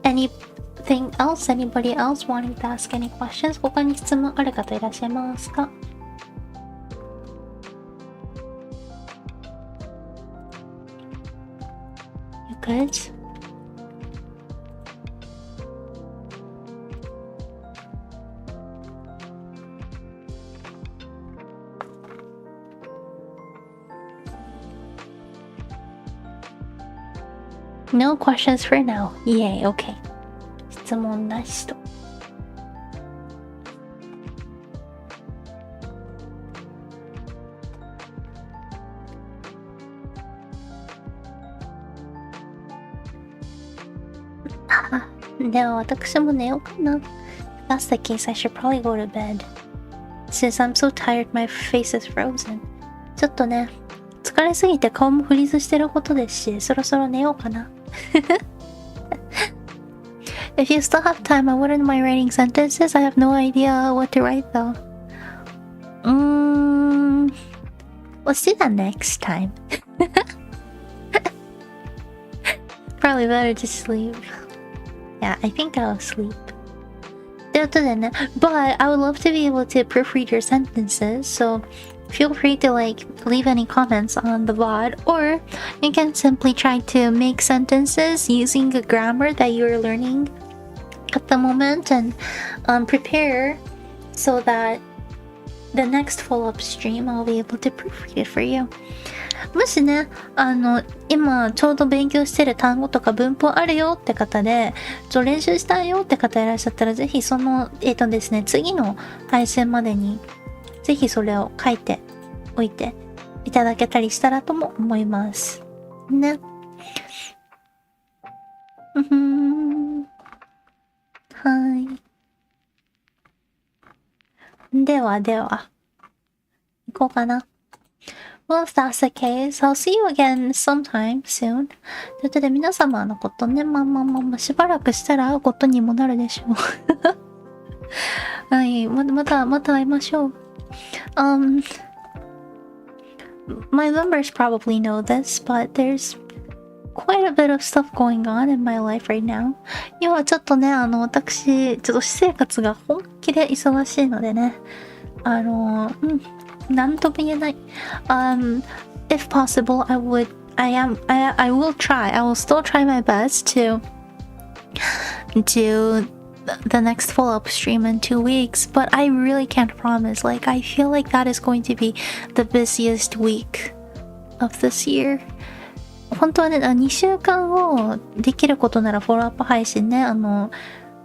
Anything else? Anybody else wanting to ask any questions? 他に質問ある方いらっしゃいますかGood. No questions for now. Yay, okay. 質問なしと。では私も寝ようかな。If that's the case, I should probably go to bed. Since I'm so tired, my face is frozen. ちょっとね、疲れすぎて顔もフリーズしてることですし、そろそろ寝ようかな。If you still have time, I wouldn't mind writing sentences. I have no idea what to write though. Let's do that next time. Probably better to sleep. Yeah, I think I'll sleep. ということでね、But I would love to be able to proofread your sentences, so feel free to leave any comments on the VOD, or you can simply try to make sentences using the grammar that you're learning at the moment and prepare so that the next follow-up stream I'll be able to proofread it for you. もしね、今ちょうど勉強してる単語とか文法あるよって方で、練習したいよって方いらっしゃったら、ぜひその、ですね、次の配信までに、ぜひそれを書いておいていただけたりしたらとも思います。ね。はい。ではでは、行こうかな。Well, if that's the case, I'll see you again sometime soon. ということで皆様のことね、しばらくしたら会うことにもなるでしょう。はい、また会いましょう。My members probably know this, but there's quite a bit of stuff going on in my life right now. 今はちょっとね、私、ちょっと私生活が本気で忙しいのでね。なんとも言えない。If possible, I will still try my best to do the next follow-up stream in 2 weeks, but I really can't promise. Like, I feel like that is going to be the busiest week of this year. 本当はね、2週間後できることならフォローアップ配信ね、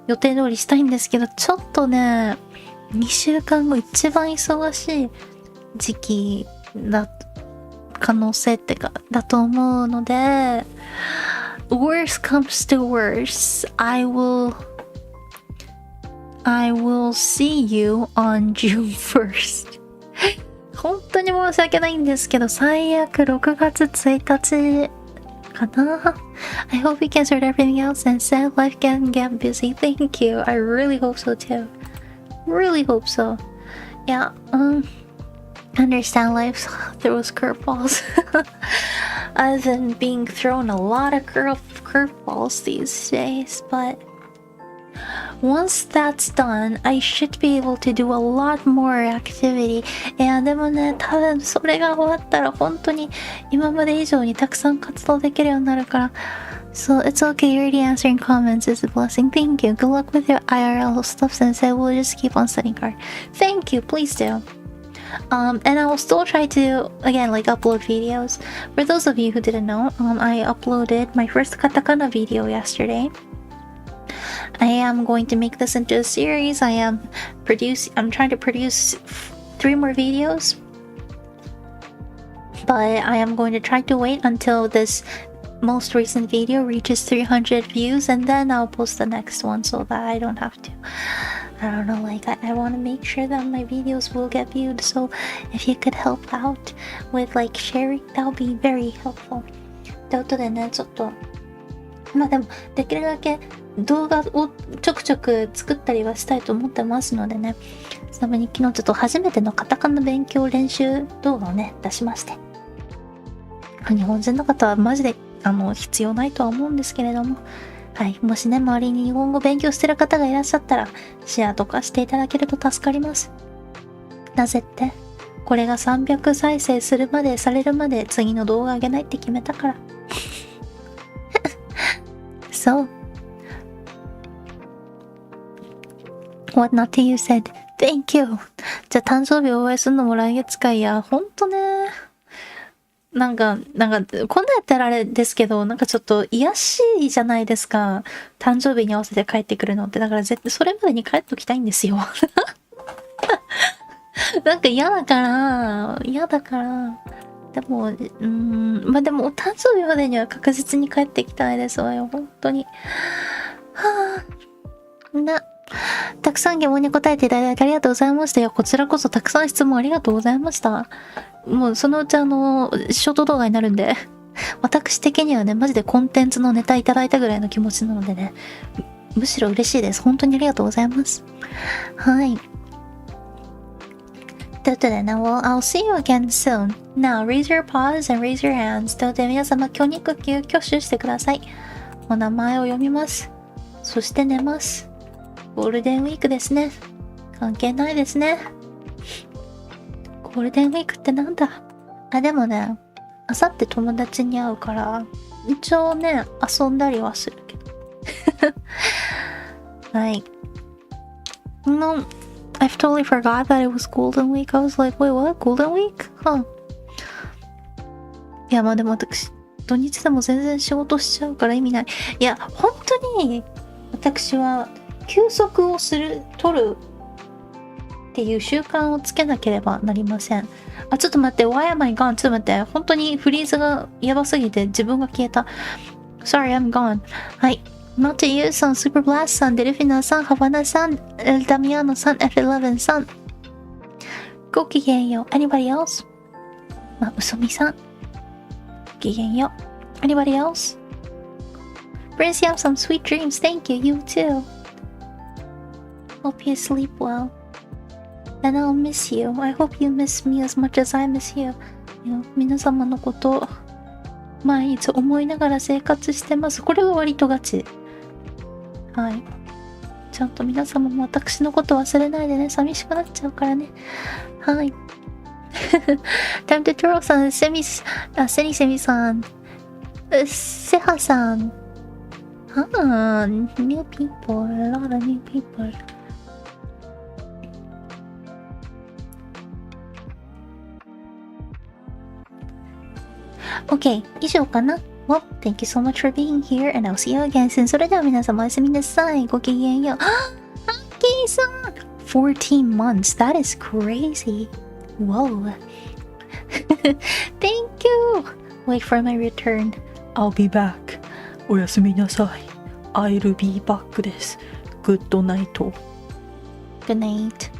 予定通りしたいんですけど、ちょっとね、2週間後一番忙しい時期だ、可能性ってか、だと思うので、worst comes to worst, I will see you on June 1st. 本当に申し訳ないんですけど、最悪6月1日かな。I hope we can sort everything else and said life can get busy. Thank you. I really hope so too. Really hope so. Yeah, understand life throws curveballs. I've been being thrown a lot of curveballs these days, but once that's done, I should be able to do a lot more activity. いや、でもね、多分それが終わったら本当に今まで以上にたくさん活動できるようになるから。So it's okay, you're already answering comments is a blessing. Thank you. Good luck with your IRL stuff, Sensei. We'll just keep on studying hard. Thank you, please do. And I will still try to, again, like upload videos. For those of you who didn't know, I uploaded my first katakana video yesterday. I am going to make this into a series. I'm trying to produce 3 more videos. But I am going to try to wait until this most recent video reaches 300 views, and then I'll post the next one so that I don't have to. I don't know, like, I want to make sure that my videos will get viewed, so if you could help out with, like, sharing, that would be very helpful. ってことでね、ちょっと、まあでも、できるだけ動画をちょくちょく作ったりはしたいと思ってますのでね、ちなみに昨日ちょっと初めてのカタカナ勉強練習動画をね、出しまして。日本人の方はマジで、必要ないとは思うんですけれども、はい、もしね、周りに日本語勉強してる方がいらっしゃったら、シェアとかしていただけると助かります。なぜって、これが300再生されるまで次の動画あげないって決めたから。そう。What.2 said, Thank you. じゃあ誕生日お会いするのも来月か。いや、ほんとね。なんか、こんなやったらあれですけど、なんかちょっと癒しいじゃないですか。誕生日に合わせて帰ってくるのって。だから絶対それまでに帰っときたいんですよ。なんか嫌だから。でも、まあでもお誕生日までには確実に帰ってきたいですわよ。本当に。はぁ。たくさん疑問に答えていただいてありがとうございました。いや、こちらこそたくさん質問ありがとうございました。もうそのうちショート動画になるんで、私的にはね、マジでコンテンツのネタいただいたぐらいの気持ちなのでね、むしろ嬉しいです。本当にありがとうございます。はい。ということでね、well, I'll see you again soon. Now, raise your paws and raise your hands. ということで皆様、挙手してください。お名前を読みます。そして寝ます。ゴールデンウィークですね。関係ないですね。ゴールデンウィークってなんだ？あ、でもね、あさって友達に会うから、一応ね、遊んだりはするけど。はい。No, I've totally forgot that it was Golden Week. I was like, wait, what? Golden Week? Huh. いや、まあでも私、土日でも全然仕事しちゃうから意味ない。いや、本当に、私は、休息を取るっていう習慣をつけなければなりません。あ、ちょっと待って、Why am I gone? ちょっと待って、本当にフリーズがやばすぎて自分が消えた。Sorry, I'm gone. はい。No.2 さん、Super Blast さん、デルフィナさん、ハバナさん、エルダミアノさん、F11 さん。ごきげんよう。Anybody else? まあ、うそみさん。ごきげんよう。Anybody else? Prince, you have some sweet dreams. Thank you. You too.Hope you sleep well. And I'll miss you. I hope you miss me as much as I miss you. 皆様のこと毎日思いながら生活してます。これは割とガチ。はい。ちゃんと皆様も私のこと忘れないでね。寂しくなっちゃうからね。はい。Time to Turo さん、セニセミさん、セハさん。New people, a lot of new people. OK、以上かな。Well, thank you so much for being here, and I'll see you again soon. それでは皆様おやすみなさい。ごきげんよう。アッキーさん !14 months. That is crazy. Whoa. Thank you. Wait for my return. I'll be back. おやすみなさい。I'll be back です。Good night. Good night.